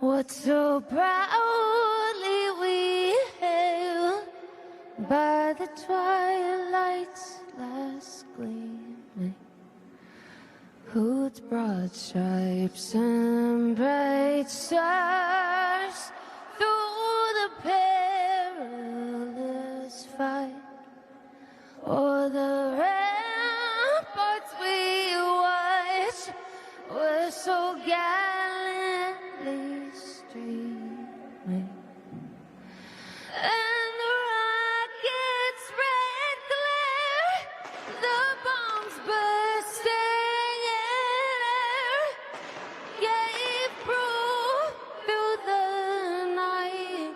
What so proudly we hailed by the twilight's last gleaming, whose broad stripes and bright stars through the perilous fight, o'er the ramparts we watched were so gallantly streaming, and the rocket's red glare, the bombs bursting in air, gave proof through the night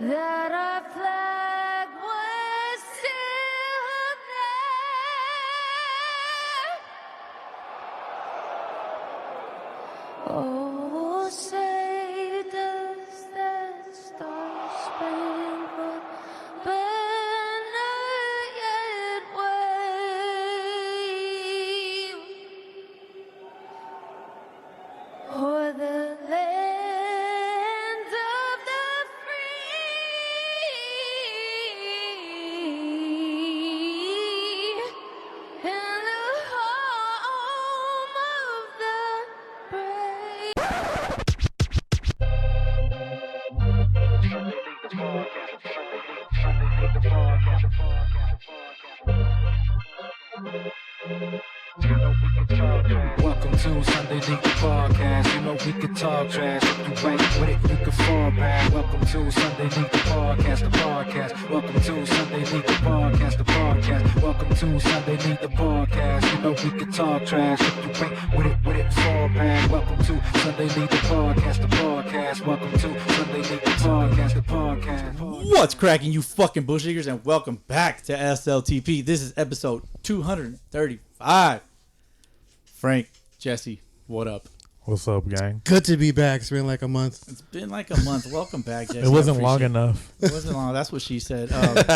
that our flag was still there. Oh, say does that star-spangled banner yet wave o'er the land of the free and the home of the brave. Welcome to Sunday League the Podcast. You know we can talk trash. If you ain't with it, you can fall back. Welcome to Sunday League the Podcast, the podcast. Welcome to Sunday League the Podcast, the podcast. Welcome to Sunday League the Podcast. You know we can talk trash. If you ain't with it, fall back. Welcome to Sunday League the Podcast, the podcast. Welcome to Sunday League the Podcast, the podcast. What's cracking, you fucking bullshiggers, and welcome back to SLTP. This is episode 235. Frank, Jesse, what up? What's up, gang? Good to be back. It's been like a month. It's been like a month. Welcome back, Jesse. It wasn't long Appreciate enough. It wasn't long. That's what she said.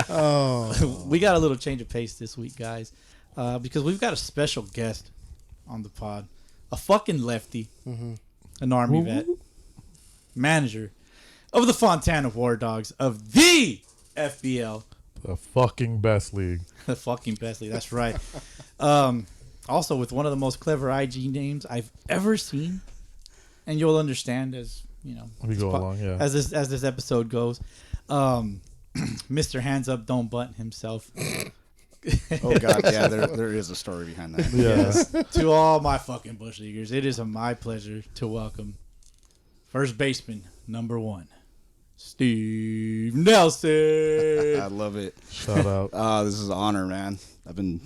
Oh, We got a little change of pace this week, guys, because we've got a special guest on the pod. A fucking lefty, an Army vet, manager of the Fontana Wardogs of the FBL. The fucking best league. The fucking best league. That's right. Also, with one of the most clever IG names I've ever seen, and you'll understand as you know We go along, yeah. as this episode goes. Mr. Hands Up, Don't Bunt himself. Oh God, yeah, there is a story behind that. Yeah. To all my fucking bush leaguers, it is my pleasure to welcome first baseman number 1, Steve Nelson. I love it. Shout out. This is an honor, man. I've been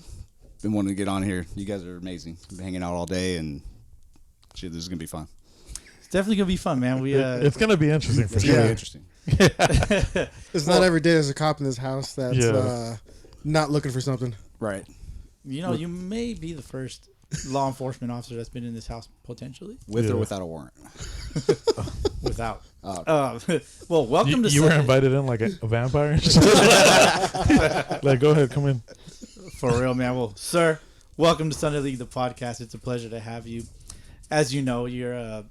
wanting to get on here. You guys are amazing. I've been hanging out all day, and shit, this is gonna be fun. It's definitely gonna be fun, man. We It's going to be interesting for It's sure. really interesting. it's not every day there's a cop in this house that's not looking for something. Right. you know, you may be the first law enforcement officer that's been in this house potentially With Yeah. or without a warrant. without. Well, welcome to You were Sunday. invited in like a vampire? Like, go ahead, come in. For real, man. Well, sir, welcome to Sunday League, the podcast. It's a pleasure to have you. As you know, you're a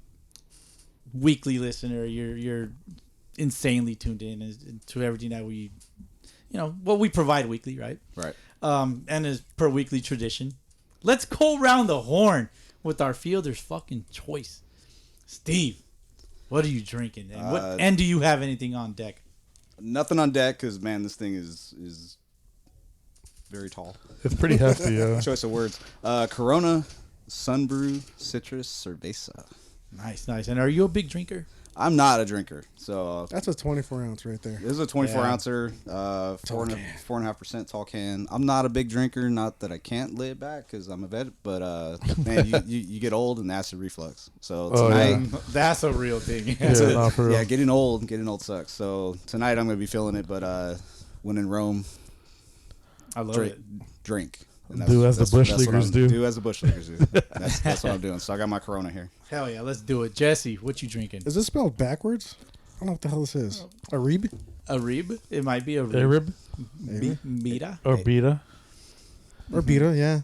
weekly listener. You're insanely tuned in to everything that we, what we provide weekly, right? Right. And as per weekly tradition, let's go around the horn with our fielder's fucking choice. Steve, what are you drinking? And do you have anything on deck? Nothing on deck because man, this thing is very tall. It's pretty hefty, yeah. Choice of words. Corona, Sunbrew, Citrus, Cerveza. Nice. And are you a big drinker? I'm not a drinker, so That's a 24 ounce right there. this is a 24 Yeah. ouncer, 4.5% tall can. I'm not a big drinker. Not that I can't lay it back because I'm a vet, but man, you get old and acid reflux. So Oh, tonight, yeah. That's a real thing. Yeah, no, for real. yeah, getting old sucks. So tonight I'm gonna be feeling it, but when in Rome, I love drink. it. drink. And Do as the bush that's what leaguers I'm- do. Do as the bush leaguers do. That's what I'm doing. So I got my Corona here. Hell yeah, let's do it. Jesse, what you drinking? Is this spelled backwards? I don't know what the hell this is. A Reeb? A rib? It might be a rib. Arab Mira? or beta? Or Beta, yeah.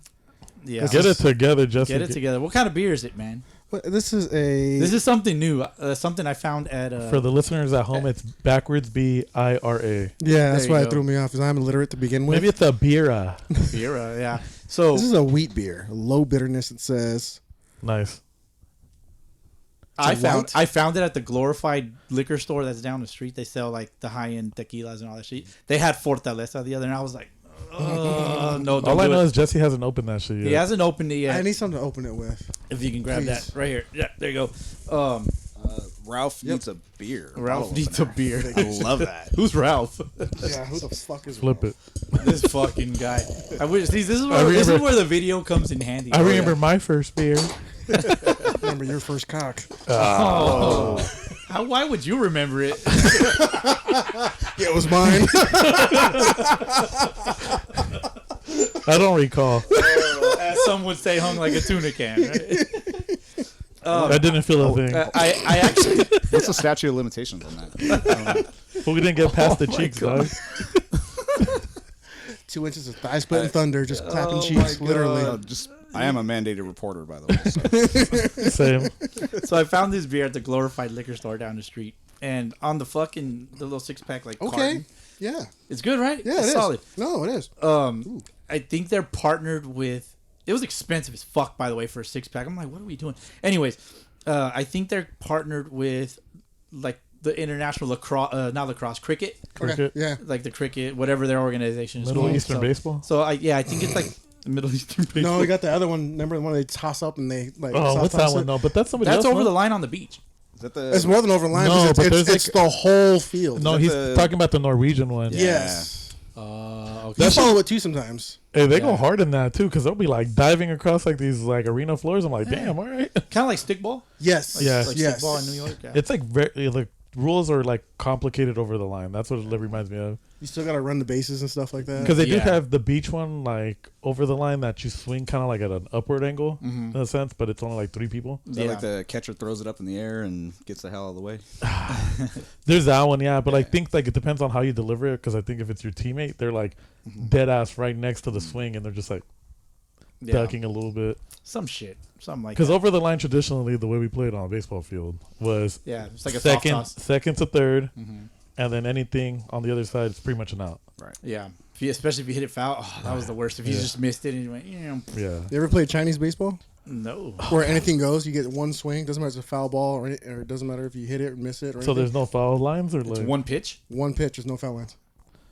Yeah. Get it together, just Get it together. What kind of beer is it, man? This is something new. Something I found at For the listeners at home, it's backwards BIRA. Yeah, that's There why you it threw me off. Because I'm illiterate to begin with. Maybe it's a bira. Beer, yeah. So this is a wheat beer, low bitterness. It says. Nice. I white? found it at the glorified liquor store that's down the street. They sell like the high end tequilas and all that shit. They had Fortaleza the other, and I was like, no. Don't All I do know it. is Jesse hasn't opened that shit yet. He hasn't opened it yet. I need something to open it with. If you can grab Please. that right here. Yeah, there you go. Ralph needs a beer. Ralph Bottle needs a opener. beer. I love that. Who's Ralph? Yeah, who the fuck is Flip it. This fucking guy. I wish. See, this is I where remember- the video comes in handy. I remember my first beer. Remember your first cock? Oh. Why would you remember it? Yeah, it was mine. I don't recall. As some would say, hung like a tuna can. Right? I didn't feel a thing. I actually. What's the statute of limitations on that? But we didn't get past the my cheeks, God. dog. 2 inches of thigh splitting thunder, just clapping Oh cheeks, my literally. God. I am a mandated reporter, by the way. So. Same. So I found this beer at the glorified liquor store down the street, and on the little 6-pack like Okay. carton. Yeah. It's good, right? Yeah, It's it is. solid. No, it is. I think they're partnered with. It was expensive as fuck, by the way, for a 6-pack. I'm like, what are we doing? Anyways, I think they're partnered with like the international lacrosse, not lacrosse, cricket, Cricket. Yeah. like the cricket, whatever their organization is Middle called. Eastern So- baseball. So I think it's like Middle Eastern baseball. No, we got the other one. Remember the one they toss up and they like. Oh, soft what's that toss one? it? No, but that's somebody That's else. over no? the line on the beach. Is that the? It's more than over the line. No, because but it's, there's it's the whole field. No, Is he's that the- talking about the Norwegian one. Yeah. Yes. Okay. You follow it too sometimes. Hey, they go hard in that too, because they'll be like diving across like these like arena floors. I'm like, damn, all right. Kind of like stickball. Yes. Yeah. Like Yes. stickball in New York. Yeah. It's like very like rules are like complicated over the line. That's what it reminds me of. You still got to run the bases and stuff like that. Because they did Yeah. have the beach one like over the line that you swing kind of like at an upward angle in a sense, but it's only like 3 people. Is that like the catcher throws it up in the air and gets the hell out of the way? There's that one, yeah, but I think like it depends on how you deliver it. Because I think if it's your teammate, they're like dead ass right next to the swing, and they're just like ducking a little bit. Some shit. Something like Because that. over the line traditionally, the way we played on a baseball field was Yeah, it's like a soft toss. second to third, and then anything on the other side is pretty much an out. Right. Yeah. Especially if you hit it foul. Oh, that was the worst. If you just missed it and you went, Yeah. You ever played Chinese baseball? no. Where anything goes, you get one swing. Doesn't matter if it's a foul ball or it doesn't matter if you hit it or miss it. Or So anything. there's no foul lines or It's like one pitch. one pitch. There's no foul lines.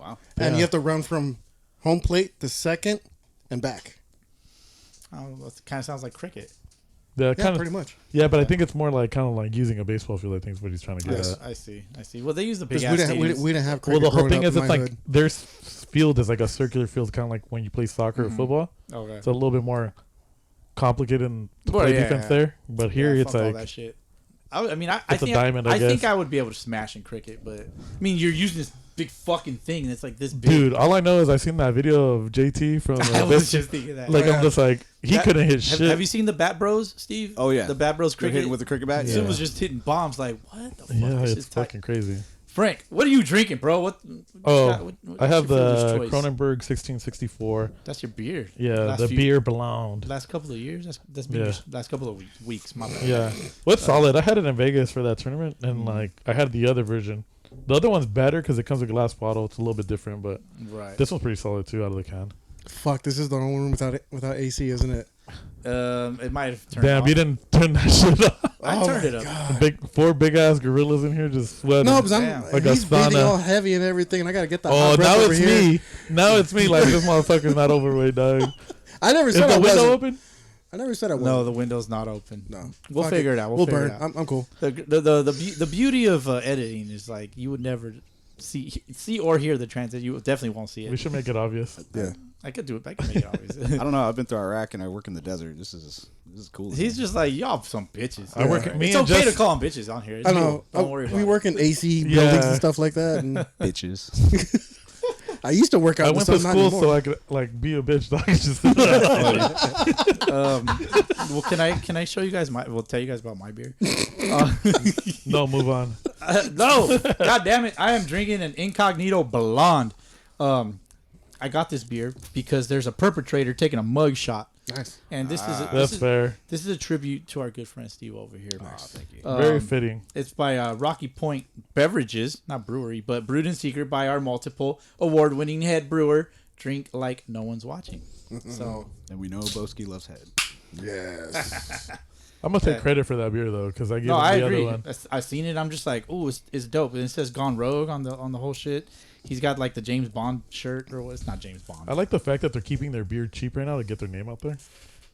Wow. And Yeah. you have to run from home plate to second and back. Oh, that kind of sounds like cricket. yeah, Yeah, kind of pretty much. yeah, but I think it's more like kind of like using a baseball field. I think is what he's trying to get Yes. at. I see. Well, they use the big Because ass stadiums. we didn't have Well, cricket the whole growing thing up is in it's my like hood. their field is like a circular field, kind of like when you play soccer or football. Okay. It's a little bit more complicated and to Well, play yeah, defense yeah. there. But here Yeah, it's fuck all like that shit. I mean, I It's a think diamond, I I think guess. I would be able to smash in cricket, but I mean, you're using this big fucking thing, and it's like this big. dude. All I know is I seen that video of JT from I was just thinking that. like Oh, yeah. I'm just like he That- couldn't hit have, shit. have you seen the Bat Bros, Steve? Oh, yeah. the Bat Bros They're cricket hitting with the cricket bat. Dude Yeah. was just hitting bombs. Like what the fuck? Yeah, This it's is tight. fucking crazy. Frank, what are you drinking, bro? What? Oh, what's I have your the fielder's choice? Cronenberg 1664. That's your beer. Yeah, Last the few- beer blonde. Last couple of years. That's been Yeah. your last couple of weeks. My bad. Yeah, what's solid? I had it in Vegas for that tournament, and like I had the other version. The other one's better because it comes with a glass bottle. It's a little bit different, but Right. this one's pretty solid too out of the can. Fuck, this is the only room without AC, isn't it? It might have turned. Damn, off. you didn't turn that shit up. I Oh turned my it up. God. Four big ass gorillas in here just sweating. No, because Damn. I'm Like a he's breathing sauna. all heavy and everything, and I gotta get the Oh, hot breath now over it's here. me. Now it's me. Like this motherfucker's not overweight, dog. I never Is said the I window wasn't. open? I never said I wasn't. No, the window's not open. No. We'll Fuck figure it out. We'll We'll figure burn. it out. I'm cool. The beauty of editing is like you would never see or hear the transit. You definitely won't see We it. should make it obvious. Yeah. I could do it. I can make it obvious. I don't know. I've been to Iraq and I work in the desert. This is cool. He's just like y'all some bitches. I work. Me It's and okay Jess, to call them bitches on here. It's I know. cool. Don't worry about we it. work in AC Yeah. buildings and stuff like that. And bitches. I used to work out I with went to some, not school anymore. so I could like be a bitch. Dog. Just Well, can I show you guys my? We'll tell you guys about my beer. no, move on. No, god damn it! I am drinking an Incognito Blonde. I got this beer because there's a perpetrator taking a mug shot Nice. And this is That's fair. This is a tribute to our good friend Steve over here. Thank you. Very fitting. It's by Rocky Point Beverages, not brewery, but brewed in secret by our multiple award-winning head brewer. Drink like no one's watching. So, And we know Bowski loves head. Yes. I'm gonna take credit for that beer though, because I gave no, him I the agree. other one. I seen it. I'm just like, ooh, it's dope. And it says "Gone Rogue" on the whole shit. He's got like the James Bond shirt, or what? It's not James Bond. I like the fact that they're keeping their beer cheap right now to get their name out there,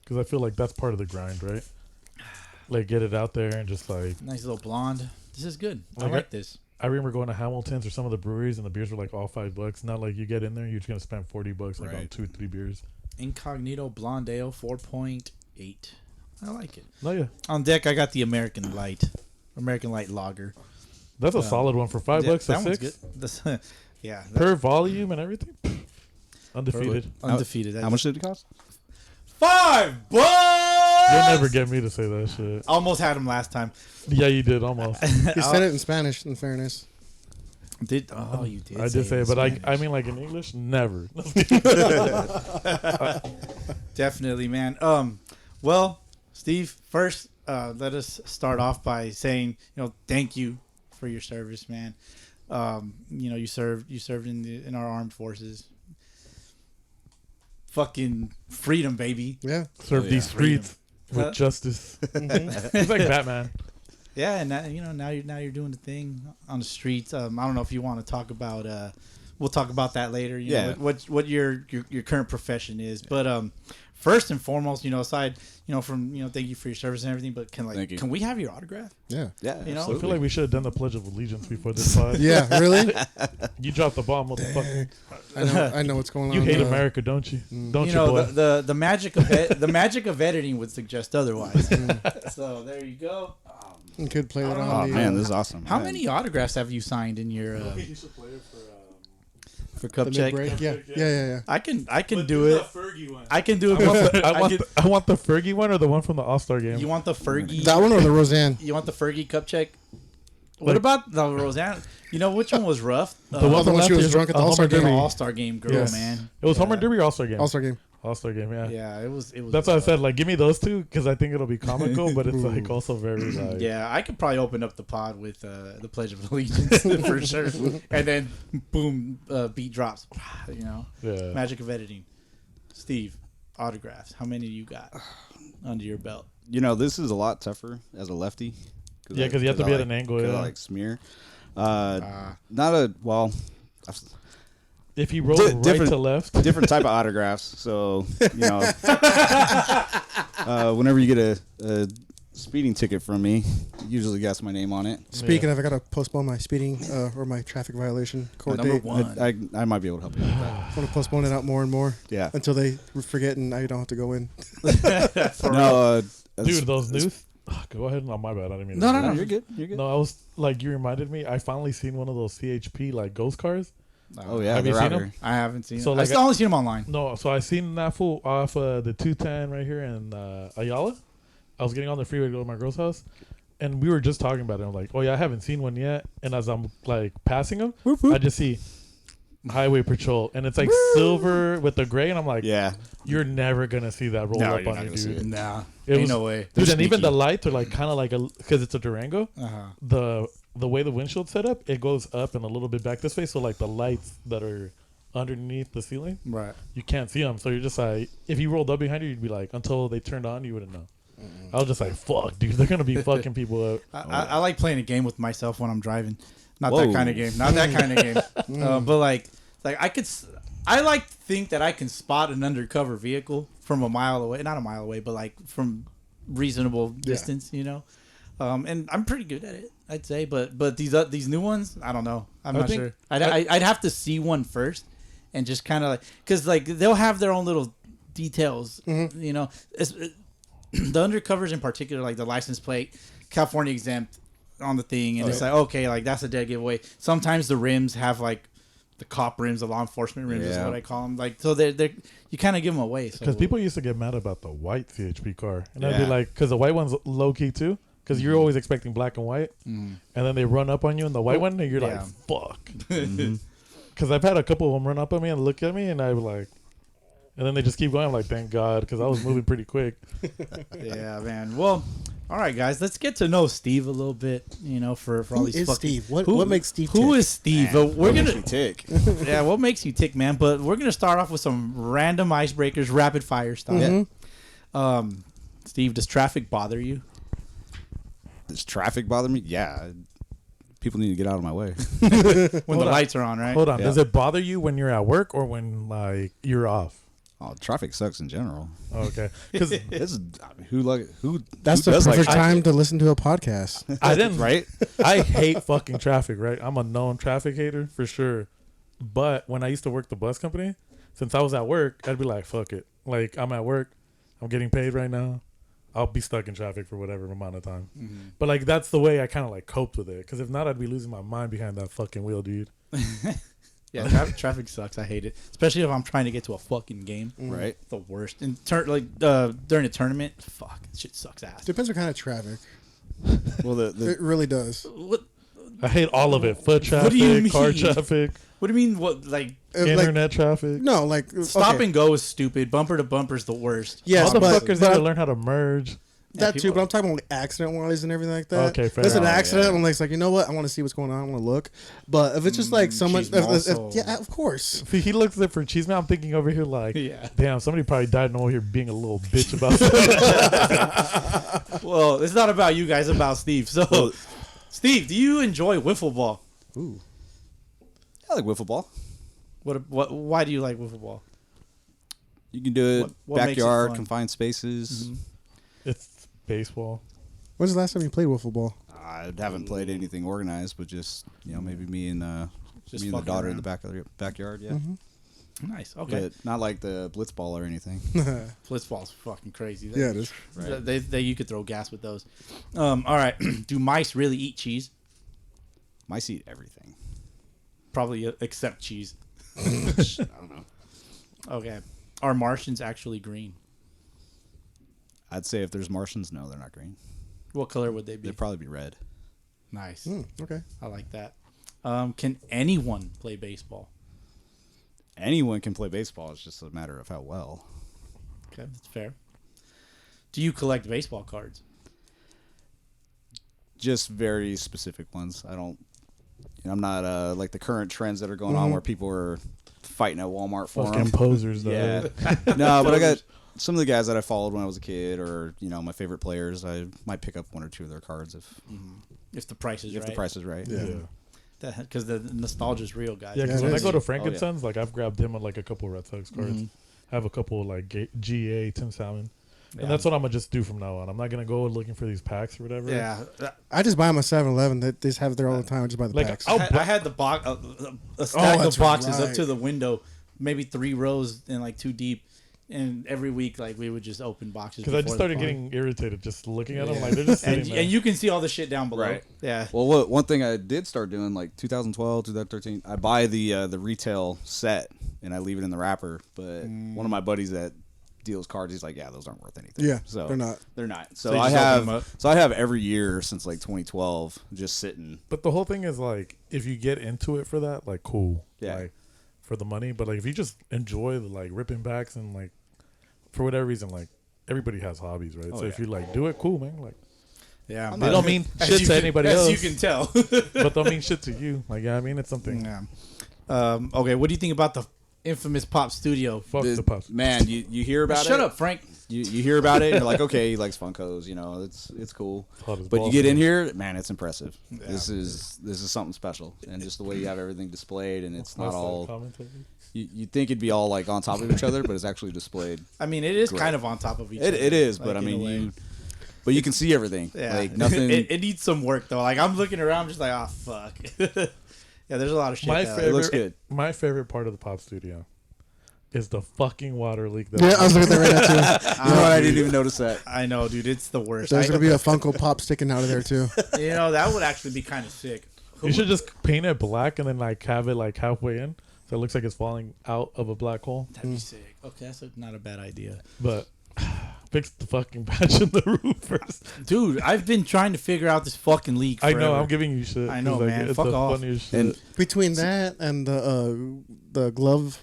because I feel like that's part of the grind, right? Like get it out there and just like. Nice little blonde. This is good. I Like like this. I remember going to Hamilton's or some of the breweries and the beers were like all $5. Not like you get in there, you're just gonna spend $40 like on Right. 2-3 beers. Incognito Blonde Ale 4.8. I like it. No, yeah, On deck, I got the American Light Lager. that's a solid one for $5. Yeah, A that one's 6 good. That's, yeah, per volume and everything. Undefeated. undefeated. How much did it cost? $5. You'll never get me to say that shit. Almost had him last time. Yeah, you did almost. He said it in Spanish, in fairness. You did. I did say it, but I mean like in English, never. Definitely, man. Well, Steve, first, let us start off by saying, thank you for your service, man. You served in our armed forces. Fucking freedom, baby. Yeah. Serve these streets with Huh? justice. It's like Batman. Yeah, and now you're doing the thing on the streets. I don't know if you want to talk about. We'll talk about that later. You know, what your current profession is, but first and foremost, aside from thank you for your service and everything, but can we have your autograph? Yeah. Yeah, You know, I absolutely. feel like we should have done the Pledge of Allegiance before this pod. Yeah, really? You dropped the bomb, motherfucker. I know what's going on. You hate America, don't you? Don't you, boy? the magic of the magic of editing would suggest otherwise. So there you go. You could play that Oh on the. man, this is awesome. How Man. many autographs have you signed in your for cup the check? mid-break? Yeah. I can do it. I can do it. I want the Fergie one or the one from the All-Star game. You want the Fergie? That one or the Roseanne? You want the Fergie cup check? What about the Roseanne? You know which one was rough? The one the one from she last was year's drunk at the Homer All-Star Derby. game. All-Star game girl, Yes. man. It was Homer Derby or All-Star game? All-Star game. All-Star game, yeah. Yeah, it was. That's why I said, like, give me those two because I think it'll be comical, but it's like also very like. Yeah, I could probably open up the pod with the Pledge of Allegiance for sure, and then boom, beat drops. Yeah. Magic of editing. Steve, autographs. How many you got under your belt? This is a lot tougher as a lefty. Yeah, because you have to be at an angle. 'cause Yeah. I like smear. Not a If you roll right different- to left. different type of autographs. So whenever you get a speeding ticket from me, usually got my name on it. Speaking of, I gotta postpone my speeding or my traffic violation court Number date. one. I might be able to help you with that. I want to postpone it out more and more. Yeah. Until they forget and now you don't have to go in. No, Dude, those news. Go ahead. No, my bad. I didn't mean to No, do no, that. you're good. You're good. No, I was like, you reminded me. I finally seen one of those CHP like ghost cars. Oh yeah, Have you they're seen out them? here. I haven't seen. So, So like, I only seen them online. No, so I seen that fool off the 210 right here in Ayala. I was getting on the freeway to go to my girl's house, and we were just talking about it. I'm like, oh yeah, I haven't seen one yet. And as I'm like passing them, I just see Highway Patrol, and it's like silver with the gray, and I'm like, Yeah. you're never gonna see that roll No, up you're on not you, gonna see dude. it. Nah, It ain't was- no way. Dude, They're and even sneaky. the lights are like kind of like because it's a Durango. Uh-huh. The way the windshield's set up, it goes up and a little bit back this way. So like the lights that are underneath the ceiling, Right. you can't see them. So you're just like, if you rolled up behind you, you'd be like, until they turned on, you wouldn't know. I was just like, fuck, dude, they're gonna be fucking people up. I like playing a game with myself when I'm driving. Not Whoa. that kind of game. Not that kind of game. But like I like to think that I can spot an undercover vehicle from a mile away. Not a mile away, but like from reasonable distance, And I'm pretty good at it, I'd say. But these new ones, I don't know. I'm not think- sure. I'd have to see one first, and just kind of like, because like they'll have their own little details, the undercovers in particular, like the license plate, California exempt on the thing, and it's like, okay, like that's a dead giveaway. Sometimes the rims have like the cop rims, the law enforcement rims is Yeah. what I call them. Like, so they're you kind of give them away. Because So people used to get mad about the white CHP car, and I'd be Yeah. like, because the white one's low key too. Because you're always expecting black and white, and then they run up on you in the white one, and you're like, Yeah. "Fuck." Because I've had a couple of them run up on me and look at me, and I was like, And then they just keep going. I'm like, thank God, because I was moving pretty quick. Yeah, man. Well, all right, guys. Let's get to know Steve a little bit. You know, for all Who these is fucking Steve? What makes Steve Who tick? is Steve? Man, We're what makes gonna me tick. yeah. What makes you tick, man? But we're gonna start off with some random icebreakers, rapid fire style. Steve, does traffic bother you? Does traffic bother me? Yeah. People need to get out of my way. When the lights are on, right? Hold on. Yeah. Does it bother you when you're at work or when like you're off? Oh, traffic sucks in general. Oh, okay. Because This is, I mean, who? That's who the does perfect like time to listen to a podcast. I didn't. right? I hate fucking traffic, right? I'm a known traffic hater for sure. But when I used to work the bus company, since I was at work, I'd be like, fuck it. Like, I'm at work. I'm getting paid right now. I'll be stuck in traffic for whatever amount of time. But, like, that's the way I kind of, like, coped with it. Because if not, I'd be losing my mind behind that fucking wheel, dude. Yeah, traffic sucks. I hate it, especially if I'm trying to get to a fucking game. Right. It's the worst. And during a tournament, fuck, shit sucks ass. Depends what kind of traffic. Well, It really does. What? I hate all of it. Foot traffic, What do you car mean? traffic, What do you mean? What like internet traffic. No, like stop okay. and go is stupid. Bumper to bumper is the worst. Yes, but, Motherfuckers but need to learn how to merge. that people- too. But I'm talking about like accident wise and everything like that. Okay, fair. If it's an Oh, accident, yeah. I'm like, you know what? I want to see what's going on. I want to look. But if it's just like someone, cheese also. yeah, of course. If he looks at for cheese man, I'm thinking over here like, Yeah. damn, somebody probably died over here being a little bitch about it. Well, it's not about you guys. It's about Steve. So, Steve, do you enjoy wiffle ball? Ooh, I like wiffle ball. What? Why do you like wiffle ball? You can do it What makes it backyard, fun? confined spaces. It's baseball. when's the last time you played wiffle ball? I haven't played anything organized, but just maybe me and Just me and the fucking daughter in around. the backyard. Yeah, Nice. Okay. but not like the blitz ball or anything. Blitz ball's fucking crazy. Yeah, it is. Right. They you could throw gas with those. All right. Do mice really eat cheese? Mice eat everything. Probably except cheese. I don't know. Okay. Are Martians actually green? I'd say if there's Martians, no, they're not green. What color would they be? They'd probably be red. Nice. Okay. I like that. Can anyone play baseball? Anyone can play baseball. It's just a matter of how well. Okay, that's fair. Do you collect baseball cards? Just very specific ones. I don't. I'm not like the current trends that are going on where people are fighting at Walmart for Fucking them. posers, though. Yeah. No, but I got some of the guys that I followed when I was a kid, or my favorite players. I might pick up one or two of their cards If the price is if right. the price is right. Yeah. Because the nostalgia's real, guys. Yeah, because Yeah, when it I is. go to Oh, Frankenstein's, like I've grabbed him on like a couple Red Sox cards. I have a couple like GA Tim Salmon, Yeah. and that's what I'm gonna just do from now on. I'm not gonna go looking for these packs or whatever. Yeah. I just buy them at 7-Eleven. They just have it there all the time. I just buy the Like, packs. I'll I had the box, a stack of that's boxes up right. to the window, maybe 3 rows and like 2 deep. And every week, like we would just open boxes. because I just before the started fun. getting irritated just looking at them. Like they're just sitting And, there. and you can see all the shit down below. Right. Yeah. Well, one thing I did start doing, like 2012, 2013, I buy the retail set and I leave it in the wrapper. But one of my buddies that deals cards, he's like, "Yeah, those aren't worth anything." Yeah, so they're not. They're not. So So, you I just open them have. up? So I have every year since like 2012 just sitting. But the whole thing is like, if you get into it for that, like cool, Yeah. like for the money. But like, if you just enjoy the like ripping backs and like for whatever reason, like everybody has hobbies, right? So if you like do it, cool, man. Like Yeah. they don't mean As shit you to can- anybody as else, you can tell. but don't mean shit to you. Like I mean, it's something. Yeah. Okay. What do you think about the infamous Pop Studio? Fuck the pups. Man, you hear about it? Shut up, Frank. You hear about it and you're like, okay, he likes Funkos, it's cool. Hot as But you balls, get in man. here, man, it's impressive. This is something special, and just the way you have everything displayed, and it's not What's that all. commentary? You think it'd be all like on top of each other, but it's actually displayed. I mean, it is Great. kind of on top of each other. It is, like, but I in a mean, way. but you can see everything. Yeah. Like nothing. it needs some work though. Like I'm looking around, just like, oh fuck. Yeah, there's a lot of shit. My that- favorite, looks good. My favorite part of the Pop Studio is the fucking water leak. That Yeah, I was looking at that right now too. You know what? I didn't even notice that. I know, dude. It's the worst. There's gonna be a Funko Pop sticking out of there too. That would actually be kind of sick. You should just paint it black and then like have it like halfway in, so it looks like it's falling out of a black hole. That'd be sick. Okay, that's not a bad idea. But fix the fucking patch in the roof first. Dude, I've been trying to figure out this fucking leak I forever. know, I'm giving you shit. I know, It's man. It's Fuck the off. funniest shit. And Between that and the glove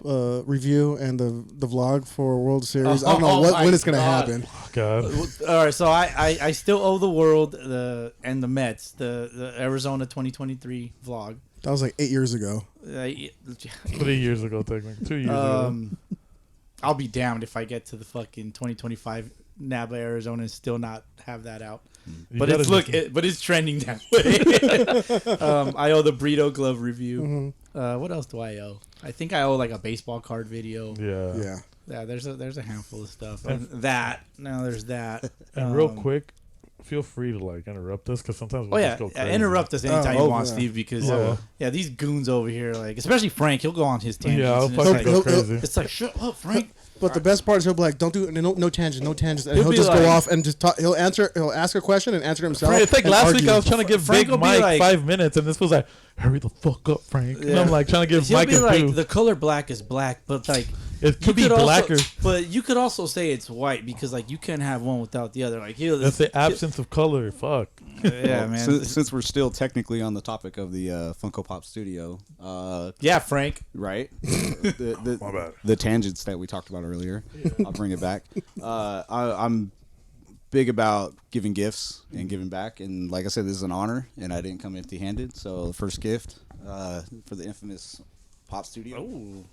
review and the vlog for World Series, I don't know Oh my when it's gonna God. happen. God. All right, so I still owe the world and the Mets the Arizona 2023 vlog. That was like 8 years ago. 3 years ago, technically. 2 years ago. I'll be damned if I get to the fucking 2025 NABA Arizona and still not have that out. You But gotta it's just- but it's trending that way. I owe the burrito glove review. What else do I owe? I think I owe like a baseball card video. Yeah. Yeah. Yeah, there's a handful of stuff. And- There's that. And real quick, feel free to like interrupt us because sometimes Oh we'll yeah, just go crazy. interrupt us anytime Oh, you want, yeah. Steve. Because Yeah. these goons over here, like especially Frank, he'll go on his tangents. Yeah, I'll and it's fucking like, go he'll- crazy. it's like shut up, Frank. But the best part is he'll be like, "Don't do no tangents, no tangents," and He'll he'll be just like- go off and just talk. He'll ask a question and answer it himself. Frank, it's like and last week argue. I was trying to give Frank Big will be Mike like- 5 minutes, and this was like, hurry the fuck up, Frank. And Yeah. I'm like trying to give He'll Mike be a like due. the color black is black, but like It could be also- blacker. but you could also say it's white because like you can't have one without the other. Like That's the absence of color. Fuck. Yeah, man. Since we're still technically on the topic of the Funko Pop Studio, Yeah, Frank. right? the My bad. the tangents that we talked about earlier. I'll bring it back. I'm big about giving gifts and giving back, and like I said, this is an honor, and I didn't come empty-handed. So the first gift for the infamous Pop Studio. Ooh.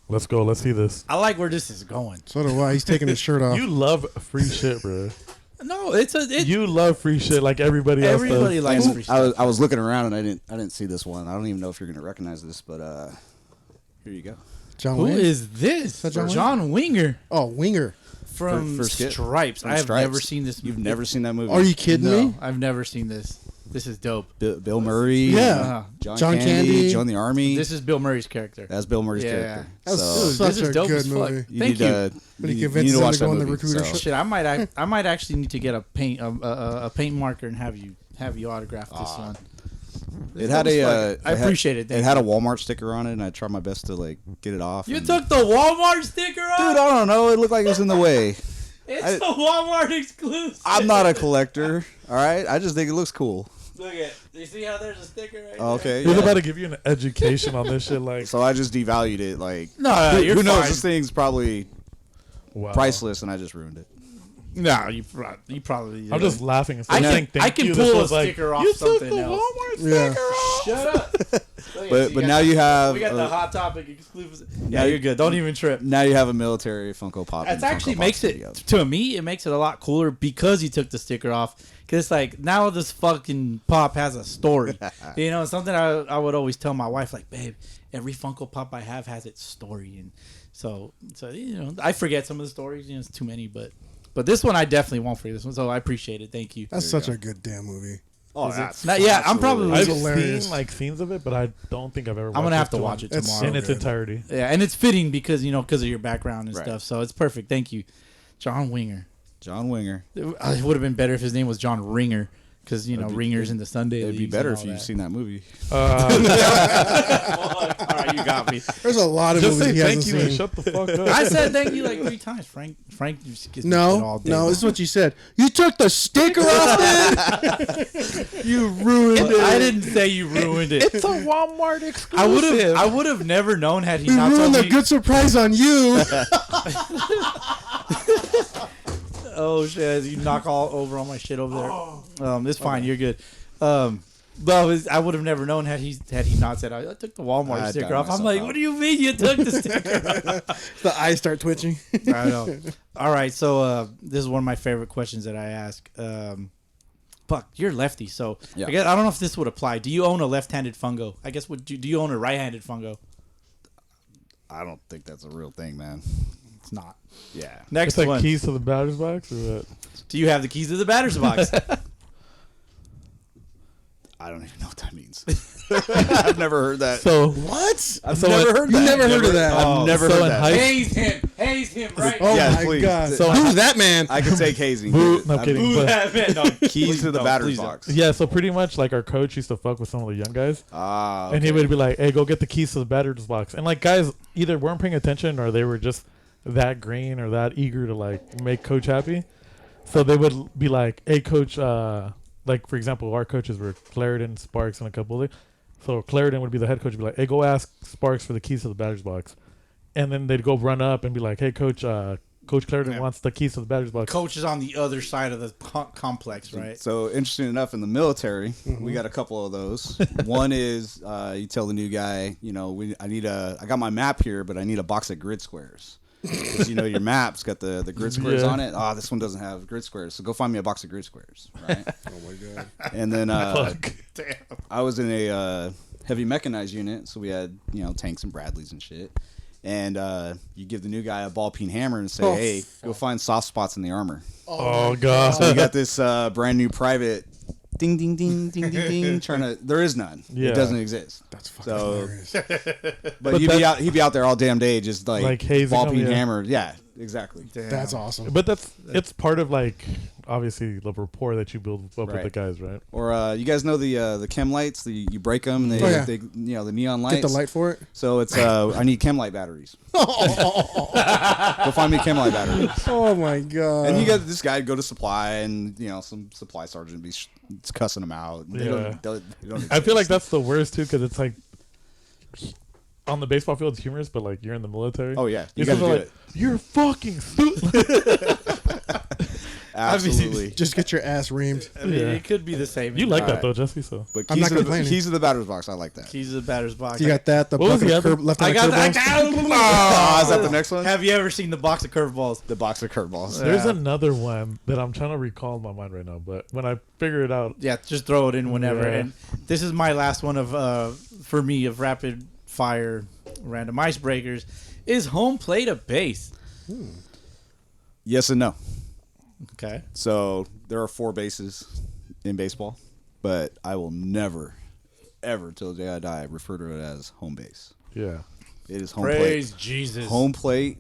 Let's go. Let's see this. I like where this is going. So do I. He's taking his shirt off. You love free shit, bro. No, it's You love free shit like everybody else everybody does. likes free stuff. I was looking around and I didn't see this one. I don't even know if you're gonna recognize this, but here you go. John Who Wayne? is this? that John John Winger Oh, Winger. from For Skip. Stripes. From I have Stripes. never seen this. You've never seen that movie? Are you kidding No, me? I've never seen this. This is dope. Bill Murray? Yeah. John John Candy, Candy. Join the Army. This is Bill Murray's character. That's Bill Murray's Yeah. character. That's So such this is a dope good as fuck. movie. you Thank need you. to When he you convinces need to them watch to go that in the movie. recruiter So. ship. Shit, I might actually need to get a paint marker and have you autograph this one. It had a. I appreciate it. It had a Walmart sticker on it, and I tried my best to like get it off. You and- took the Walmart sticker off? Dude, I don't know. It looked like it was in the way. It's a Walmart exclusive. I'm not a collector. All right, I just think it looks cool. Look at. You see how there's a sticker right Okay. He's yeah. about to give you an education on this shit. Like, So I just devalued it. Like, No, who, you're who knows? fine. This thing's probably wow. priceless, and I just ruined it. No, you probably. I'm just laughing. I Saying can, thank I can you. pull This a was like, sticker off you took something the else. Walmart Yeah. sticker off. Shut up. But now you have We got the hot topic exclusive. Yeah, you're good. Don't even trip. now you have a military Funko Pop. That and actually Funko Pop makes Studio. it to me. It makes it a lot cooler because he took the sticker off. Because like now this fucking pop has a story. You know, something I would always tell my wife, like, babe, every Funko Pop I have has its story, and so you know, I forget some of the stories. You know, it's too many, but this one I definitely won't forget this one. So I appreciate it. Thank you. That's such a good damn movie. Oh, that's Yeah, I'm probably. I've hilarious. seen like scenes of it, but I don't think I've ever. I'm gonna have to to watch it It's tomorrow. in so its good. entirety. Yeah, and it's fitting because of your background and Right. stuff. So it's perfect. Thank you, John Winger. John Winger. It would have been better if his name was John Ringer, because Ringers in the Sunday. It'd be leagues better and if all you've that. seen that movie. All right, you got me. There's a lot of Just movies say he hasn't thank you and seen. shut the fuck up. I said thank you like 3 times. Frank just gets me all No, day. no, this is what you said. You took the sticker off, man. You ruined it. I didn't say you ruined it. It's a Walmart exclusive. I would have never known had he We not told ruined the me. good surprise on you. Oh shit! You knock all over all my shit over there. It's fine. You're good. But I would have never known had he not said I took the Walmart I sticker died off. I'm myself like, out. what do you mean you took the sticker off? The eyes start twitching. I know. All right, so this is one of my favorite questions that I ask. Fuck, you're lefty, so Yeah. I don't know if this would apply. Do you own a left-handed fungo? I guess do you own a right-handed fungo? I don't think that's a real thing, man. It's not. Yeah. Next It's like one. keys to the batter's box or what? Do you have the keys to the batter's box? I don't even know what that means. I've never heard that. So What? I've so never it- heard You that. never heard of that? I've never so heard in that. high- Haze him, right? Oh Yes, my please. god. So Who's that man? I can take hazing. Boo, no, I'm kidding. Ooh, But- that man, no. Keys Please to the don't, batter's please don't. box. yeah, so pretty much like our coach used to fuck with some of the young guys. Okay. And he would be like, hey, go get the keys to the batter's box. And like guys either weren't paying attention or they were just that green or that eager to like make coach happy. So they would be like, "Hey, coach," like for example, our coaches were Clarendon, Sparks, and a couple of. So Clarendon would be the head coach. Would be like, "Hey, go ask Sparks for the keys to the batter's box," and then they'd go run up and be like, "Hey, coach, Coach Clarendon wants the keys to the batter's box." Coach is on the other side of the complex, right? So interesting enough, in the military, we got a couple of those. One is you tell the new guy, you know, I got my map here, but I need a box of grid squares. Because, you know, your map's got the grid squares on it. Oh, this one doesn't have grid squares, so go find me a box of grid squares, right? Oh my god. And then Damn. I was in a heavy mechanized unit, so we had, you know, tanks and Bradleys and shit. And you give the new guy a ball peen hammer and say, "Hey, go find soft spots in the armor." Oh god. So we got this brand new private ding ding ding ding ding ding trying to. There is none. Yeah. It doesn't exist. That's fucking So, hilarious. but he'd be out there all damn day just like hazing ball them, peen yeah. hammer. Yeah, exactly. Damn. That's awesome. But it's part of like obviously the rapport that you build up with Right. the guys, right? Or you guys know the chem lights? You break them. And Oh, yeah. they you know the neon lights. Get the light for it. So it's I need chem light batteries. Go find me chem light batteries. Oh my god. And you got this guy go to supply, and you know some supply sergeant be cussing him out. They Yeah. they don't I feel like exist. that's the worst too, because it's like on the baseball field it's humorous, but like you're in the military. Oh yeah, you These got to guys do are like, it. "You're fucking stupid." Absolutely. Just get your ass reamed. I mean, Yeah. it could be the same. You like that Alright. though, Jesse. So But I'm not keys complaining. to the batter's box. I like that. Keys to the batter's box. You got that. The What was bucket the of other- left I hand got. Oh, is that the next one? Have you ever seen the box of curveballs? The box of curveballs. there's Yeah. another one that I'm trying to recall in my mind right now, but when I figure it out, Yeah, just throw it in whenever. Yeah. And this is my last one of for me of rapid fire random icebreakers. Is home plate a base? Yes and no. Okay. So there are 4 bases in baseball, but I will never, ever till the day I die refer to it as home base. yeah, It is home Praise plate. Jesus. Home plate,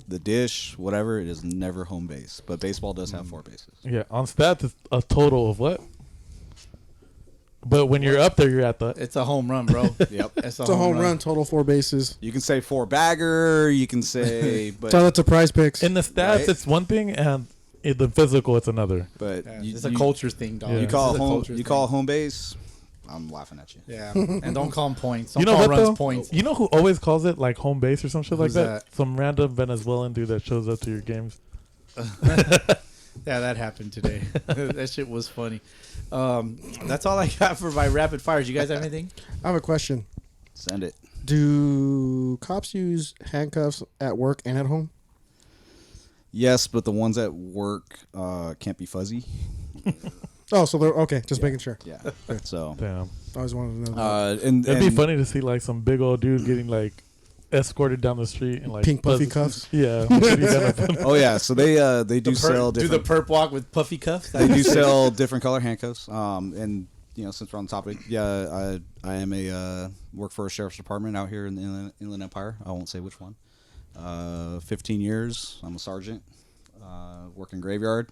the dish, whatever. It is never home base. But baseball does have 4 bases. yeah. On stats, it's a total of what? But when you're up there, you're at the. It's a home run, bro. Yep. It's It's a home run. Total 4 bases. You can say 4 bagger. You can say, but Tell it to prize picks. In the stats, Right. it's one thing, and in the physical, it's another. but Yeah, you, it's a you- culture thing, dog. Yeah. You call It's a home. culture You thing. call home base. I'm laughing at you. Yeah, and don't call them points. Don't You know call what runs though? points. You know who always calls it like home base or some shit like Who's that? that? Some random Venezuelan dude that shows up to your games. Yeah, that happened today. That shit was funny. That's all I got for my rapid fires. You guys have anything? I have a question. Send it. Do cops use handcuffs at work and at home? Yes, but the ones at work can't be fuzzy. Oh, so they're okay. Just making sure. Yeah. So Damn, I always wanted to know. That. and it'd be funny to see like some big old dude getting like escorted down the street and like Pink puffy buzz- cuffs? Yeah, with shitty gun up in- Oh yeah, so they do sell do different. the perp walk with puffy cuffs. They do sell different color handcuffs. And you know, since we're on the topic, yeah, I am a work for a sheriff's department out here in the Inland Empire. I won't say which one. 15 years. I'm a sergeant. Working graveyard.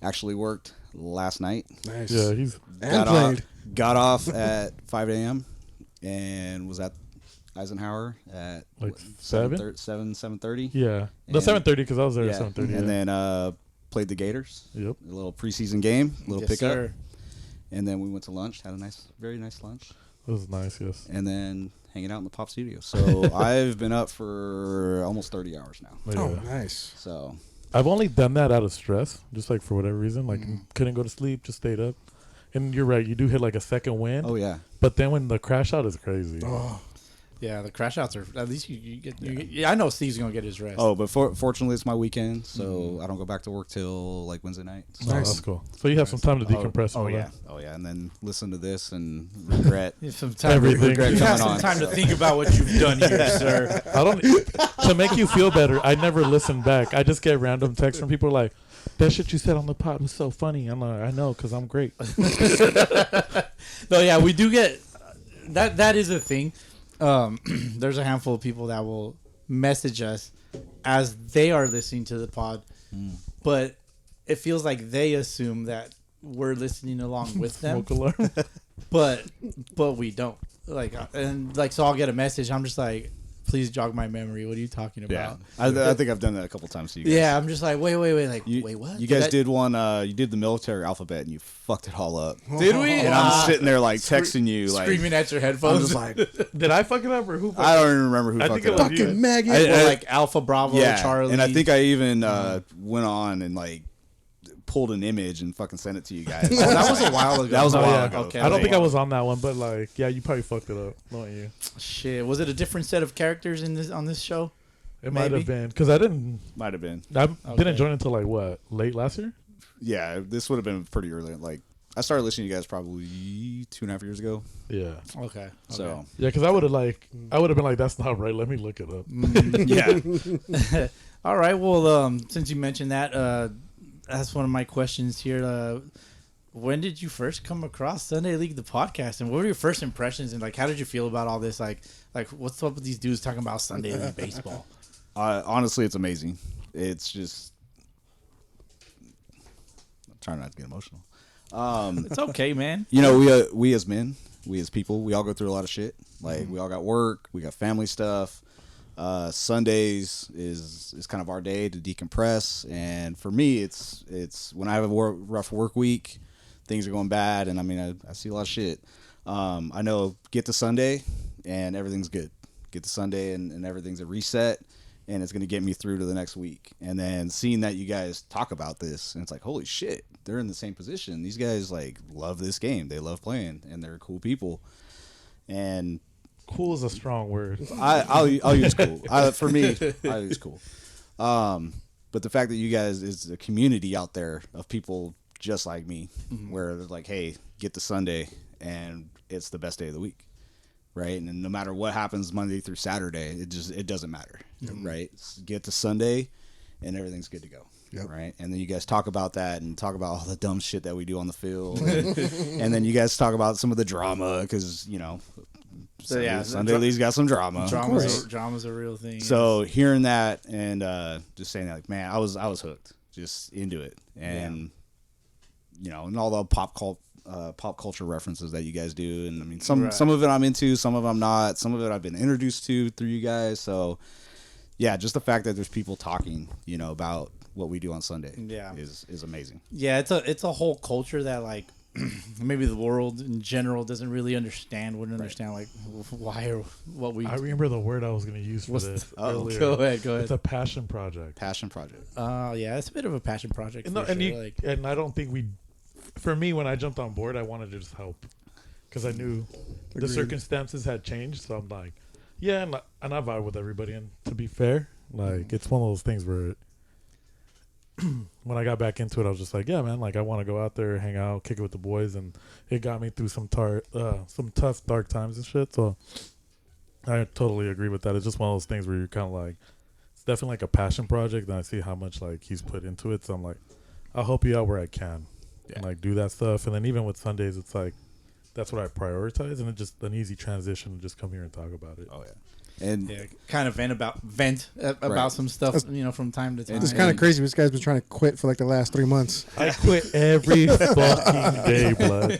Actually worked last night. Nice. yeah, he's And played. Got off at 5 a.m. and was at Eisenhower at Like 7? 7:30. yeah. The And- 7:30 because I was there Yeah. at 7:30. And yeah. then played the Gators. Yep. A little preseason game, a little Yes, pickup. sir. And then we went to lunch, had a very nice lunch, It was nice. Yes. and then hanging out in the pop studio. So I've been up for almost 30 hours now. Yeah. Oh, nice. So I've only done that out of stress, just like for whatever reason, like Mm-hmm. couldn't go to sleep, just stayed up. And you're right, you do hit like a second wind. oh yeah, But then when the crash out is crazy. Oh, Yeah, the crash outs are at least you get. Yeah, I know Steve's gonna get his rest. oh, but fortunately it's my weekend, so I don't go back to work till like Wednesday night. So, Oh, that's cool. So you have some time to decompress. oh and all yeah, that. oh yeah, and then listen to this and regret. You have some time. Everything. You have Coming some on, time to so. think about what you've done here, sir. I don't. To make you feel better, I never listen back. I just get random texts from people like, "That shit you said on the pod was so funny." I'm like, "I know, cause I'm great." No, yeah, we do get that. That is a thing. There's a handful of people that will message us as they are listening to the pod, but it feels like they assume that we're listening along with them, Smoke alarm. but we don't. Like, and like, so I'll get a message. I'm just like, Please jog my memory. What are you talking Yeah, about? I think I've done that a couple times to you guys. Yeah, I'm just like, wait. Like, wait, what? You guys did one. You did the military alphabet, and you fucked it all up. Did we? And I'm sitting there like texting you, like screaming at your I'm headphones. just like, Did I fuck it up or who? Fucked I don't even remember who I fucked think it it up. was you. Fucking maggot. Well, like Alpha, Bravo, Yeah, Charlie. and I think I even went on and like pulled an image and fucking sent it to you guys. Oh, that was a while ago. That was a Oh, while yeah. ago. Okay. I don't think I was on that one, but like, yeah, you probably fucked it up, don't you? Shit. Was it a different set of characters in this on this show? It might Maybe. have been because I didn't Okay. join until like what, late last year. Yeah, this would have been pretty early. Like I started listening to you guys probably 2.5 years ago. Yeah, Okay. So yeah, because I would have been like, that's not right. Let me look it up. yeah, All right. Well, since you mentioned that, that's one of my questions here. When did you first come across Sunday League, the podcast, and what were your first impressions? And like, how did you feel about all this? Like what's up with these dudes talking about Sunday League baseball? honestly, it's amazing. It's just I'm trying not to get emotional. It's okay, man. You know, we as men, we as people, we all go through a lot of shit. Like we all got work, we got family stuff. Sundays is kind of our day to decompress, and for me, it's when I have a rough work week, things are going bad, and I mean I see a lot of shit. I know get to Sunday and everything's good. Get to Sunday and everything's a reset, and it's gonna get me through to the next week. And then seeing that you guys talk about this, and it's like holy shit, they're in the same position. These guys like love this game, they love playing, and they're cool people. And Cool is a strong word. I'll use cool. For me, I use cool. But the fact that you guys is a community out there of people just like me, where they're like, hey, get to Sunday and it's the best day of the week, right? And no matter what happens Monday through Saturday, it doesn't matter, right? Get to Sunday and everything's good to go. Yep. Right. And then you guys talk about that and talk about all the dumb shit that we do on the field. And then you guys talk about some of the drama because, you know, Sunday League's got some drama. Drama's a real thing. So hearing that and just saying that, like, man, I was hooked, just into it. And, you know, and all the pop culture references that you guys do. And I mean, some of it I'm into, some of it I'm not. Some of it I've been introduced to through you guys. So, yeah, just the fact that there's people talking, you know, about what we do on Sunday is amazing. Yeah, it's a whole culture that like maybe the world in general doesn't really understand, wouldn't understand like why or what we. I remember the word I was going to use for this earlier. Go ahead. It's a passion project. Passion project. Yeah, it's a bit of a passion project. And, for sure. and I don't think for me, when I jumped on board, I wanted to just help because I knew the circumstances had changed. So I'm like, yeah, and I vibe with everybody. And to be fair, like it's one of those things where when I got back into it, I was just like, yeah, man, like I want to go out there, hang out, kick it with the boys, and it got me through some tough, dark times and shit. So I totally agree with that. It's just one of those things where you're kind of like, it's definitely like a passion project, and I see how much like he's put into it. So I'm like, I'll help you out where I can, and like do that stuff. And then even with Sundays, it's like that's what I prioritize, and it's just an easy transition to just come here and talk about it. Oh yeah. And kind of vent about some stuff, you know, from time to time. It's kind of crazy. This guy's been trying to quit for like the last 3 months. I quit every fucking day, blood.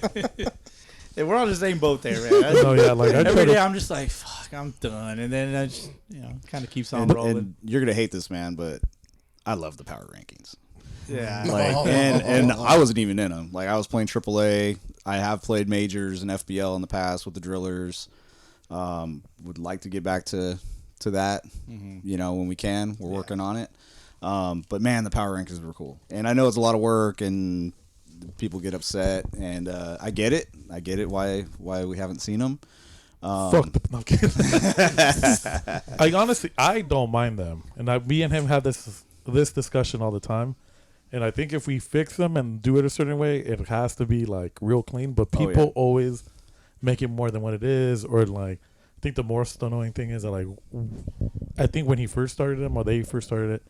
Yeah, we're on the same boat there, man. No, yeah, like every day I'm just like, fuck, I'm done, and then I just, you know, kind of keeps on rolling. And you're gonna hate this, man, but I love the power rankings. Yeah, like and I wasn't even in them. Like I was playing AAA. I have played majors and FBL in the past with the Drillers. Would like to get back to that, you know, when we can. We're working on it. But man, the power rankings were cool. And I know it's a lot of work and people get upset. And I get it. I get it why we haven't seen them. Fuck the no, I'm kidding. I honestly, I don't mind them. And me and him have this discussion all the time. And I think if we fix them and do it a certain way, it has to be like real clean. But people always make it more than what it is, or like I think the most annoying thing is that like I think when he first started them or they first started it,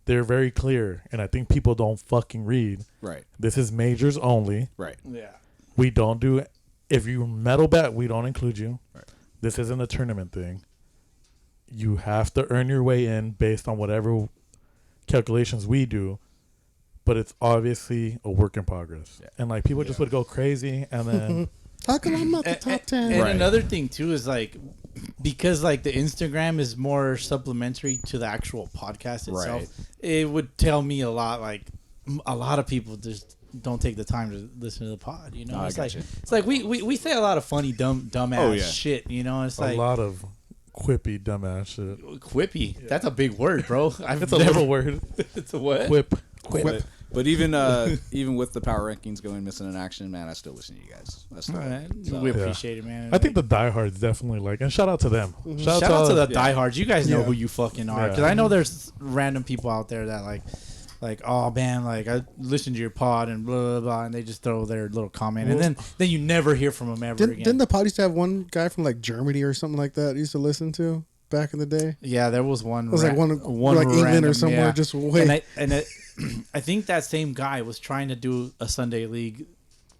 they're very clear, and I think people don't fucking read. Right. This is majors only. Right. Yeah. We don't do it. If you medal bet, we don't include you. Right. This isn't a tournament thing. You have to earn your way in based on whatever calculations we do. But it's obviously a work in progress. Yeah. And like people just would go crazy and then How come I'm not the top 10? And another thing too is like because like the Instagram is more supplementary to the actual podcast itself. Right. It would tell me a lot. Like a lot of people just don't take the time to listen to the pod. You know, I it's gotcha. like it's like we say a lot of funny dumbass yeah. shit. You know, it's A like lot of quippy dumbass shit. quippy. That's a big word, bro. It's a little word. It's a what? Quip. But even with the power rankings going missing in action, man, I still listen to you guys. That's All still, right. so- We appreciate it, man. I think the diehards definitely like, and shout out to them. Shout out to the Yeah. diehards. You guys know Yeah. who you fucking are. Yeah. Because I know there's random people out there that like, oh man, like I listened to your pod and blah blah blah, and they just throw their little comment, and then you never hear from them ever again. Didn't the pod used to have one guy from like Germany or something like that used to listen to back in the day? Yeah, there was one. It was like one like England random, or somewhere. yeah. Just wait. I think that same guy was trying to do a Sunday League.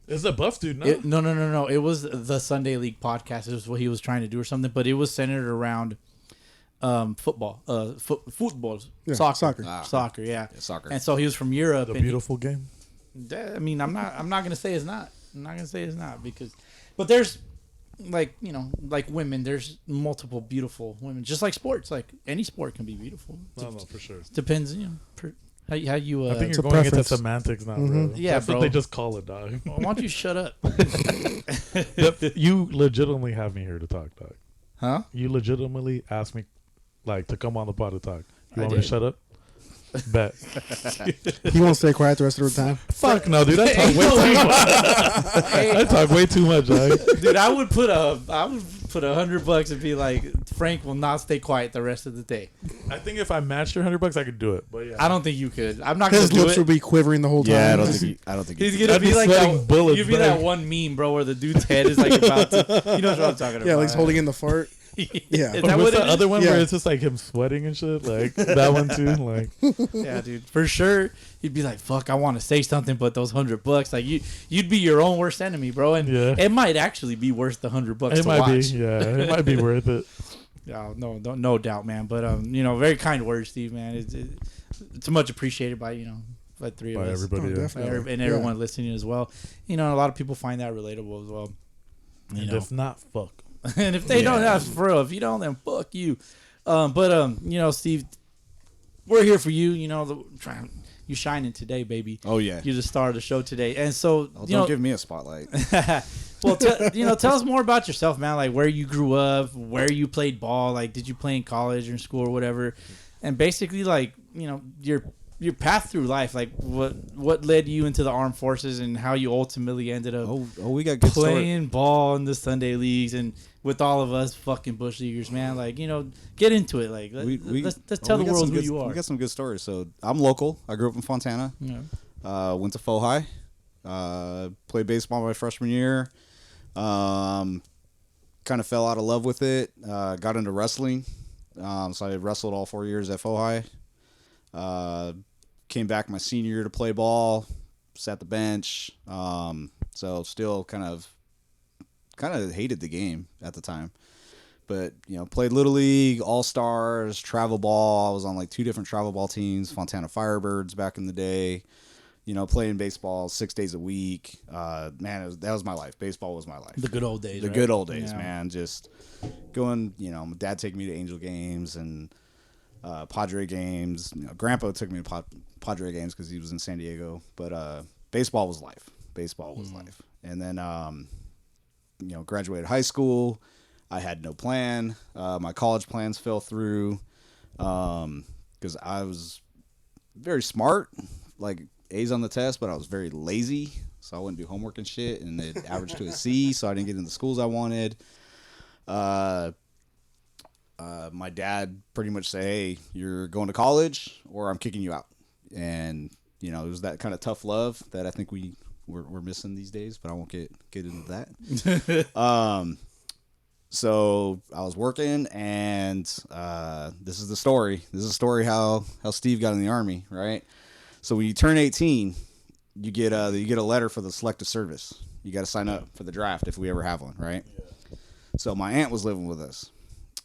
It's a buff dude, no? No. It was the Sunday League podcast. It was what he was trying to do or something, but it was centered around football, football, Yeah, soccer, soccer. soccer, yeah. soccer. And so he was from Europe. The and beautiful game. I mean, I'm not gonna say it's not. I'm not gonna say it's not because, but there's like like women. There's multiple beautiful women, just like sports. Like any sport can be beautiful. No, for sure. Depends, how you. I think it's you're a going into preference. semantics now, bro. Yeah, That's bro. what they just call it, dog. why don't you shut up? You legitimately have me here to talk, dog. Huh? You legitimately asked me, like, to come on the pod to talk. You I want me to did. shut up? Bet. He won't stay quiet the rest of the time. Fuck no, dude. I talk way too much. I talk way too much, dog. Dude, I would put $100 and be like, Frank will not stay quiet the rest of the day. I think if I matched your $100, I could do it. But yeah, I don't think you could. I'm not gonna His do lips it. would be quivering the whole time. Yeah, I don't think He's he- gonna I'd be be like sweating that. bullets, You'd be bro. that one meme, bro, where the dude's head is like about to. You know what I'm talking about? Yeah, like he's holding in the fart. Yeah. Is But that what's what the it is? other one Yeah. where it's just like him sweating and shit? Like that one too. Like Yeah, dude, for sure. He'd be like, "Fuck, I want to say something, but those $100, like you'd be your own worst enemy, bro." And Yeah. it might actually be worth the $100 it to might watch. be, yeah, it might be worth it. Yeah, no doubt, man. But very kind words, Steve, man. It's much appreciated by by three of By us. everybody, Oh, yeah. definitely. And everyone listening as well. A lot of people find that relatable as well. And if not, fuck. And if they don't, that's for real. If you don't, then fuck you. Steve, we're here for you. You shining today, baby. Oh yeah. You're the star of the show today, and so Oh, don't give me a spotlight. well, tell us more about yourself, man. Like where you grew up, where you played ball. Like, did you play in college or in school or whatever? And basically, like your path through life. Like what led you into the armed forces and how you ultimately ended up We got good story. playing ball in the Sunday leagues and with all of us fucking bush leaguers, man. Like get into it. Like let's tell the we got world some who good- you are. We got some good stories. So I'm local. I grew up in Fontana. Yeah. Went to Faux High. Played baseball my freshman year. Kind of fell out of love with it. Got into wrestling. So I wrestled all 4 years at Faux High. Came back my senior year to play ball. Sat the bench. So still kind of hated the game at the time. But, played Little League, All-Stars, travel ball. I was on like 2 different travel ball teams, Fontana Firebirds back in the day. Playing baseball 6 days a week. Man, that was my life. Baseball was my life. The good old days. The right? good old days, Yeah. man. Just going, my dad taking me to Angel games and Padre games. Grandpa took me to Padre games because he was in San Diego. But baseball was life. Baseball was life. And then, graduated high school. I had no plan. My college plans fell through because I was very smart, like A's on the test, but I was very lazy. So I wouldn't do homework and shit, and it averaged to a C, so I didn't get in the schools I wanted. My dad pretty much said, "Hey, you're going to college, or I'm kicking you out." And it was that kind of tough love that I think we're missing these days. But I won't get into that. So I was working, and this is the story. This is the story how Steve got in the Army, right? So when you turn 18, you get a letter for the selective service. You got to sign up for the draft if we ever have one, right? Yeah. So my aunt was living with us,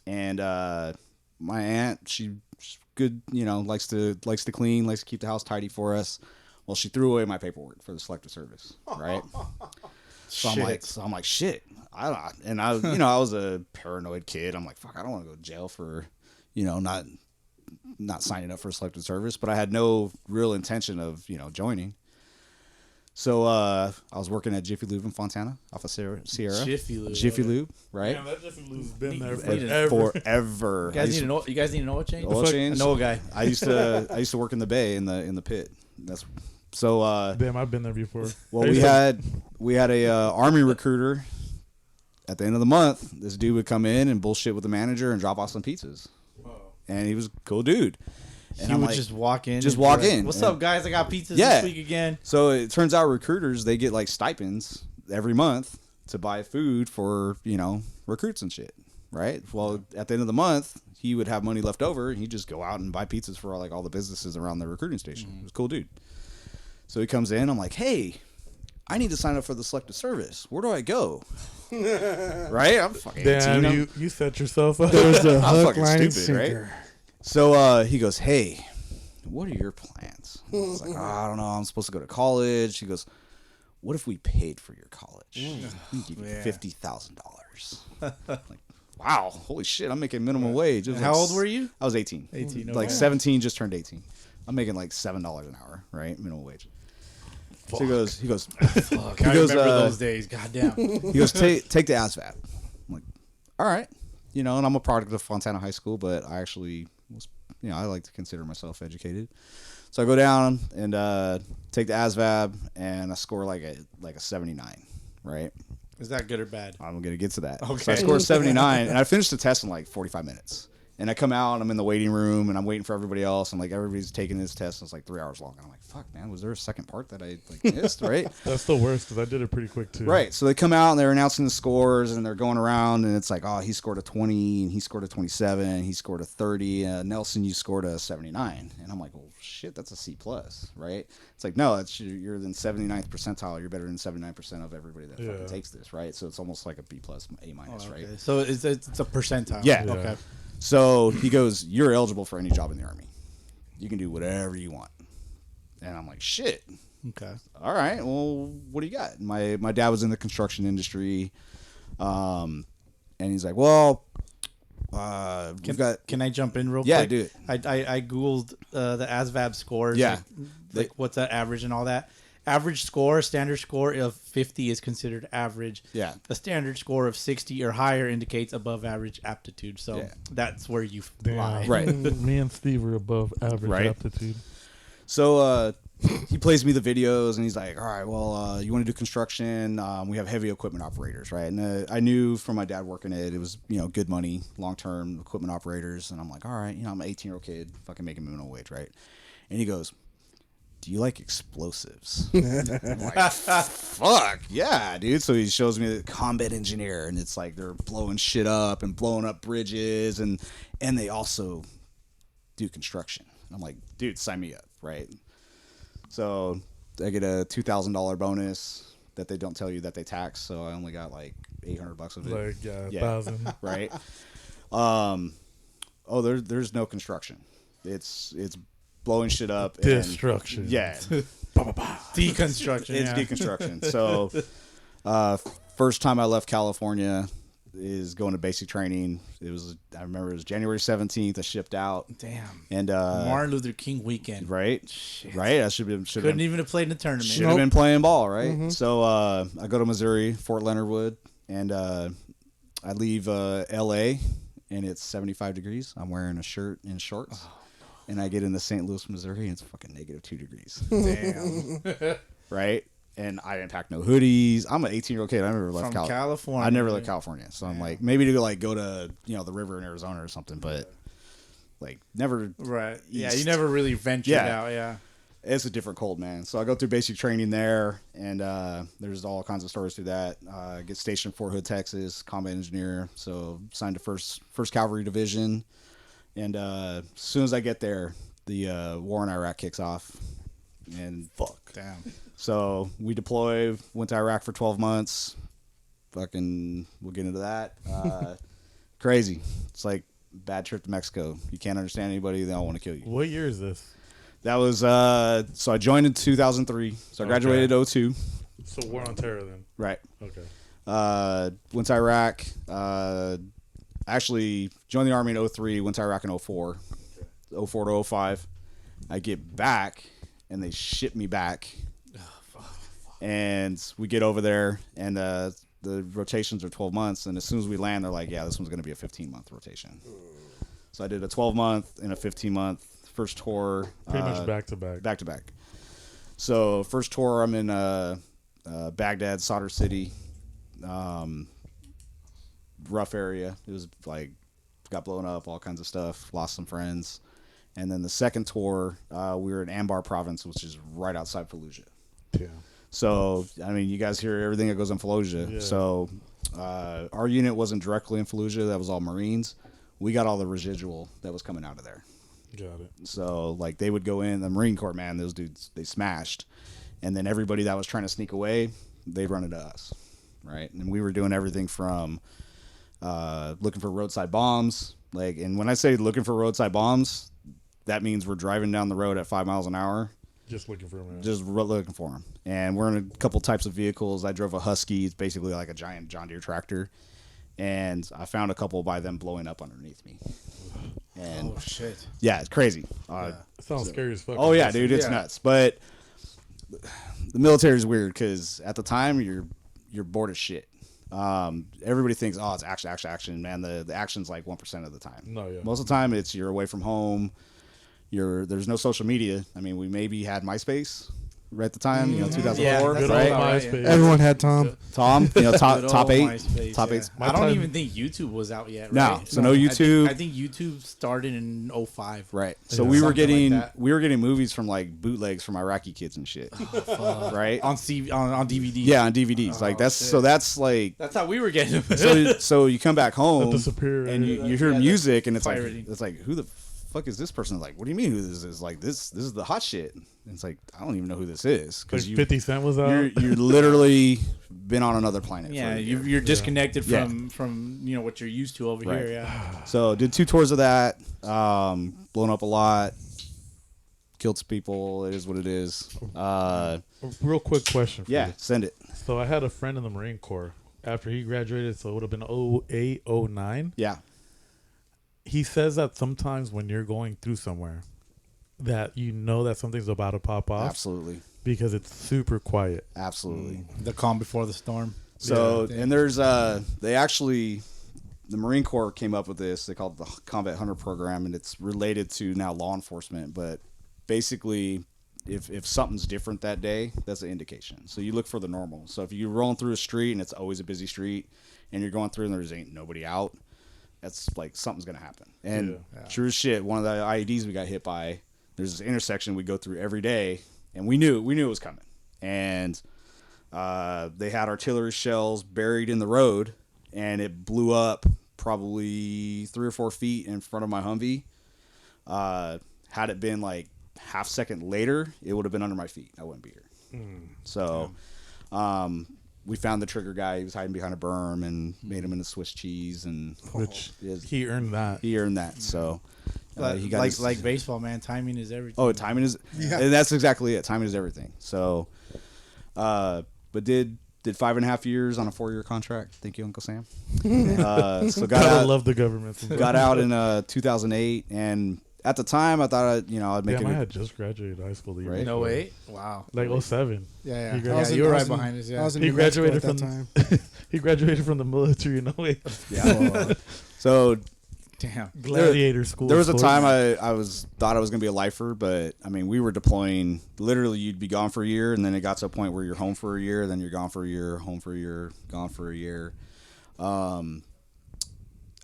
and my aunt, she's good, likes to clean, likes to keep the house tidy for us. Well, she threw away my paperwork for the selective service, right? So I'm like, shit. I was a paranoid kid. I'm like, fuck, I don't want to go to jail for, not signing up for selective service. But I had no real intention of, joining. So I was working at Jiffy Lube in Fontana off of Sierra. Jiffy Lube, right? Damn, that Jiffy Lube's been there forever. You guys need an oil change? Oil change? I know a guy. I used to work in the bay in the pit. That's so. Damn, I've been there before. Well, we had a army recruiter. At the end of the month, this dude would come in and bullshit with the manager and drop off some pizzas. Whoa. And he was a cool dude. And he would just walk in. Just walk in. What's up, guys? I got pizzas this week again. So it turns out recruiters, they get like stipends every month to buy food for, recruits and shit. Right? Well, at the end of the month, he would have money left over and he'd just go out and buy pizzas for like all the businesses around the recruiting station. He was a cool dude. So he comes in. I'm like, hey, I need to sign up for the selective service. Where do I go? Right? I'm fucking damn, you set yourself up. There's a I'm hook, fucking line, and stupid, sinker. right? So he goes, hey, what are your plans? I was like, I don't know. I'm supposed to go to college. He goes, what if we paid for your college? We give you $50,000. Like, wow, holy shit, I'm making minimum wage. How old were you? I was 18. 18. Like 17, just turned 18. I'm making like $7 an hour, right? Minimum wage. Fuck. So he goes, fuck. I remember those days. Goddamn. He goes, take the ASVAB. I'm like, all right. And I'm a product of Fontana High School, but I actually was, I like to consider myself educated. So I go down and take the ASVAB, and I score like a 79, right? Is that good or bad? I'm going to get to that. Okay. So I scored 79, and I finished the test in like 45 minutes. And I come out, and I'm in the waiting room, and I'm waiting for everybody else, and like everybody's taking this test, and it's like 3 hours long. And I'm like, fuck, man, was there a second part that I missed, right? That's the worst because I did it pretty quick too. Right. So they come out and they're announcing the scores and they're going around and it's like, oh, he scored a 20 and he scored a 27, and he scored a 30. Nelson, you scored a 79. And I'm like, well, shit, that's a C plus, right? It's like, no, you're in 79th percentile. You're better than 79% of everybody that fucking takes this, right? So it's almost like a B plus, A minus, right? So it's a percentile. Yeah. Okay. So he goes, you're eligible for any job in the Army. You can do whatever you want. And I'm like, shit. Okay. All right. Well, what do you got? My dad was in the construction industry. And he's like, well, we've got. Can I jump in real quick? Yeah, do it. I Googled the ASVAB scores. Yeah. Like what's that average and all that. Average score, standard score of 50 is considered average. Yeah. A standard score of 60 or higher indicates above average aptitude. So that's where you lie. Right. Me and Steve are above average aptitude. So he plays me the videos and he's like, all right, well, you want to do construction? We have heavy equipment operators, right? And I knew from my dad working it was, good money, long-term equipment operators. And I'm like, all right, I'm an 18-year-old kid, fucking making minimum wage, right? And he goes, do you like explosives? I'm like, fuck, yeah, dude. So he shows me the combat engineer, and it's like they're blowing shit up and blowing up bridges, and they also do construction. And I'm like, dude, sign me up, right? So I get a $2,000 bonus that they don't tell you that they tax, so I only got like $800 of it. Like 1,000, right? There's no construction. It's blowing shit up. Destruction. Yeah. Deconstruction. It's deconstruction. So, first time I left California is going to basic training. I remember it was January 17th. I shipped out. Damn. And Martin Luther King weekend. Right. Shit. Right. I couldn't even have played in the tournament. Should have been playing ball, right? Mm-hmm. So I go to Missouri, Fort Leonard Wood, and I leave LA, and it's 75 degrees. I'm wearing a shirt and shorts. Oh. And I get into St. Louis, Missouri, and it's fucking -2 degrees. Damn. Right? And I didn't pack no hoodies. I'm an 18-year-old kid. I never left California. I never left California. So I'm like, maybe to go to, the river in Arizona or something, but like never. Right. East. Yeah, you never really ventured out. Yeah. It's a different cold, man. So I go through basic training there, and there's all kinds of stories through that. I get stationed in Fort Hood, Texas, combat engineer. So signed to First Cavalry Division. And as soon as I get there, the war in Iraq kicks off. And fuck. Damn. So we deploy, went to Iraq for 12 months. Fucking, we'll get into that. Crazy. It's like bad trip to Mexico. You can't understand anybody. They all want to kill you. What year is this? That was, so I joined in 2003. So I graduated in 2002. So War on Terror then. Right. Okay. Went to Iraq. Actually joined the Army in 03, went to Iraq in 04. 04 to 05. I get back, and they ship me back. And we get over there, and the rotations are 12 months. And as soon as we land, they're like, yeah, this one's going to be a 15-month rotation. So I did a 12-month and a 15-month first tour. Pretty much back to back. Back to back. So first tour, I'm in Baghdad, Sadr City. Rough area. It was like, got blown up, all kinds of stuff. Lost some friends. And then the second tour, we were in Anbar province, which is right outside Fallujah. Yeah. So, I mean, you guys hear everything that goes in Fallujah. Yeah. So, our unit wasn't directly in Fallujah. That was all Marines. We got all the residual that was coming out of there. Got it. So, like, they would go in. The Marine Corps, man, those dudes, they smashed. And then everybody that was trying to sneak away, they'd run into us, right? And we were doing everything from looking for roadside bombs. Like, and when I say looking for roadside bombs, that means we're driving down the road at 5 miles an hour. Just looking for them. Just looking for them. And we're in a couple types of vehicles. I drove a Husky. It's basically like a giant John Deere tractor. And I found a couple by them blowing up underneath me. And Oh shit! yeah, it's crazy. Sounds scary as fuck. Oh yeah, dude, it's nuts. But the military is weird because at the time you're bored as shit. Everybody thinks, oh, it's action. Man, the action's like 1% of the time. No, yeah. Most of the time, it's you're away from home. There's no social media. I mean, we maybe had MySpace right at the time, 2004, Yeah, that's Good right? old right? MySpace. Everyone had Tom. Top Good old top eight, MySpace, top yeah. eight. I don't time- even think YouTube was out yet. Right? No, so no YouTube. I think YouTube started in 05. Right. So Yeah. we were Something like getting movies from like bootlegs from Iraqi kids and shit. Right? On DVD. Yeah, on DVDs. Like that's shit. so that's like That's how we were getting them. so you come back home The superior. and you hear Yeah, music and it's pirating. like who the fuck is this person? Like, what do you mean who this is? Like this is the hot shit. And it's like I don't even know who this is like because 50 Cent was out. you're literally been on another planet. Yeah, for a year. you're disconnected Yeah. from what you're used to over Right. here. Yeah. So did 2 tours of that. Blown up a lot. Killed some people. It is what it is. Real quick question for Yeah, you. send it. So I had a friend in the Marine Corps after he graduated, so it would have been 08, 09. Yeah. He says that sometimes when you're going through somewhere that you know that something's about to pop off Absolutely. because it's super quiet. Absolutely. The calm before the storm. So, Yeah. and there's, they actually, the Marine Corps came up with this. They call it the Combat Hunter Program, and it's related to now law enforcement. But basically, if something's different that day, that's an indication. So you look for the normal. So if you're rolling through a street and it's always a busy street, and you're going through and there's ain't nobody out, that's like something's gonna happen. And true as shit, one of the IEDs we got hit by, there's this intersection we go through every day, and we knew it was coming. And they had artillery shells buried in the road, and it blew up probably 3 or 4 feet in front of my Humvee. Had it been like half second later, it would have been under my feet. I wouldn't be here. So we found the trigger guy. He was hiding behind a berm and made him into Swiss cheese, and Which Yes. he earned that. he earned that. So he got like his- like baseball, man. Timing is everything. Oh, timing is. And that's exactly it. Timing is everything. So, but did 5.5 years on a 4-year contract. Thank you, Uncle Sam. So got Gotta out. love the government. Got out in 2008, and at the time I thought I'd make Damn, I it. had just graduated high school the year Right? No before. way. Wow. Like 07. Yeah, He yeah. I was You were I right was in- behind us. I Yeah. was in He New Mexico graduated at that from time. he graduated from the military in 08. Yeah. So Damn. Gladiator school. there was a sports. time I thought I was gonna be a lifer, but I mean we were deploying. Literally, you'd be gone for a year, and then it got to a point where you're home for a year, then you're gone for a year, home for a year, gone for a year.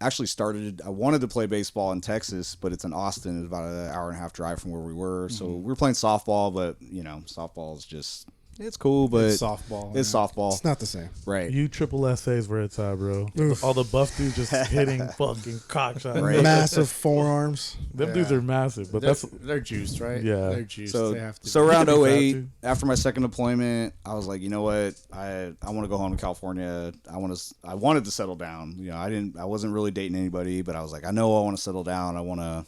Actually started. I wanted to play baseball in Texas, but it's in Austin. It's about an hour and a half drive from where we were. So we were playing softball, but softball is just it's cool, but It's softball. It's yeah. softball, It's not the same. right? You triple essays where it's at, bro. All the buff dudes just hitting fucking cock shots. Right. Massive forearms. Them Yeah. dudes are massive, but They're juiced, right? Yeah. They're juiced. So, they have to. so around They have 08, to. after my second deployment, I was like, you know what? I want to go home to California. I wanted to settle down. I wasn't really dating anybody, but I was like, I know I want to settle down. I want to,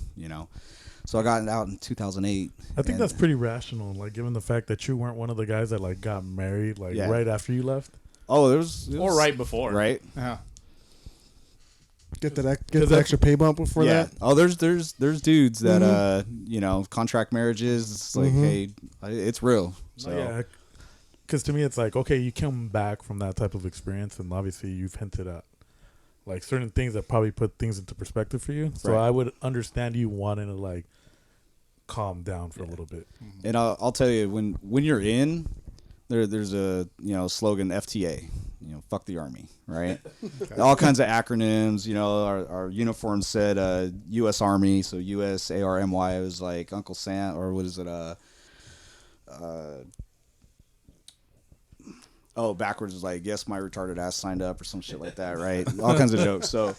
So I got out in 2008. I think that's pretty rational, like given the fact that you weren't one of the guys that like got married like right after you left. Oh, it was or right before. Right. Yeah. Get the extra pay bump for that. Oh, there's dudes that you know, contract marriages. It's like, hey, it's real. So Yeah, because to me it's like, okay, you come back from that type of experience, and obviously you've hinted at like certain things that probably put things into perspective for you. So Right. I would understand you wanting to like calm down for a little bit. And I'll tell you, when you're in there's a slogan, FTA, fuck the army, right? All kinds of acronyms. Our uniform said U.S. Army, so U.S. ARMY. It was like Uncle Sam, or what is it? Backwards is like, yes, my retarded ass signed up, or some shit like that, right? All kinds of jokes. So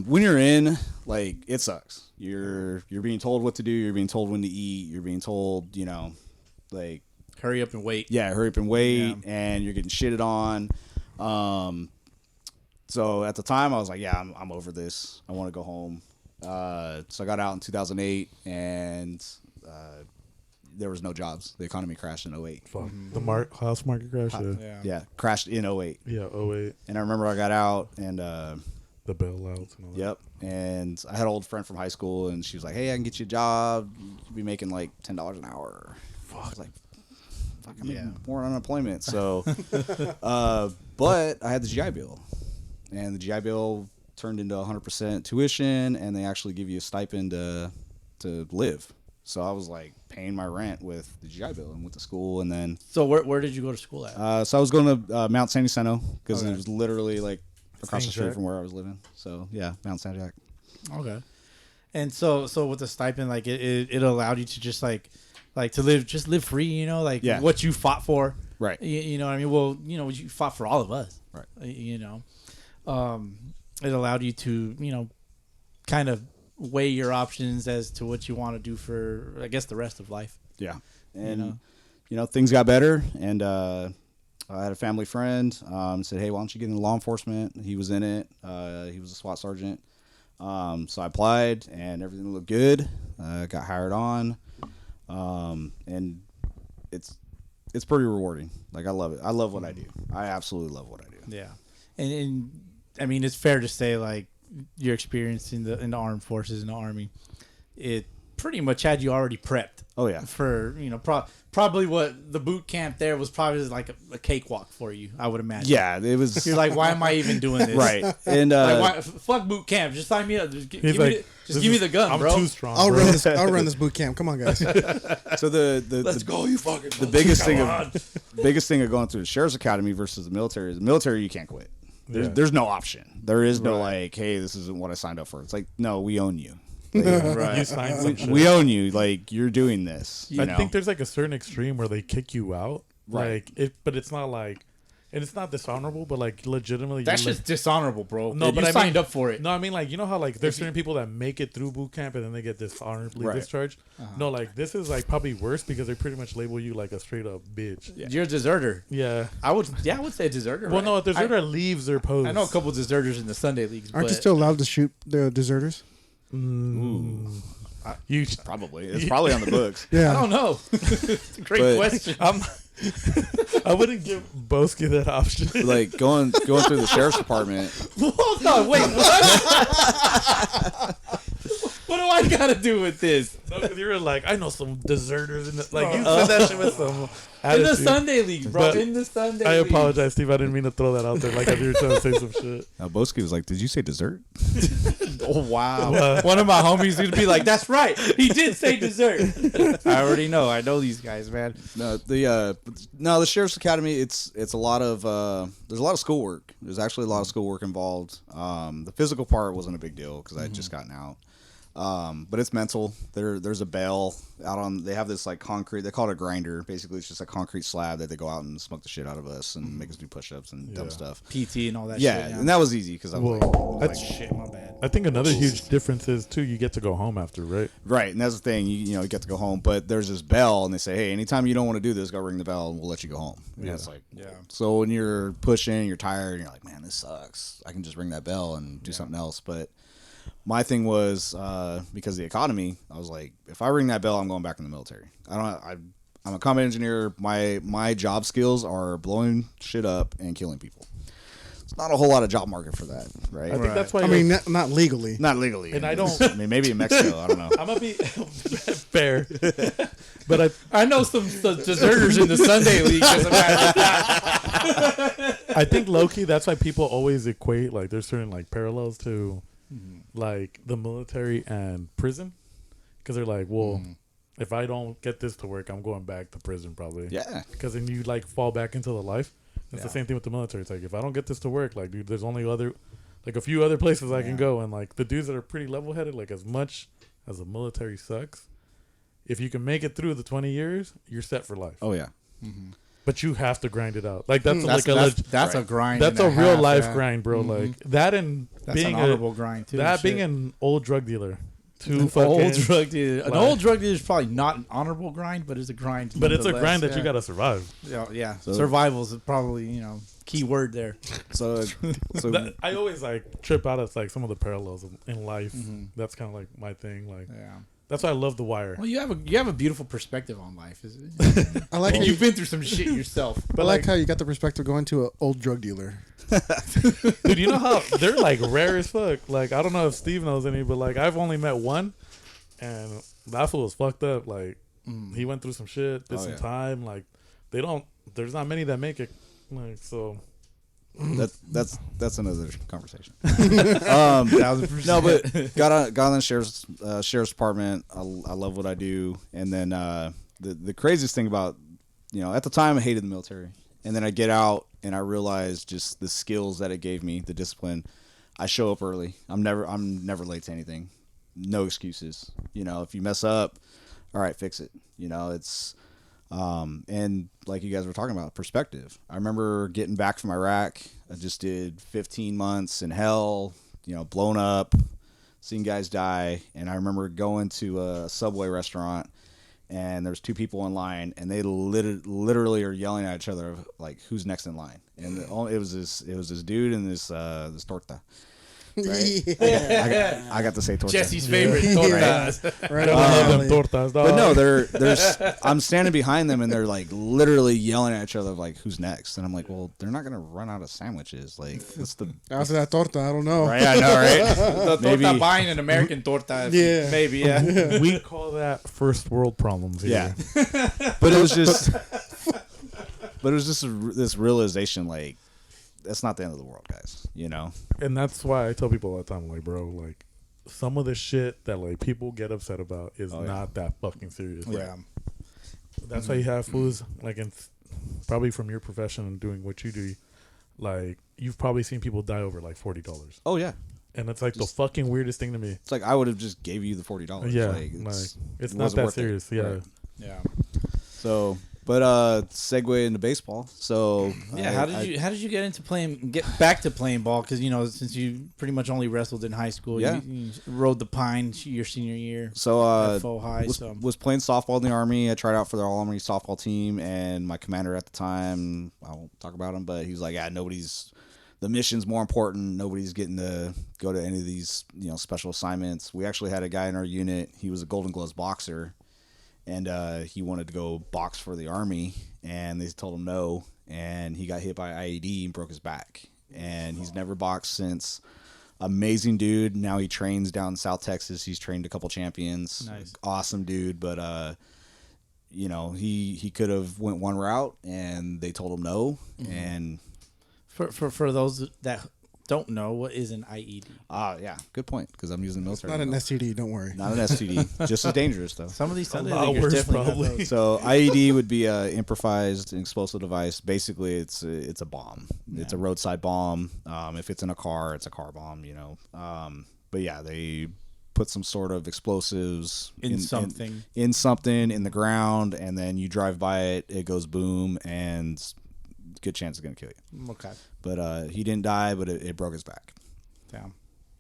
when you're in, like, it sucks. You're being told what to do. You're being told when to eat. You're being told, like, Hurry up and wait. yeah, hurry up and wait, and you're getting shitted on. So at the time, I was like, yeah, I'm over this. I want to go home. So I got out in 2008, and there was no jobs. The economy crashed in 08. Fuck. The house market crash. Yeah, crashed in 08. Yeah, 08. And I remember I got out, and The bailouts and all that. yep, and I had an old friend from high school, and she was like, hey, I can get you a job. You'll be making like $10 an hour. I was like, fuck, I'm making more unemployment. So, but I had the GI Bill, and the GI Bill turned into 100% tuition, and they actually give you a stipend to live. So I was like paying my rent with the GI Bill and went to school, and then. So where did you go to school at? So I was going to Mount San Jacinto, because it was literally like across the Saint street Jack? from where I was living. So yeah, Mount San Jack. Okay. And so with the stipend, like it allowed you to just like to live free, what you fought for. Right. You know what I mean? Well, you fought for all of us. Right. It allowed you to, kind of weigh your options as to what you want to do for, I guess, the rest of life. Yeah. And, things got better. And I had a family friend said, hey, why don't you get into law enforcement? He was in it. He was a SWAT sergeant. So I applied, and everything looked good. Got hired on. And it's pretty rewarding. Like, I love it. I love what I do. I absolutely love what I do. Yeah. And I mean, it's fair to say, like, your experience in the armed forces, in the Army, it pretty much had you already prepped. Oh, yeah. For, probably what the boot camp there was probably like a cakewalk for you, I would imagine. Yeah, it was. You're like, why am I even doing this? Right. And fuck boot camp. Just sign me up. Just give like, me the gun, I'm bro. too strong. I'll bro. run this boot camp. Come on, guys. so Let's go, you fucking. the biggest thing of going through the sheriff's academy versus the military is the military. You can't quit. There's no option. There is no like, hey, this isn't what I signed up for. It's like, no, we own you. Right. You signed some shit. We own you. Like, you're doing this. I think there's like a certain extreme where they kick you out. Right. But it's not like, and it's not dishonorable, but like legitimately. That's just dishonorable, bro. No, You but I signed mean, up for it. No, I mean, like, you know how like there's certain people that make it through boot camp and then they get dishonorably discharged. No, like this is like probably worse because they pretty much label you like a straight up bitch. You're a deserter. Yeah. I would say deserter. Well, right? no, a deserter leaves their post. I know a couple deserters in the Sunday leagues. Aren't you but still allowed to shoot the deserters? You probably it's probably on the books. Yeah. I don't know. It's a great question. I wouldn't give Bowski that option. Like going through the sheriff's department. Hold on, wait, what? What do I gotta do with this? No, because you were like, I know some deserters in the, like you said that shit with some attitude. In the Sunday league, bro. But In the Sunday I league. apologize, Steve. I didn't mean to throw that out there. Like, if you were trying to say some shit. Now Bowski was like, "Did you say dessert?" Oh wow! One of my homies would be like, "That's right, he did say dessert." I already know. I know these guys, man. No, the sheriff's academy. It's a lot of there's a lot of schoolwork. There's actually a lot of schoolwork involved. The physical part wasn't a big deal because I had just gotten out. But it's mental. There's a bell out on. They have this like concrete. They call it a grinder. Basically, it's just a concrete slab that they go out and smoke the shit out of us and make us do push-ups and dumb stuff. PT and all that. Yeah, shit, and that was easy because I was That's shit. My bad. I think another huge difference is too, you get to go home after, right? right, and that's the thing. You get to go home, but there's this bell, and they say, hey, anytime you don't want to do this, go ring the bell, and we'll let you go home. And it's like, So when you're pushing, you're tired, and you're like, man, this sucks. I can just ring that bell and do something else, but. my thing was because of the economy, I was like, if I ring that bell, I'm going back in the military. I'm a combat engineer. My job skills are blowing shit up and killing people. It's not a whole lot of job market for that, right? I think that's why. I mean, not legally. Not legally. And I don't- I mean, maybe in Mexico. I don't know. I'm gonna be fair, but I know some deserters in the Sunday League. As a matter of fact. I think low-key that's why people always equate like there's certain like parallels to like the military and prison, because they're like, well, if I don't get this to work, I'm going back to prison probably. Yeah. Because then you like fall back into the life. It's the same thing with the military. It's like if I don't get this to work, like dude, there's only a few other places I can go, and like the dudes that are pretty level-headed, like as much as the military sucks, if you can make it through the 20 years, you're set for life. Oh yeah. But you have to grind it out. Like that's That's a grind. that's and a real half, life yeah. grind, bro. Like that and That's being an honorable grind too. that shit. being an old drug dealer. An old drug dealer. An old drug dealer is probably not an honorable grind, but it's a grind. But it's a nonetheless, grind that yeah. you gotta survive. Yeah. So- Survival is probably key word there. So I always like trip out at like some of the parallels in life. That's kind of like my thing. Like Yeah. that's why I love The Wire. Well, you have a beautiful perspective on life. I like And how you've been through some shit yourself. I like how you got the perspective going to an old drug dealer. Dude, you know how they're like rare as fuck. Like I don't know if Steve knows any, but like I've only met one, and that fool was fucked up. Like he went through some shit, did some time. Like there's not many that make it. Like so. that's another conversation. 1000%. No, but got on the sheriff's department. I love what I do, and then the craziest thing about at the time I hated the military, and then I get out and I realize just the skills that it gave me, the discipline. I show up early. I'm never late to anything. No excuses. If you mess up, all right, fix it. It's and like you guys were talking about, perspective. I remember getting back from Iraq. I just did 15 months in hell, blown up, seeing guys die. And I remember going to a Subway restaurant, and there's two people in line, and they literally are yelling at each other like, "Who's next in line?" And it was this dude and this torta. Right? Yeah. I got to say torta. Jesse's favorite. Tortas. Right I love them tortas, dog. But no, I'm standing behind them, and they're like literally yelling at each other like, "Who's next?" And I'm like, "Well, they're not gonna run out of sandwiches. Like, what's the After that torta, I don't know. right? I know, right? The torta buying an American torta. Yeah. Maybe, yeah. We call that first world problems. Yeah. Here. But it was just, this realization, like, that's not the end of the world, guys. And that's why I tell people all the time, like, bro, like, some of the shit that like people get upset about is not that fucking serious. Yeah. That's why you have fools like probably from your profession and doing what you do, like you've probably seen people die over like $40. Oh yeah. And it's like the fucking weirdest thing to me. It's like I would have just gave you the $40. Yeah, like, it's it not wasn't that worth it. serious. Yeah. Right. Yeah. So, but segue into baseball. So Yeah, how did you get back to playing ball? Because since you pretty much only wrestled in high school, Yeah. you rode the pine your senior year. So at full high. was playing softball in the Army. I tried out for the All-Army softball team, and my commander at the time, I won't talk about him, but he was like, "Yeah, the mission's more important. Nobody's getting to go to any of these special assignments." We actually had a guy in our unit. He was a Golden Gloves boxer, and he wanted to go box for the Army, and they told him no, and he got hit by IED and broke his back, and he's never boxed since. Amazing dude. Now he trains down in South Texas. He's trained a couple champions. Nice. Awesome dude, but he could have went one route, and they told him no. And For those that don't know, what is an IED? yeah, good point, because I'm using the military. Not an now. STD, don't worry. Not an STD. Just as dangerous though. Some of these Sunday lot leaguers worse, definitely have probably. those. So IED would be a improvised explosive device. Basically, it's a bomb. It's a roadside bomb. If it's in a car, it's a car bomb. But yeah, they put some sort of explosives In something. in the ground, and then you drive by it. It goes boom, and good chance it's gonna kill you. Okay. But he didn't die, but it broke his back. Damn.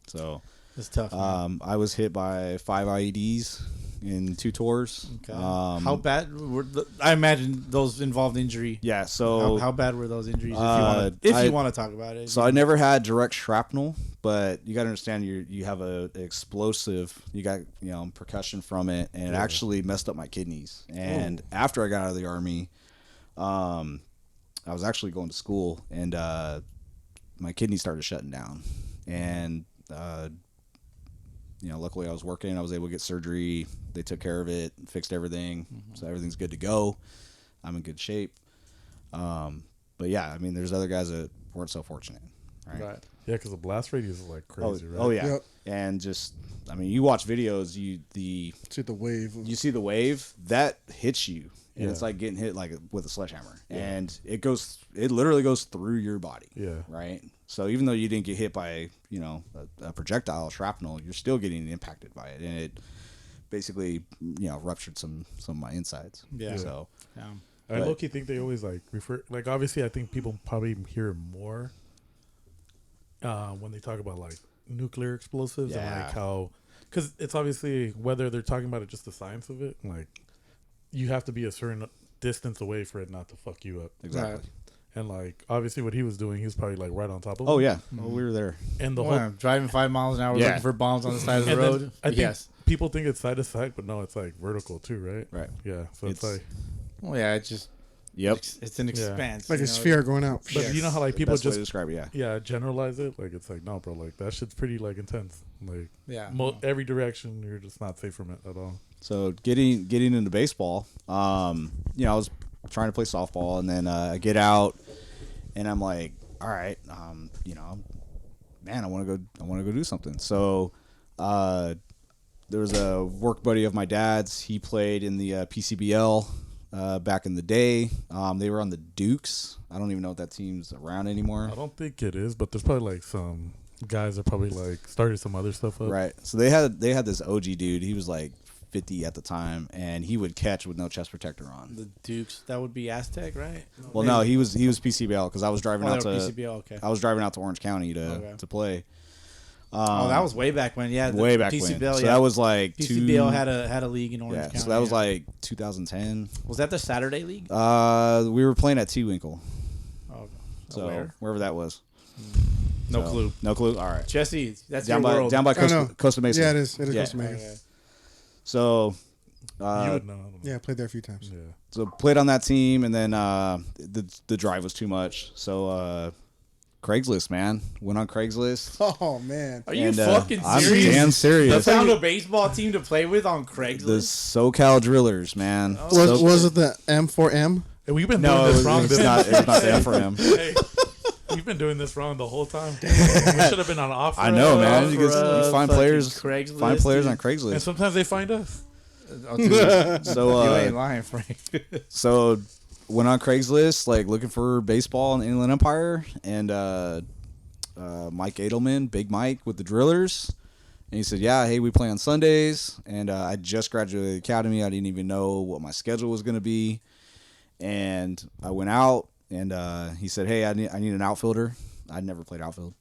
So It's tough. Man. I was hit by 5 IEDs, in 2 tours. Okay. How bad were I imagine those involved injury? Yeah, so How bad were those injuries? I- If you want to talk about it. So I never had direct shrapnel, but you got to understand you have a explosive. You got percussion from it, and it actually messed up my kidneys. And after I got out of the Army, I was actually going to school, and my kidneys started shutting down. And luckily I was working. I was able to get surgery. They took care of it, fixed everything, so everything's good to go. I'm in good shape. But yeah, I mean, there's other guys that weren't so fortunate, right? Yeah, because the blast radius is like crazy, right? Oh yeah, Yep. and just I mean, you watch videos, See the wave. you see the wave that hits you, and Yeah. it's like getting hit like with a sledgehammer, and it literally goes through your body. Yeah. Right. So even though you didn't get hit by a projectile shrapnel, you're still getting impacted by it, and it basically ruptured some of my insides. Yeah. So Yeah. I But- low-key think they always like refer, like obviously I think people probably hear it more when they talk about like nuclear explosives and Yeah. like how, because it's obviously whether they're talking about it just the science of it, like you have to be a certain distance away for it not to fuck you up. exactly. Right. And like obviously what he was doing, he was probably like right on top of Oh it. yeah. Well, we were there. And the Oh, whole yeah. Driving 5 miles an hour, Yeah. looking for bombs on the side of the and then road. I think Yes. people think it's side to side, but no, it's like vertical too, right? Right. Yeah. So it's It's- like, Well, yeah. It's just Yep. it's an expanse. Like you a know? sphere going out. but Yes. you know how like people Best way just to describe it. Yeah. yeah generalize it, like it's like no, bro, like that shit's pretty like intense. Like Yeah. every direction, you're just not safe from it at all. So getting into baseball, I was trying to play softball, and then I get out, and I'm like, all right, man, I want to go do something. So there was a work buddy of my dad's. He played in the PCBL back in the day. They were on the Dukes. I don't even know if that team's around anymore. I don't think it is, but there's probably like some guys that probably like started some other stuff up. Right. So they had this OG dude. He was like 50 at the time, and he would catch with no chest protector on. The Dukes, that would be Aztec, right? Well, no, he was PCBL because I was driving out they to were PCBL, okay. I was driving out to Orange County Okay. to play. Oh, that was way back when. Yeah, way back PCBL, when. So yeah. that was like PCBL had a league in Orange County. So that was yeah. like 2010. Was that the Saturday league? We were playing at T-Winkle, Oh, so where? wherever that was. No So, clue. No clue. All right. Jesse, that's Down your by world. down by I know. Costa Mesa. Yeah, it is. It is Yeah. Costa Mesa. Okay. So You would know. I don't know. Yeah, I played there a few times. Yeah. so played on that team, and then the drive was too much. So Craigslist, man, went on Craigslist. Oh man. Are you And, fucking I'm serious? damn serious. Found a baseball team to play with on The Craigslist. SoCal Drillers, man. Was it the M4M? Hey, we've been No, doing this wrong. it's not the F4M. Hey, we've been doing this wrong the whole time. We should have been on offer. I know, man. You Offer, find fucking players, Craigslist, find players dude. on And Craigslist. sometimes they find us. Oh, dude, So you ain't lying, Frank. So went on Craigslist, like looking for baseball in Inland Empire, and Mike Edelman, Big Mike with the Drillers, and he said, "Yeah, hey, we play on Sundays." And I just graduated the academy. I didn't even know what my schedule was going to be, and I went out, and he said, "Hey, I need an outfielder." I'd never played outfield.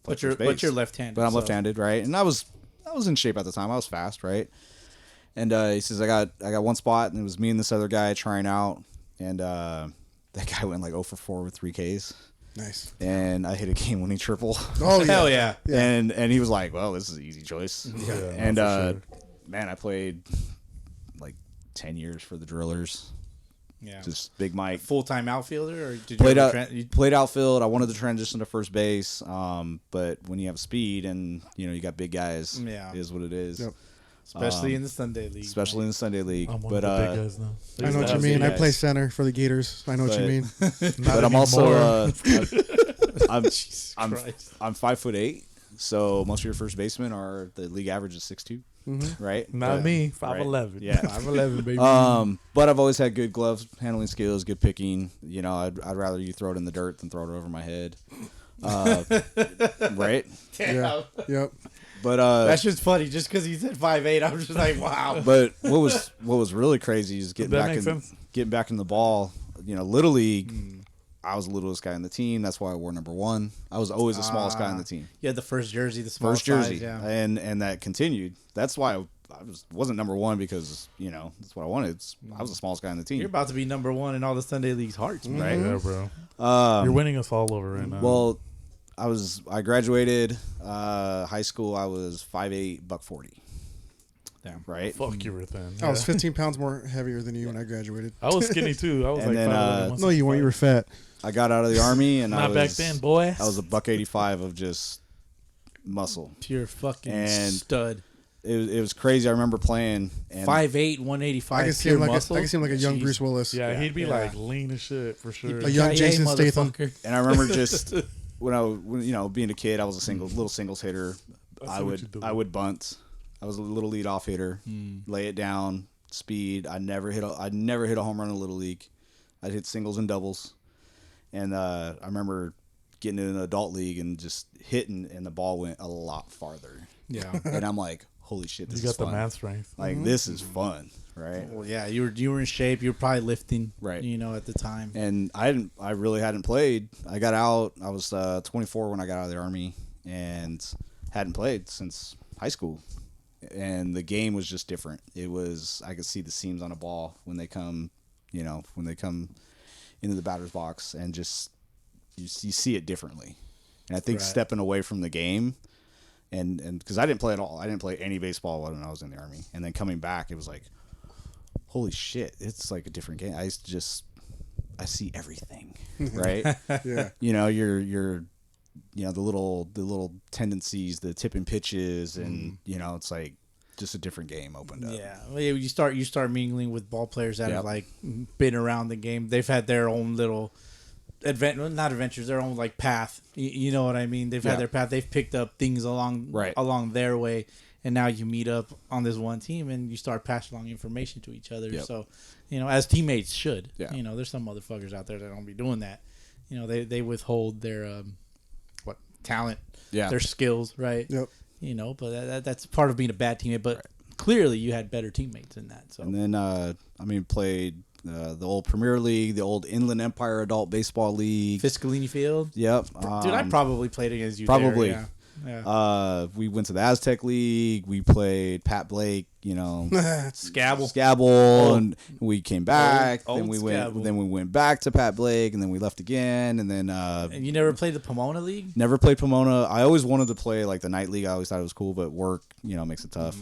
But you're left-handed. But I'm so- left-handed, right? And I was in shape at the time. I was fast, right? And he says, I got one spot, and it was me and this other guy trying out, and that guy went like 0 for 4 with 3 Ks, Nice. and I hit a game-winning triple. Oh yeah. Hell yeah. And he was like, well, this is an easy choice. Yeah, And for sure. man, I played like 10 years for the Drillers. Yeah. Just Big Mike. Full-time outfielder, or did you Played ever out, you- played outfield. I wanted to transition to first base, but when you have speed and you got big guys, Yeah. it is what it is. Yep. especially in the Sunday league? Especially in the Sunday league. I'm one But of the big guys now. I know what you Yeah, mean. I guys. play center for the Gators. I know what you mean. but I'm also I'm Christ. I'm 5'8", so most of your first basemen are the league average is 6'2", right? Not But- me. right. 5'11". Yeah. 5'11", baby. But I've always had good gloves, handling skills, good picking. I'd rather you throw it in the dirt than throw it over my head. Right? Yeah. Yep. But That's just funny. Just because he said 5'8", I was just like, wow. but what was really crazy is getting That back makes sense. getting back in the ball. Little league. I was the littlest guy in the team. That's why I wore number 1. I was always the smallest guy in the team. You had the first jersey, the small First jersey, size, yeah. and that continued. That's why wasn't number one because that's what I wanted. I was the smallest guy on the team. You're about to be number one in all the Sunday League's hearts, right? Yeah, bro. You're winning us all over right now. Well, I graduated high school. I was 5'8", $140. Damn. Right. Fuck, you were thin. I was 15 pounds more heavier than you when I graduated. I was skinny too. I was And like then, No, you weren't. You were fat. I got out of the army and not back then, boy. I was a $185 of just muscle. Pure fucking And stud. It was crazy. I remember playing. And 5'8", 185. I can see pure him like muscle. I can see him like a young Jeez. Bruce Willis. Yeah, he'd be Yeah. like lean as shit for sure. A young Jason Statham. motherfucker. And I remember just when being a kid, I was a little singles hitter. I would bunt. I was a little leadoff hitter. Lay it down, speed. I never hit a home run in a little league. I'd hit singles and doubles. And I remember getting in an adult league and just hitting, and the ball went a lot farther. Yeah. And I'm like, holy shit, this You is got the fun. man strength. Like this is fun, right? Well, yeah, you were in shape. You were probably lifting, Right. at the time. And I really hadn't played. I got out. I was 24 when I got out of the army, and hadn't played since high school. And the game was just different. I could see the seams on a ball when they come, into the batter's box, and just you see it differently. And I think Right. stepping away from the game, and because I didn't play at all. I didn't play any baseball when I was in the army, and then coming back, it was like, holy shit, it's like a different game. I see everything, right? Yeah. You're the little tendencies, the tipping pitches, and it's like just a different game opened up. Yeah, well, you start mingling with ball players that Yep. have like been around the game. They've had their own little not adventures, their own like path. You know what I mean? They've Yeah. had their path. They've picked up things along their way, and now you meet up on this one team and you start passing along information to each other. Yep. So, as teammates should. Yeah. There's some motherfuckers out there that don't be doing that. They withhold their talent, Yeah. their skills, right? Yep. But that's part of being a bad teammate. But clearly, you had better teammates in that. So And then played the old Premier League, the old Inland Empire Adult Baseball League. Fiscalini Field, Yep. dude, I probably played against you. Probably. There, yeah. We went to the Aztec League. We played Pat Blake. Scabble. And we came back. Old then we Scabble. went back to Pat Blake, and then we left again, and then And you never played the Pomona League? never played Pomona. I always wanted to play like the night league. I always thought it was cool, but work makes it tough.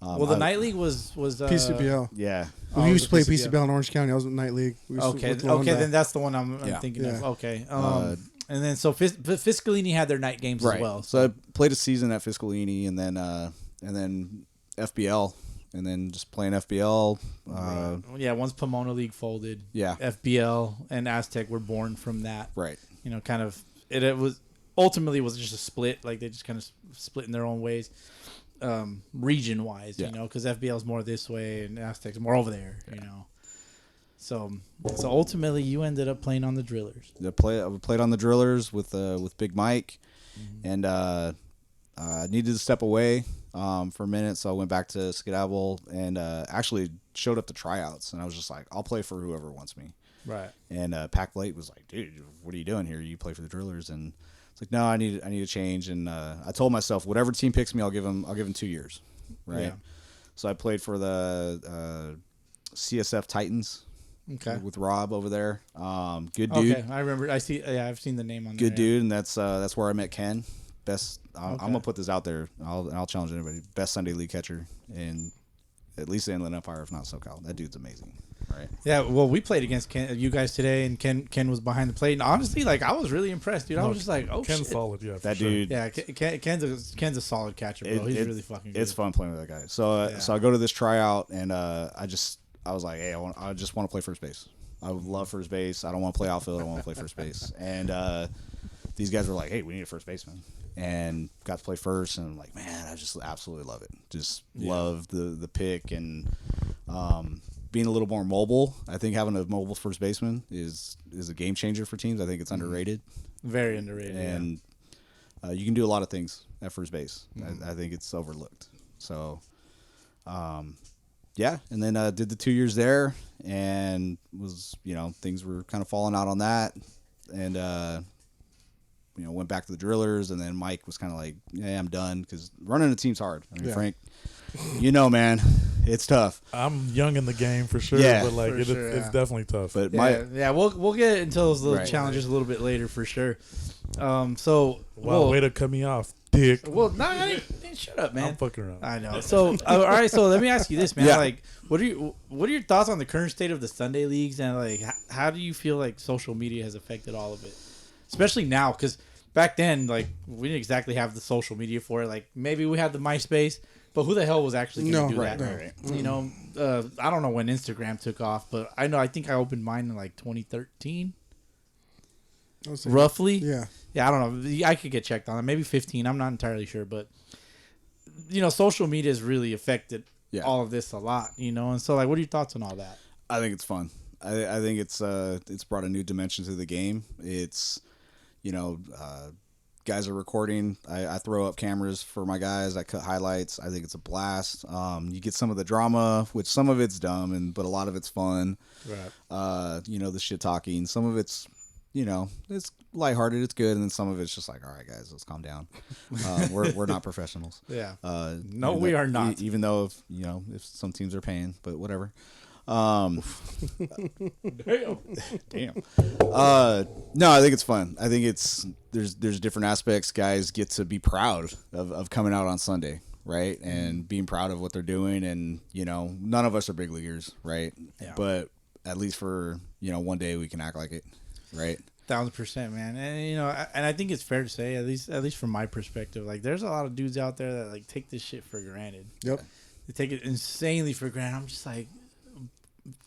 Well, the night league was PCBL. Yeah. We used to play PCBL. PCBL in Orange County. I was in night league. We used to Okay, with Lone then that's the one I'm Yeah. thinking of. Yeah. Okay, and then so Fiscalini had their night games Right. as well. So I played a season at Fiscalini, and then FBL, and then just playing FBL. Yeah, once Pomona League folded, Yeah. FBL and Aztec were born from that. Right. Kind of it was ultimately was just a split. Like they just kind of split in their own ways, region wise. Yeah. Because FBL is more this way and Aztec's more over there. So ultimately you ended up playing on the Drillers. I played on the Drillers with Big Mike, and I needed to step away for a minute, so I went back to Skedaddle and actually showed up to tryouts, and I was just like, I'll play for whoever wants me. Right. And Pac Blake was like, dude, what are you doing here? You play for the Drillers, and it's like, no, I need a change, and I told myself, whatever team picks me, I'll give them 2 years, right? Yeah. So I played for the CSF Titans. Okay. With Rob over there, good dude. Okay, I remember. I've seen the name on Good there. dude, and that's where I met Ken. Best. I'm Okay. gonna put this out there. I'll challenge anybody. Best Sunday League catcher in at least the Inland Empire, if not SoCal. That dude's amazing, right? Yeah, well, we played against you guys today, and Ken was behind the plate. And honestly, like I was really impressed, dude. I was just like, oh Ken's shit. solid, yeah. That for sure. dude. Yeah, Ken's a solid catcher, bro. He's really fucking good. It's fun playing with that guy. So Yeah. so I go to this tryout, and I was like, hey, I just want to play first base. I would love first base. I don't want to play outfield. I want to play first base. And these guys were like, hey, we need a first baseman. And got to play first. And I'm like, man, I just absolutely love it. Just love the pick. And being a little more mobile. I think having a mobile first baseman is a game changer for teams. I think it's underrated. Very underrated. And you can do a lot of things at first base. I think it's overlooked. So, yeah. And then did the 2 years there, and was things were kind of falling out on that, and went back to the drillers, and then Mike was kind of like, yeah, I'm done, because running a team's hard. I mean, Yeah. Frank, man, it's tough. I'm young in the game for sure, Yeah, but like for it's sure, it's yeah. definitely tough. But we'll get into those little Right. challenges a little bit later for sure. So wow, way to cut me off, dick. well, no, shut up, man. I'm fucking around. I know. So, all right. So, let me ask you this, man. Yeah. Like, what are your thoughts on the current state of the Sunday leagues, and like, how do you feel like social media has affected all of it, especially now? Because back then, like, we didn't exactly have the social media for it. Like, maybe we had the MySpace, but who the hell was actually going to do that? right. You know, I don't know when Instagram took off, but I think I opened mine in like 2013, I would say- roughly. Yeah. Yeah, I don't know. I could get checked on it. Maybe 15. I'm not entirely sure, but social media has really affected Yeah. all of this a lot. And so like, what are your thoughts on all that? I think it's fun. I think it's brought a new dimension to the game. It's, guys are recording. I throw up cameras for my guys. I cut highlights. I think it's a blast. You get some of the drama, which some of it's dumb, but a lot of it's fun. Right. The shit talking. Some of it's, it's lighthearted. It's good, and then some of it's just like, all right, guys, let's calm down. We're not professionals. Yeah. No, we are not. Even though if some teams are paying, but whatever. Damn. No, I think it's fun. I think there's different aspects. Guys get to be proud of coming out on Sunday, right? And being proud of what they're doing. And none of us are big leaguers, right? Yeah. But at least for one day we can act like it, right? 1000%, man. And I think it's fair to say, at least from my perspective, like there's a lot of dudes out there that like take this shit for granted. Yep. They take it insanely for granted. I'm just like,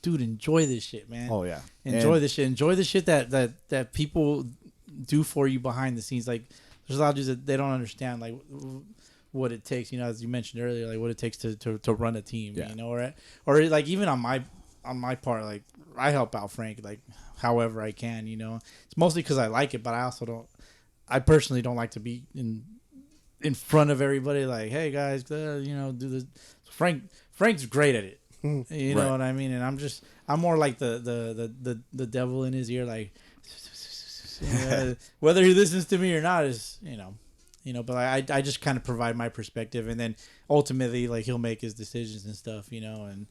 dude, enjoy this shit, man. Oh yeah, Enjoy And- this shit. Enjoy the shit that people do for you behind the scenes. Like, there's a lot of dudes that they don't understand, like, what it takes. As you mentioned earlier, like what it takes to run a team. Yeah. Or like even on my part, like I help out Frank like however I can. It's mostly because I like it, but I also don't. I personally don't like to be in front of everybody. Like, hey guys, do this. Frank's great at it. You know Right. what I mean? And I'm more like the devil in his ear, like whether he listens to me or not is but I just kind of provide my perspective, and then ultimately like he'll make his decisions and stuff, and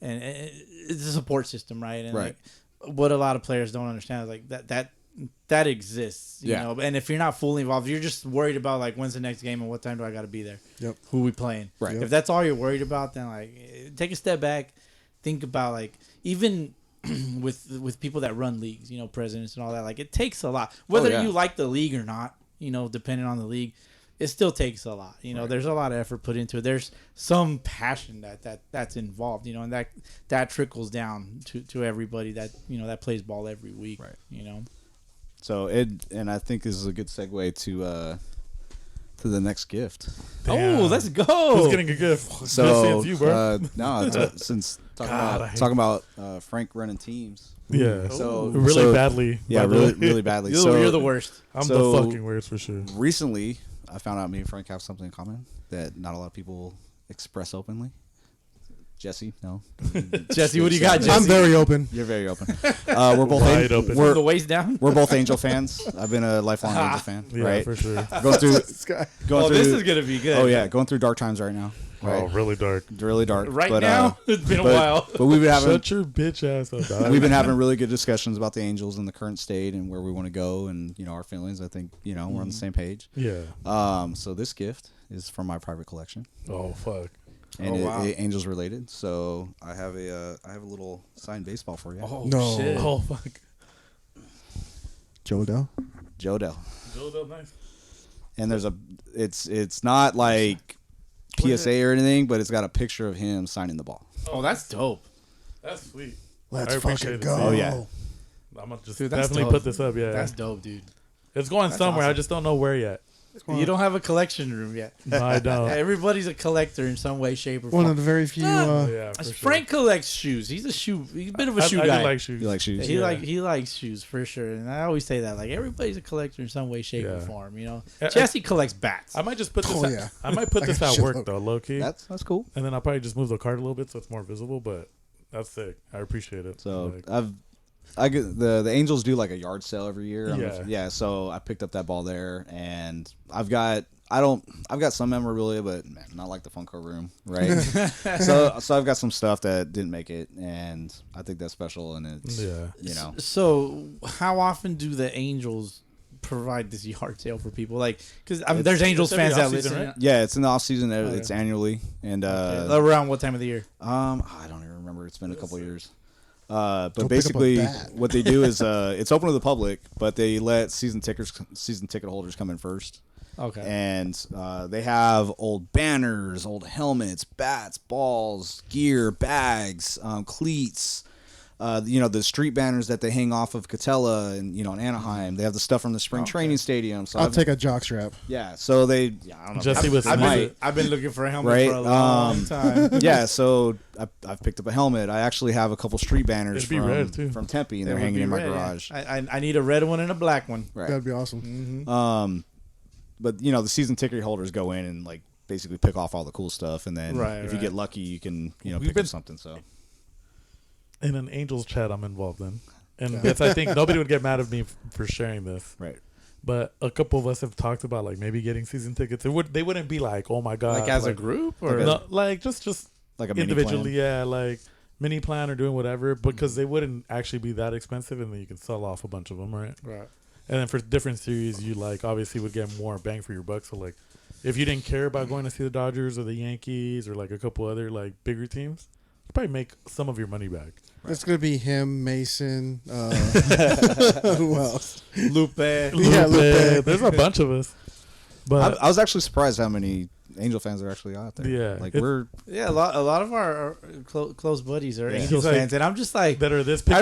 it's a support system, right? And Right. like, what a lot of players don't understand is like that exists, you Yeah. know. And if you're not fully involved, you're just worried about like when's the next game and what time do I got to be there. Yep. Who we playing? Right. Yep. If that's all you're worried about, then like take a step back, think about like even with people that run leagues, presidents and all that. Like it takes a lot, whether yeah. you like the league or not. Depending on the league, it still takes a lot. Right. There's a lot of effort put into it. There's some passion that's involved. And that trickles down to everybody that that plays ball every week. Right. So and I think this is a good segue to the next gift. Damn. Oh, let's go. Who's getting a gift? So Good seeing you, bro. since talking God, I hate- about Frank running teams. Yeah. So Really badly. Yeah, by the really way. really badly. You're the worst. I'm so- the fucking worst for sure. Recently, I found out me and Frank have something in common that not a lot of people express openly. Jesse, no. Jesse, what do you got, Jesse? I'm very open. You're very open. We're both Wide open. From the waist down. we're both Angel fans. I've been a lifelong Angel fan. Yeah, right. for sure. Going through. This guy. Going Oh, through. this is gonna be good. Oh yeah, going through dark times right now. Right. Oh, really dark. Really dark. Right but, now, it's been a while. But we've been having Shut your bitch ass up, dog. we've been having really good discussions about the Angels and the current state and where we want to go and our feelings. I think we're on the same page. Yeah. So this gift is from my private collection, Oh, fuck. and Oh, wow. it Angels related. So I have a little signed baseball for you. Oh No. shit. Oh, fuck. Joe Dell. Joe Dell. Nice. And there's it's not like PSA or anything, but it's got a picture of him signing the ball. Oh, that's dope. That's sweet. Let's I appreciate fucking it. go. Oh, yeah. I'm going to just Dude, that's definitely dope. put this up, yeah. That's dope, dude. It's going somewhere. awesome. I just don't know where yet. You don't have a collection room yet. No, I don't. Everybody's a collector in some way, shape, or One form. of the very few. Yeah, for sure. Frank collects shoes. He's a bit of a shoe I guy. do like shoes. You like shoes? He Yeah. he likes shoes for sure, and I always say that like everybody's a collector in some way, shape, or Yeah. form. I- Jesse collects bats. I might just put this. Oh, at, yeah. I might put I this got at shit work up. though, low key, That's cool. and then I'll probably just move the card a little bit so it's more visible. But that's sick. I appreciate it. So Like, I've I get the Angels do like a yard sale every year. Yeah. So I picked up that ball there, and I've got some memorabilia, but man, not like the Funko room, right? so I've got some stuff that didn't make it, and I think that's special, and it's So how often do the Angels provide this yard sale for people? Like, because there's Angels fans that listen. Right? Yeah, it's in the off season. It's annually, and around what time of the year? I don't even remember. It's been a couple of years. But Don't basically, pick up a bat. what they do is it's open to the public, but they let season ticket holders come in first. Okay. And they have old banners, old helmets, bats, balls, gear, bags, cleats. The street banners that they hang off of Catella and in Anaheim. They have the stuff from the spring training stadium. So I'll take a jockstrap. Yeah. So they. Yeah, I don't know. Jesse was. I've been looking for a helmet right? for a long time. Yeah. So I've picked up a helmet. I actually have a couple street banners It'd be red, too. from Tempe, and They they're would hanging be in my red, garage. yeah. I need a red one and a black one. Right. That'd be awesome. But the season ticket holders go in and like basically pick off all the cool stuff, and then if you get lucky, you can pick up something. So In an Angels chat I'm involved in, and that's, I think nobody would get mad at me for sharing this. right. But a couple of us have talked about like maybe getting season tickets. They wouldn't be like, oh my god, Like as a group, or no, like just Like a mini individually, plan. yeah, like mini plan or doing whatever, because they wouldn't actually be that expensive, and then you can sell off a bunch of them, right? right. And then for different series, you like obviously would get more bang for your buck. So like, if you didn't care about going to see the Dodgers or the Yankees or like a couple other like bigger teams, you probably make some of your money back. It's gonna be him, Mason. Who else? Lupe. Yeah, Lupe. There's a bunch of us. But I was actually surprised how many Angel fans are actually out there. Yeah. Like Yeah, a lot of our close buddies are Angels He's like- fans, and I'm just like, that are this. I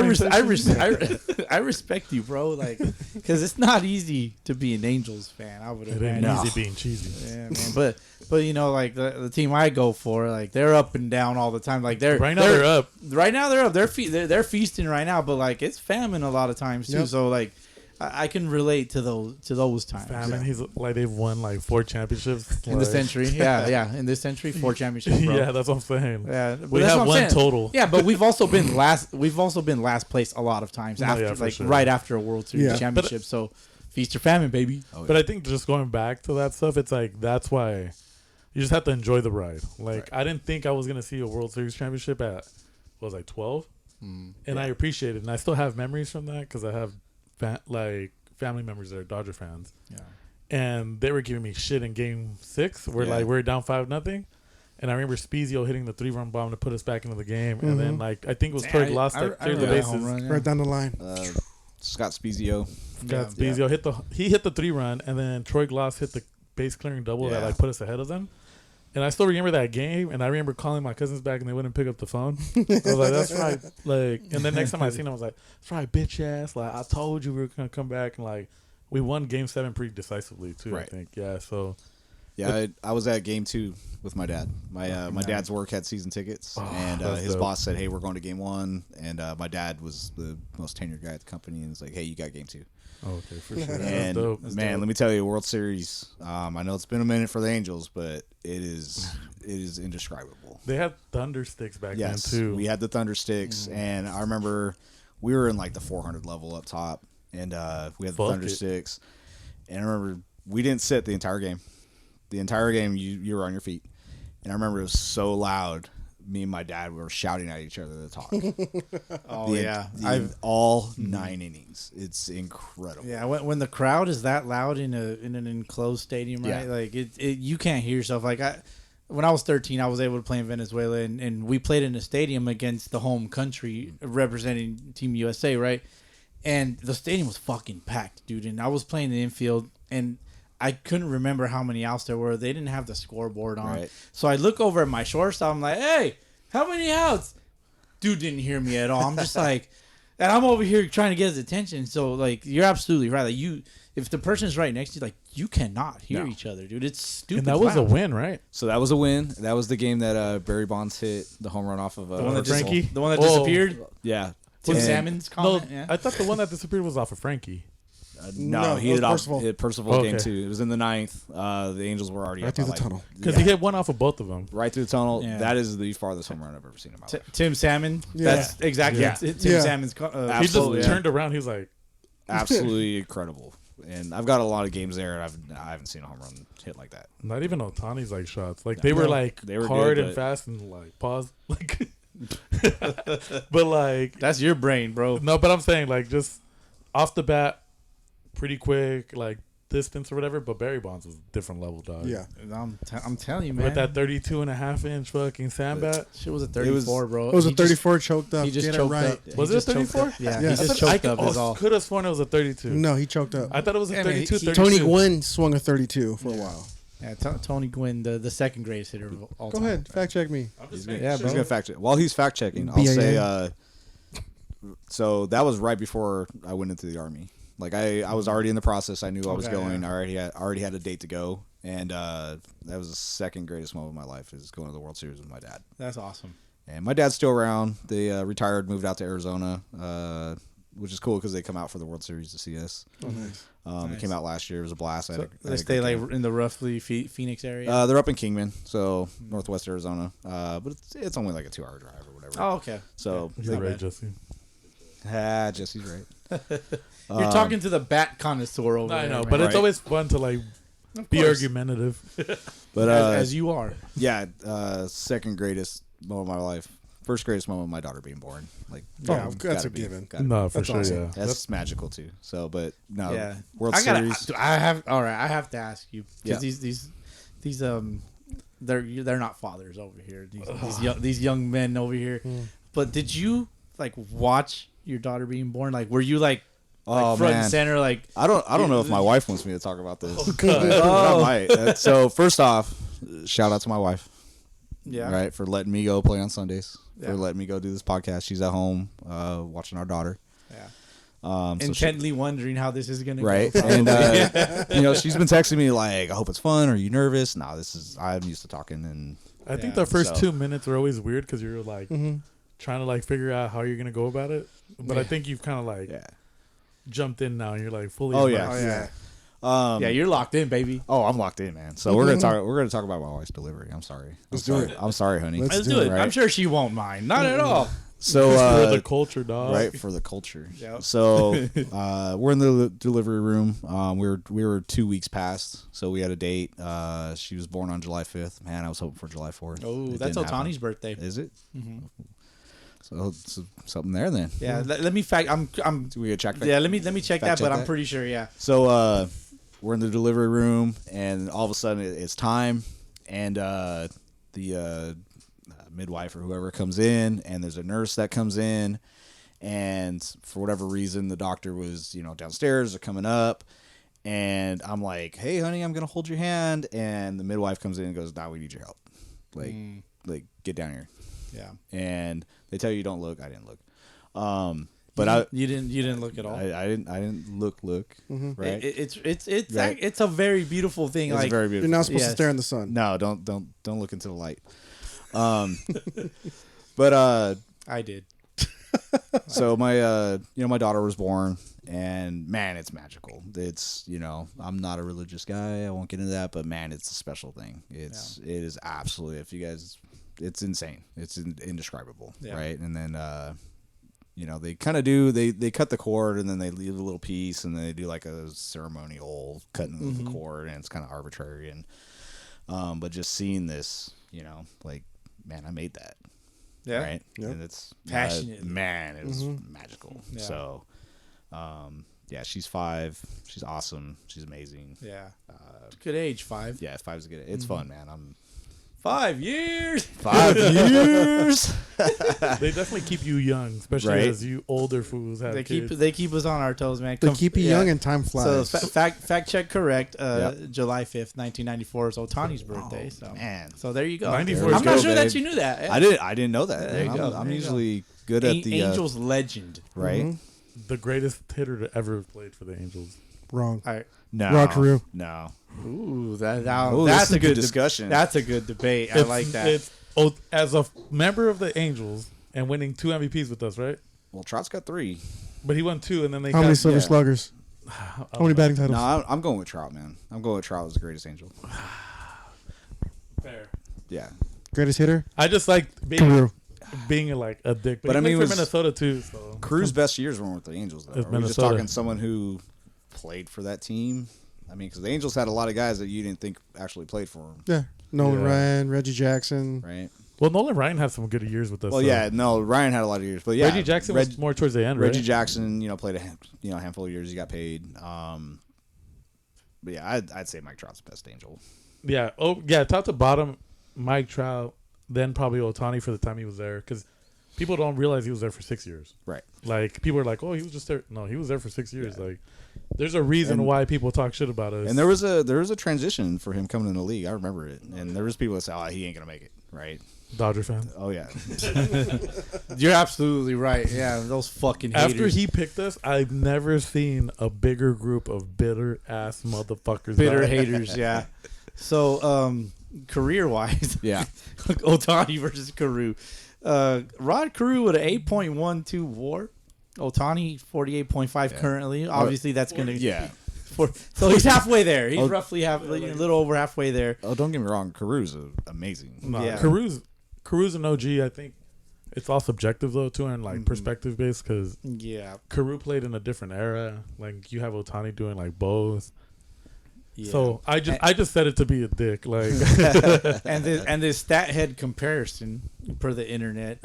I respect you, bro. Like, because it's not easy to be an Angels fan. I would It imagine. ain't easy being cheesy. Yeah, man. But like the team I go for, like they're up and down all the time. Like they're Right now they're up. Right now they're up. They're feasting right now. But like it's famine a lot of times too. Yep. So like I can relate to those times. Famine. He's like they've won like 4 championships In the century, yeah, in this century, 4 championships, bro. Yeah, that's what I'm saying. Yeah, but We that's have what I'm one saying. total. Yeah, but we've also been last. We've also been last place a lot of times Oh, after, yeah, for like sure. right after a World Series Yeah. championship. So feast or famine, baby. But I think just going back to that stuff, it's like that's why you just have to enjoy the ride. Like I didn't think I was gonna see a World Series championship at what was I 12, and I appreciate it, and I still have memories from that because I have family members that are Dodger fans. Yeah. And they were giving me shit in Game 6, where like we're down 5-0, and I remember Spezio hitting the 3-run bomb to put us back into the game, and then like I think it was Troy Gloss that cleared the bases. Right down the line. Scott Spezio. Got Spezio hit the 3-run, and then Troy Gloss hit the base clearing double that like put us ahead of them. And I still remember that game, and I remember calling my cousins back, and they wouldn't pick up the phone. I was like, "That's right." Like, and then next time I seen them, I was like, "That's right, bitch ass." Like, I told you we were gonna come back, and like, we won Game 7 pretty decisively too. Right. I think, yeah. So, Yeah, I was at Game 2 with my dad. My dad's work had season tickets, and that's his dope. boss said, "Hey, we're going to Game 1." And my dad was the most tenured guy at the company, and was like, "Hey, you got Game 2." okay, for sure. And That's dope. man, let me tell you, World Series. I know it's been a minute for the Angels, but it is indescribable. They had thunder sticks back Yes, then too. we had the Thunder Sticks, and I remember we were in like the 400 level up top, and we had the Fuck Thunder it. Sticks, and I remember we didn't sit the entire game. The entire game, you were on your feet, and I remember it was so loud. Me and my dad were shouting at each other to talk. Oh yeah, all 9 innings. It's incredible. Yeah, when the crowd is that loud in an enclosed stadium, right? Yeah. Like it you can't hear yourself. Like when I was 13, I was able to play in Venezuela, and we played in a stadium against the home country representing Team USA, right? And the stadium was fucking packed, dude. And I was playing the infield, and I couldn't remember how many outs there were. They didn't have the scoreboard on. Right. So I look over at my shortstop. I'm like, hey, how many outs? Dude didn't hear me at all. I'm just like, and I'm over here trying to get his attention. So, like, you're absolutely right. Like, if the person's right next to you, like, you cannot hear each other, dude. It's stupid. and that was a loud. win, right? So that was a win. That was the game that Barry Bonds hit the home run off of The one that Frankie? The one that Oh. disappeared. Yeah. Tim And- Salmon's No, comment. Yeah. I thought the one that disappeared was off of Frankie. No, he it was hit off Percival. hit Percival Oh, game okay. 2. It was in the 9th. The Angels were already Right up through by, the tunnel. Because yeah, he hit one off of both of them. right through the tunnel. Yeah. That is the farthest home run I've ever seen in my life. Tim Salmon. Yeah. That's exactly Yeah. Tim Yeah. Salmon's. He Absolutely, just yeah. turned around. He was like, Absolutely incredible. And I've got a lot of games there, and I haven't seen a home run hit like that. not even Otani's like shots. Like they were like They were hard good, and but- fast and like pause. Like, but like That's your brain, bro. no. But I'm saying like just off the bat, pretty quick, like distance or whatever. But Barry Bonds was a different level, dog. Yeah. I'm telling you, man. With that 32.5-inch fucking sandbat. shit was a 34, bro. It was a He just- 34 choked up. He just Get choked it right. up. Was He it just a choked 34? up. Yeah, Yeah. he just choked up is all. Could have sworn it was a 32. No, he choked up. I thought it was a I mean, 32. he- 32. Tony Gwynn swung a 32 for a while. Yeah, Tony Gwynn, the second greatest hitter of all Go time. ahead, fact check me. I'm just Yeah, saying. Yeah, he's bro. gonna fact check. While he's fact checking, I'll BAN. say. So that was right before I went into the army. Like I was already in the process. I knew I was Okay, going. yeah. I already had a date to go, and that was the second greatest moment of my life is going to the World Series with my dad. That's awesome. And my dad's still around. They retired, moved out to Arizona, which is cool because they come out for the World Series to see us. Oh, nice. They Nice. came out last year. It was a blast. I had So a- I had they a stay great like game. in the roughly Phoenix area. They're up in Kingman, so northwest Arizona. But it's only like a 2-hour drive or whatever. oh, okay. So You're Not right, bad. Jesse. Jesse's right. You're talking to the bat connoisseur over I there. know, man. but it's Right. always fun to like Of be course. argumentative. But as you are. yeah, second greatest moment of my life. First greatest moment, my daughter being born. Like, Yeah, gotta that's a be, given. gotta be. No, for That's sure, awesome. yeah. That's magical too. So, but no, Yeah. World I gotta. Series. I have. All right. I have to ask you because Yeah. these they're not fathers over here. These young men over here. But did you like watch your daughter being born? Like, were you like Oh front man, and center? Like, I don't know if my wife wants me to talk about this. God. I might. So first off, shout out to my wife, yeah, right, for letting me go play on Sundays, Yeah. for letting me go do this podcast. She's at home watching our daughter. yeah. So she- Intently wondering how this is gonna right, go. and she's been texting me like, I hope it's fun. Are you nervous? No, I'm used to talking, and I think Yeah. the first So- 2 minutes are always weird because you're like Mm-hmm. trying to like figure out how you're gonna go about it. But I think you've kind of like yeah. jumped in now and you're like fully. Oh immersed. yeah, yeah. Yeah, you're locked in, baby. Oh, I'm locked in, man. So we're gonna talk about my wife's delivery. I'm sorry. Let's do it. I'm sorry, honey. Let's do it. Right. I'm sure she won't mind. Not at all. So For the culture, dog. right for the culture. Yep. So we're in the delivery room. We were 2 weeks past, so we had a date. She was born on July 5th. Man, I was hoping for July 4th. Oh, It that's didn't happen. Otani's birthday. Is it? So it's something there then. Yeah, let me fact. I'm. Do we get check? Yeah, let me check that. Fact But check I'm that? pretty sure. Yeah. So we're in the delivery room, and all of a sudden it's time, and the midwife or whoever comes in, and there's a nurse that comes in, and for whatever reason the doctor was downstairs or coming up, and I'm like, hey honey, I'm gonna hold your hand, and the midwife comes in and goes, nah, we need your help, like get down here, Yeah. and they tell you don't look. I didn't look, but you didn't look at all. I didn't look right. Like, it's a very beautiful thing. It's like very You're beautiful. not supposed Yes. to stare in the sun. No, don't look into the light. But I did. so my my daughter was born, and man, it's magical. It's I'm not a religious guy. I won't get into that, but man, it's a special thing. It is absolutely. If you guys, it's insane. It's indescribable, Yeah. right? And then they kind of do. They cut the cord, and then they leave a little piece, and then they do like a ceremonial cutting of the cord, and it's kind of arbitrary. And but just seeing this, like, man, I made that. Yeah. Right. Yep. And it's Passionate. man, it was magical. Yeah. So, yeah, she's 5. She's awesome. She's amazing. Yeah. Good age, 5. Yeah, 5's good. It's fun, man. I'm 5 years. 5 years. They definitely keep you young, especially Right. as you older fools have They kids. keep us on our toes, man. They keep you young and time So flies. fact check correct. Yep. July 5th, 1994 is Otani's birthday. So man. so there you go. 94 I'm is not good, sure that babe. you knew that. I didn't know that. There you man. go. I'm There you usually good at the Angels legend. right. The greatest hitter to ever have played for the Angels. Wrong. All right. No, Rod Carew. No. Ooh, that's this is a a good good discussion. That's a good debate. I like that. It's as a member of the Angels and winning 2 MVPs with us, right? Well, Trout's got 3. But he won 2, and then they How many got Silver yeah. Sluggers? How many batting titles? No, I'm going with Trout, man. I'm going with Trout as the greatest Angel. Fair. Yeah. Greatest hitter? I just like being like a dick. But I I mean, mean, it for was- Minnesota too. So. Cruz's best years weren't with the Angels, though. It's Are we just Minnesota. talking someone who played for that team? I mean, because the Angels had a lot of guys that you didn't think actually played for them, Yeah. Nolan Yeah. Ryan, Reggie Jackson. right? Well, Nolan Ryan had some good years with us. Well, so. yeah, no, Ryan had a lot of years, but yeah, Reggie Jackson was more towards the end, right? Reggie Jackson, played a handful of years. He got paid. But yeah, I'd say Mike Trout's the best Angel. Yeah. Oh, yeah. Top to bottom, Mike Trout, then probably Ohtani for the time he was there, because people don't realize he was there for 6 years. Right. Like people are like, "Oh, he was just there." No, he was there for 6 years. Like, there's a reason why people talk shit about us. And there was a transition for him coming in the league. I remember it, and there was people that said, "Oh, he ain't gonna make it." Right. Dodger fan. Oh yeah. You're absolutely right. Yeah, those fucking haters. After he picked us, I've never seen a bigger group of bitter ass motherfuckers. bitter die. haters, yeah. So, career wise, Yeah. Ohtani versus Carew. Rod Carew with an 8.12 WAR. Ohtani 48.5 currently. Obviously, that's gonna Yeah. So he's halfway there. He's Oh. roughly a little over halfway there. Oh, don't get me wrong. Caru's amazing. Nah, Yeah. Carew's an OG. I think it's all subjective though too, and like perspective based, because Yeah. Carew played in a different era. Like you have Ohtani doing like both. Yeah. So I just said it to be a dick. Like and this stat head comparison per the internet,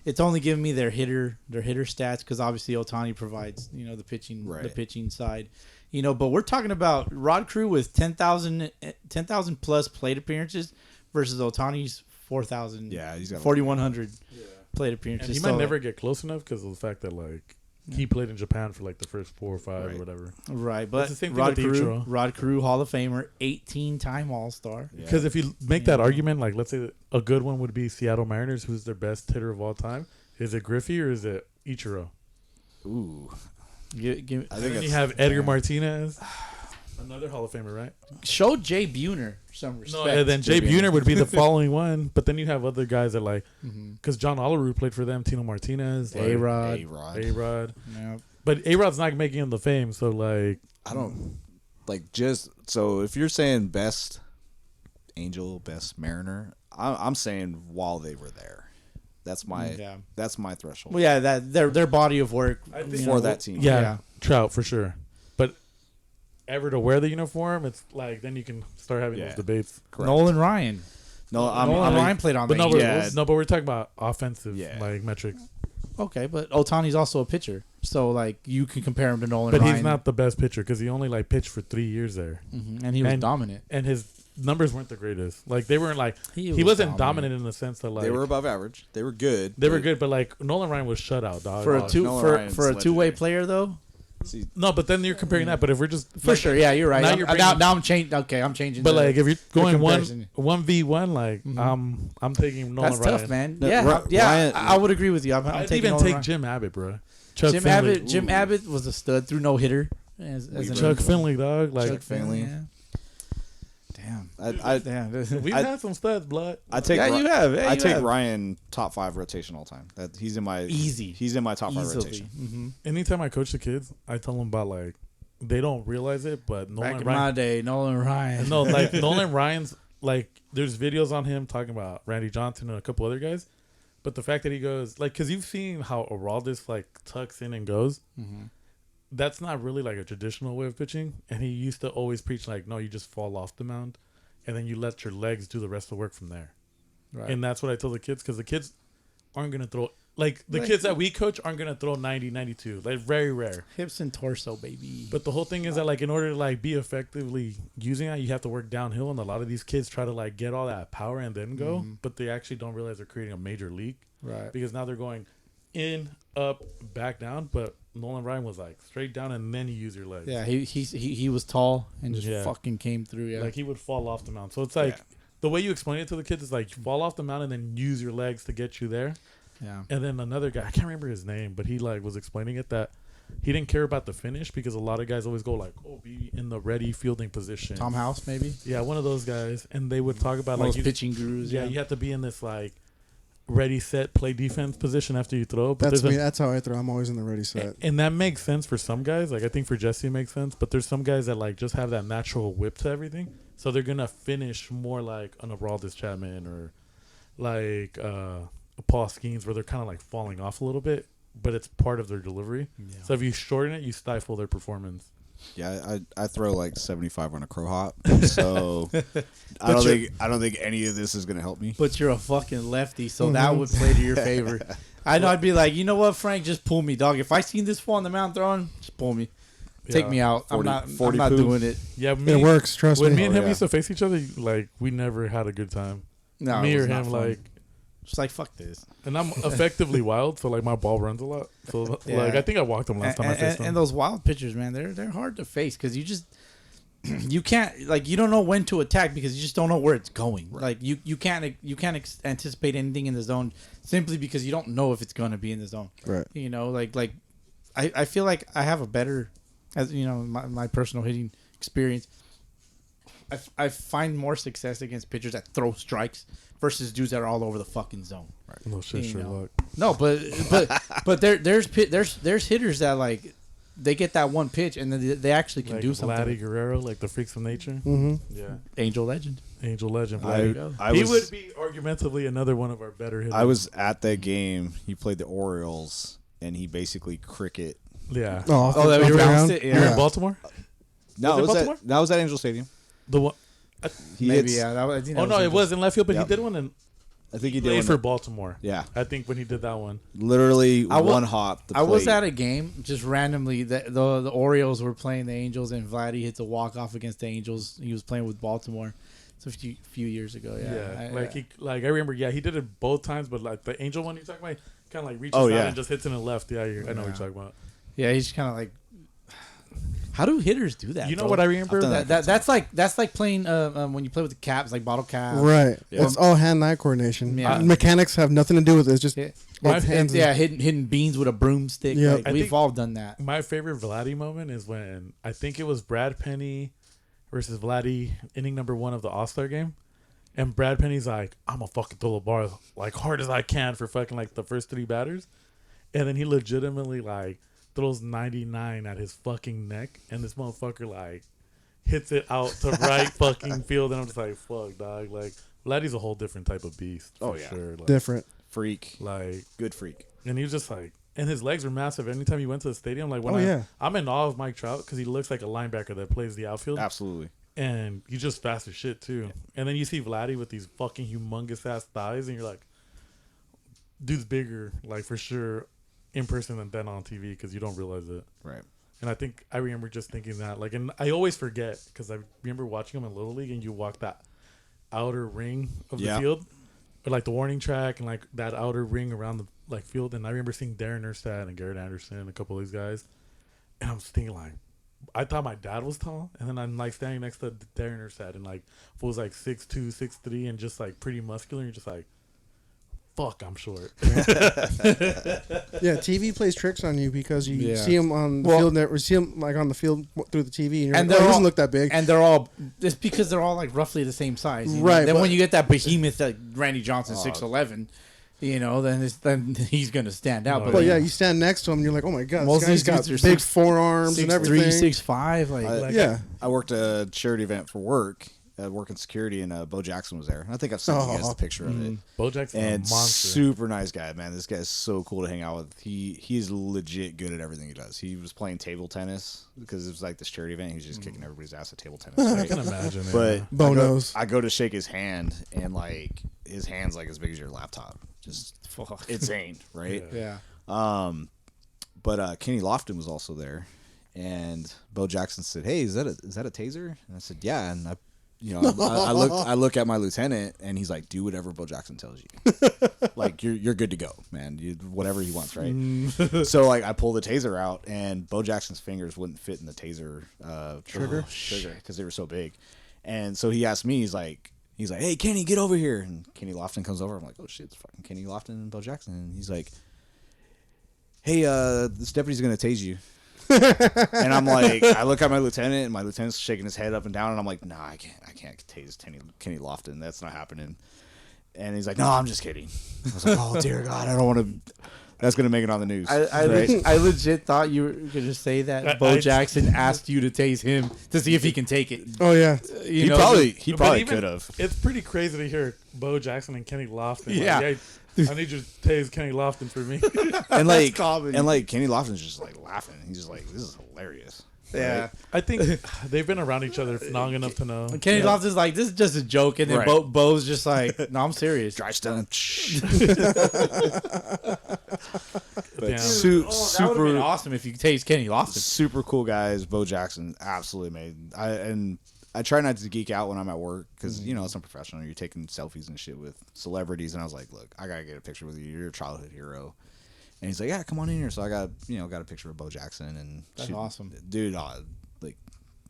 it's only giving me their hitter stats, because obviously Ohtani provides the pitching side, but we're talking about Rod Carew with 10,000 plus plate appearances versus Ohtani's 4,000. Yeah, he's got 4,100 plate and appearances. he might never get close enough because of the fact that like he played in Japan for like the first 4 or 5 or whatever. Right, but It's the same thing with the Ichiro. Rod Carew, Hall of Famer, 18-time All-Star. Yeah. Because if you make that argument, like let's say that a good one would be Seattle Mariners, who's their best hitter of all time. Is it Griffey or is it Ichiro? Ooh. I I think think Then you it's- have Edgar Martinez, another Hall of Famer, right? show Jay Buhner some respect. No, and then Jay Jay Buhner would be the following one. But then you have other guys that like, because John Olerud played for them, Tino Martinez, like, A-Rod. A-Rod. Yeah. But A-Rod's not making him the fame, so like, I don't like just so if you're saying best Angel, best Mariner, I'm saying while they were there. That's my threshold. Well, yeah, that their body of work For that team. yeah, Trout for sure. But ever to wear the uniform, it's like then you can start having Yeah. those debates. Correct. Nolan Ryan. No, Nolan Ryan played on But the no, Angels. but we're talking about offensive Yeah. like metrics. Okay, but Otani's also a pitcher, so like you can compare him to Nolan But Ryan. he's not the best pitcher because he only like pitched for 3 years there, and he was and- dominant. and his numbers weren't the greatest. Like they weren't like He he was wasn't dominant in the sense that like they were above average. They were good. They were but- good, but like Nolan Ryan was shut out, dog. For a two Nolan for Ryan's a two-way legendary. player though. See, No, but then you're comparing that. But if we're just For like, sure, yeah, you're right. Now I'm- you're now, bringing- I'm changing. Okay, I'm changing. But like if you're going comparison. 1v1, like I'm taking Nolan that's Ryan. tough, man. No, Yeah, yeah, Ryan- I would agree with you. I'm I'd taking even Nolan take Ryan. Jim Abbott, bro. Chuck Jim Finley. Abbott. Jim Abbott was a stud through no hitter. As an Chuck Finley, dog. Like Chuck Finley. Finley. Yeah. Damn. I Damn. we've I- had some studs, blood. I take Yeah, you have. Yeah, I you take have. Ryan top 5 rotation all time. That he's in my Easy. He's in my top 5 Easily. rotation. Mm-hmm. Anytime I coach the kids, I tell them about like they don't realize it, but Back Nolan in my Ryan. day, Nolan Ryan. No, like Nolan Ryan's like there's videos on him talking about Randy Johnson and a couple other guys, but the fact that he goes like because you've seen how Araldis like tucks in and goes. That's not really like a traditional way of pitching, and he used to always preach like, no, you just fall off the mound, and then you let your legs do the rest of the work from there. Right. And that's what I tell the kids because the kids aren't gonna throw like the kids that we coach aren't gonna throw 90, 92. Like very rare. Hips and torso, baby. But the whole thing is that like in order to like be effectively using that, you have to work downhill, and a lot of these kids try to like get all that power and then go, but they actually don't realize they're creating a major leak Right. because now they're going in, up, back down. But Nolan Ryan was like straight down, and then you use your legs. Yeah, he was tall and just Yeah. fucking came through. Yeah. Like he would fall off the mound. So it's like the way you explain it to the kids is like you fall off the mound and then use your legs to get you there. yeah. And then another guy, I can't remember his name, but he like was explaining it that he didn't care about the finish because a lot of guys always go like, "Oh, be in the ready fielding position." Tom House, maybe. Yeah, one of those guys, and they would talk about One like of those pitching gurus. yeah, you have to be in this like ready, set, play defense position after you throw. But That's there's me. That's how I throw. I'm always in the ready set. and that makes sense for some guys. Like I think for Jesse it makes sense, but there's some guys that like just have that natural whip to everything, so they're gonna finish more like an Aroldis Chapman or like Paul Skeens, where they're kind of like falling off a little bit, but it's part of their delivery. Yeah. So if you shorten it, you stifle their performance. Yeah, I throw like 75 on a crow hop, so I don't think any of this is gonna help me. But you're a fucking lefty, so that would play to your favor. I know. I'd be like, you know what, Frank, just pull me, dog. If I seen this fall on the mound throwing, just pull me. Take Yeah. me out. 40 I'm not poo. doing it. Yeah, It works. Trust When me. me and him yeah. used to face each other, like we never had a good time. No, me it or was not him, fun. like, just like fuck this. and I'm effectively wild, so like my ball runs a lot. So Yeah. like I think I walked him last time I faced him. And those wild pitchers, man, they're hard to face because you just you can't like you don't know when to attack because you just don't know where it's going. Like you can't anticipate anything in the zone simply because you don't know if it's going to be in the zone. Right. You know, like I feel like I have a better, as you know, my personal hitting experience. I find more success against pitchers that throw strikes versus dudes that are all over the fucking zone. No shit, You Sherlock. know. No, but there's hitters that like they get that one pitch and then they actually can Like do something. Vladdy Guerrero, like the freaks of nature. Mm-hmm. Yeah, Angel Legend. Angel Legend. I, Vladdy. I He was would be argumentatively another one of our better hitters. I was at that game. He played the Orioles, and he basically cricket. Yeah. Oh, Oh, that off you the bounced ground? it? You're Yeah. in Baltimore. No, Was it it was Baltimore? that was at Angel Stadium. The one. He Maybe hits- yeah. I think that Oh no, it was in left field, but Yep. he did one and I think he did played one for that- Baltimore. Yeah, I think when he did that one. literally I wa- one hop. The I was plate. at a game just randomly. The Orioles were playing the Angels, and Vladdy hits a walk off against the Angels. He was playing with Baltimore. It's a few years ago. Yeah, I remember. Yeah, he did it both times, but like the Angel one you're talking about, kind of like reaches Oh, out yeah. and just hits in the left. Yeah, I know what Yeah. you're talking about. yeah. He's kind of like. How do hitters do that? You know bro? what I remember? I've done That's like playing when you play with the caps, like bottle cap. Right. Yeah. It's all hand-eye coordination. Yeah. Mechanics have nothing to do with it. It's just Yeah, My- it's hands. yeah, hitting beans with a broomstick. Yeah. Like, I we've think- all done that. My favorite Vladdy moment is when I think it was Brad Penny versus Vladdy inning number 1 of the All-Star game. And Brad Penny's like, I'm gonna fucking throw the bar like hard as I can for fucking like the first 3 batters. And then he legitimately like throws 99 at his fucking neck. And this motherfucker like hits it out to right fucking field. And I'm just like, fuck, dog. Like, Vladdy's a whole different type of beast. Oh, For yeah. sure. Like, Different. freak, like, good freak. and he was just like, and his legs were massive. Anytime he went to the stadium, like when Oh, yeah. I'm in awe of Mike Trout because he looks like a linebacker that plays the outfield, Absolutely. and he's just fast as shit too. And then you see Vladdy with these fucking humongous ass thighs, and you're like, dude's bigger, like for sure, in person than on TV because you don't realize it. Right. And I think I remember just thinking that, like, and I always forget because I remember watching him in Little League, and you walk that outer ring of the Yeah. field, or like the warning track, and like that outer ring around the like field. And I remember seeing Darren Erstad and Garrett Anderson, and a couple of these guys, and I'm just thinking like, I thought my dad was tall, and then I'm like standing next to Darren Erstad, and like was like 6'2", 6'3", and just like pretty muscular, and you're just like, fuck, I'm short. Yeah, TV plays tricks on you because you Yeah. see him on the Well- field, or see him like on the field through the TV, and you're And like, oh, they're he doesn't all- look that big. And they're all it's because they're all like roughly the same size. You know? Right, Then but- when you get that behemoth like Randy Johnson Oh. 6'11", you know, then he's gonna stand out. No, But yeah, you stand next to him, and you're like, oh my god, Most this of guy's these got dudes are big 6'3", forearms and everything. 6'5", like, I- Yeah. I worked a charity event for work, working security, and Bo Jackson was there. I think I've sent you guys Oh. the picture of it. Bo Jackson's And a monster. super nice guy, man. This guy's so cool to hang out with. He's legit good at everything he does. He was playing table tennis because it was like this charity event. He was just kicking everybody's ass at table tennis. I right? can imagine it. But Bo knows. I go to shake his hand, and like his hand's like as big as your laptop. Just fuck. insane, right? Yeah. But Kenny Lofton was also there, and Bo Jackson said, "Hey, is that a taser?" And I said, "Yeah." And I look at my lieutenant, and he's like, "Do whatever Bo Jackson tells you. Like you're good to go, man. Whatever he wants, right?" So like I pull the taser out, and Bo Jackson's fingers wouldn't fit in the taser trigger because they were so big, and so he asked me, he's like, "Hey, Kenny, get over here." And Kenny Lofton comes over. I'm like, "Oh shit, it's fucking Kenny Lofton and Bo Jackson." And he's like, "Hey, this deputy's gonna tase you." And I'm like, I look at my lieutenant, and my lieutenant's shaking his head up and down, and I'm like, "Nah, I can't tase Kenny Lofton. That's not happening." And he's like, no, I'm just kidding. I was like, oh, dear God, I don't want to. That's going to make it on the news. I legit thought you were going to say that Bo Jackson asked you to tase him to see if he can take it. Oh yeah. He probably could have. It's pretty crazy to hear Bo Jackson and Kenny Lofton. Yeah. Like, I need you to tase Kenny Lofton for me. And like, comedy. and like Kenny Lofton's just like laughing. He's just like, this is hilarious. Yeah. Right? I think they've been around each other long enough to know. Kenny Lofton's like, this is just a joke. And then Right. Bo's just like, no, I'm serious. Dry stun. But Damn. That would have super been awesome if you could tase Kenny Lofton. super cool guys. Bo Jackson absolutely made. I try not to geek out when I'm at work because you know it's unprofessional. You're taking selfies and shit with celebrities, and I was like, look, I gotta get a picture with you. You're a childhood hero. And he's like, yeah, come on in here. So I got a picture of Bo Jackson, and That's awesome, dude. Like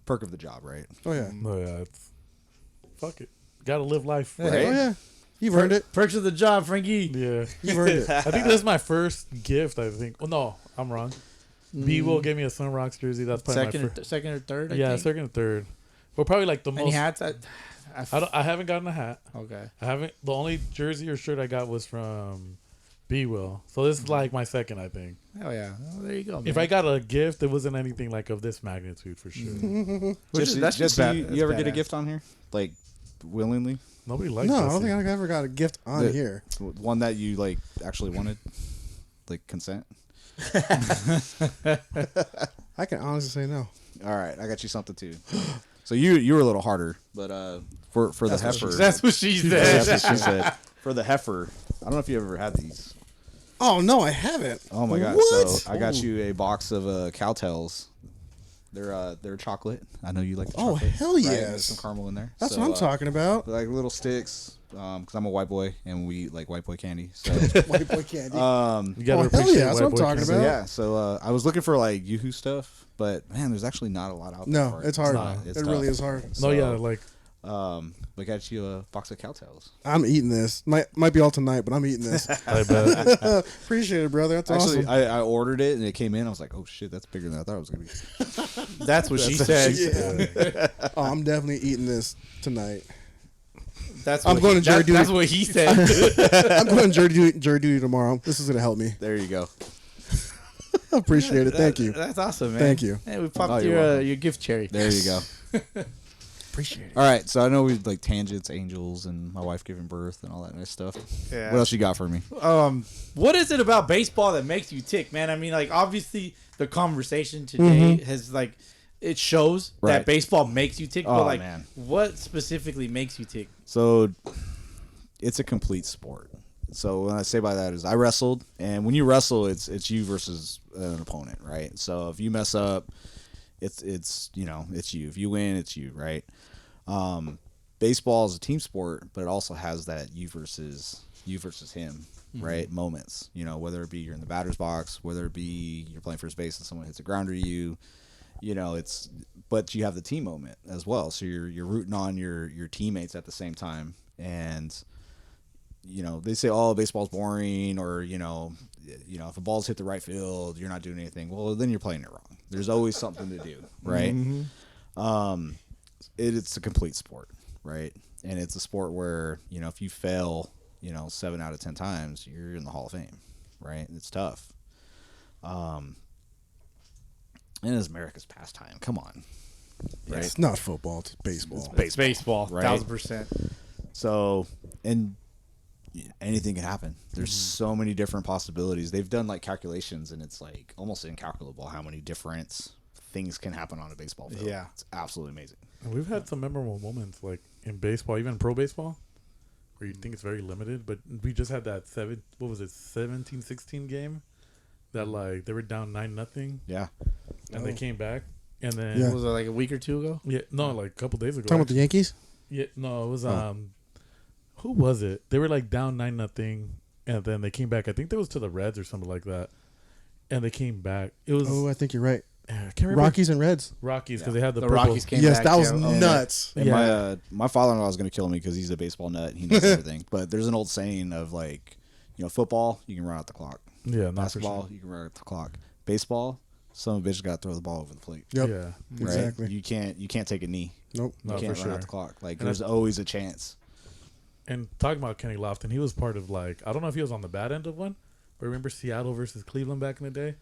perk of the job, right? Oh yeah. Oh yeah, fuck it. Gotta live life. Yeah. Right? Oh yeah. You've earned it. Perks of the job, Frankie. Yeah. You've earned it. I think this is my first gift. I think. Well, no, I'm wrong. B will gave me a Sun Rocks jersey. That's probably my first. Second or third. I Yeah, think. second and third. Well, probably like the Any most. hats? I haven't gotten a hat. Okay. I haven't. The only jersey or shirt I got was from B Will. So this is like my second, I think. Oh yeah. Well, there you go. Man. If I got a gift, it wasn't anything like of this magnitude for sure. Just you ever get a gift on here, like willingly? Nobody likes. No, I that don't think shit. I ever got a gift on The- here. One that you like actually wanted, like consent. I can honestly say no. All right, I got you something too. So you were a little harder, but for the heifer, That's what she said. that's what she said. For the heifer, I don't know if you ever had these. Oh no, I haven't. Oh my god! What? So I got you a box of cowtails. They're chocolate. I know you like the Oh, chocolate. hell right? yes. There's some caramel in there. That's So, what I'm talking about. Like little sticks, because I'm a white boy and we eat like white boy candy. So White boy candy. You Oh, gotta hell appreciate yeah, that's white what I'm boy talking candy. about. yeah, so I was looking for like YooHoo stuff, but man, there's actually not a lot out there. No, for it's hard. Nah, it's It tough. really is hard. No, So, yeah, like we got you a box of cowtails. I'm eating this. Might be all tonight, but I'm eating this. I bet. Appreciate it, brother. That's Actually, awesome. I ordered it and it came in. I was like, oh shit, that's bigger than I thought it was gonna be. That's what she said. Oh, I'm definitely eating this tonight. That's I'm what going to jury duty. That's what he said. I'm going jury duty tomorrow. This is gonna help me. There you go. Appreciate it. Thank you. That's awesome, man. Thank you. Hey, we popped Oh, you're welcome. your gift cherry. There you go. Appreciate it. All right, so I know we like tangents, angels, and my wife giving birth and all that nice stuff. Yeah. What else you got for me? What is it about baseball that makes you tick, man? I mean, like obviously the conversation today has like it shows that Right. baseball makes you tick, Oh, but like man. what specifically makes you tick? So it's a complete sport. So what I say by that is I wrestled, and when you wrestle, it's you versus an opponent, right? So if you mess up, it's you know it's you. If you win, it's you, right? Baseball is a team sport, but it also has that you versus him, right? Moments, you know, whether it be you're in the batter's box, whether it be you're playing first base and someone hits a grounder to you, you know, but you have the team moment as well. So you're rooting on your teammates at the same time, and you know, they say, oh, baseball's boring, or, you know, if a ball's hit the right field, you're not doing anything. Well, then you're playing it wrong. There's always something to do, right? It's a complete sport, right? And it's a sport where, you know, if you fail, you know, 7 out of 10 times, you're in the Hall of Fame, right? It's tough. And it's America's pastime. Come on. Right? It's not football. It's baseball. It's baseball, Right. 1000%. So, and anything can happen. There's so many different possibilities. They've done like calculations, and it's like almost incalculable how many different things can happen on a baseball field. Yeah. It's absolutely amazing. And we've had some memorable moments, like in baseball, even pro baseball, where you think it's very limited. But we just had that 17-16 game that like they were down 9-0, Yeah. and they came back, and then Yeah. Was it like a week or two ago? like a couple days ago. Talking about the Yankees? Yeah, no, it was who was it? They were like down 9-0, and then they came back. I think that was to the Reds or something like that, and they came back. It was Oh, I think you're right. I can't remember. Rockies and Reds. Rockies because they had the The purple. Rockies came Yes, back. that was yeah. nuts. And Yeah. my father-in-law is going to kill me because he's a baseball nut. He knows everything. But there's an old saying of like, you know, football, you can run out the clock. Yeah, not for Basketball, sure. you can run out the clock. Baseball, some bitch got to throw the ball over the plate. Yep. Yeah, Right? Exactly. You can't take a knee. Nope. You No, can't for run sure. out the clock. Like And there's always a chance. And talking about Kenny Lofton, he was part of like, I don't know if he was on the bad end of one, but remember Seattle versus Cleveland back in the day?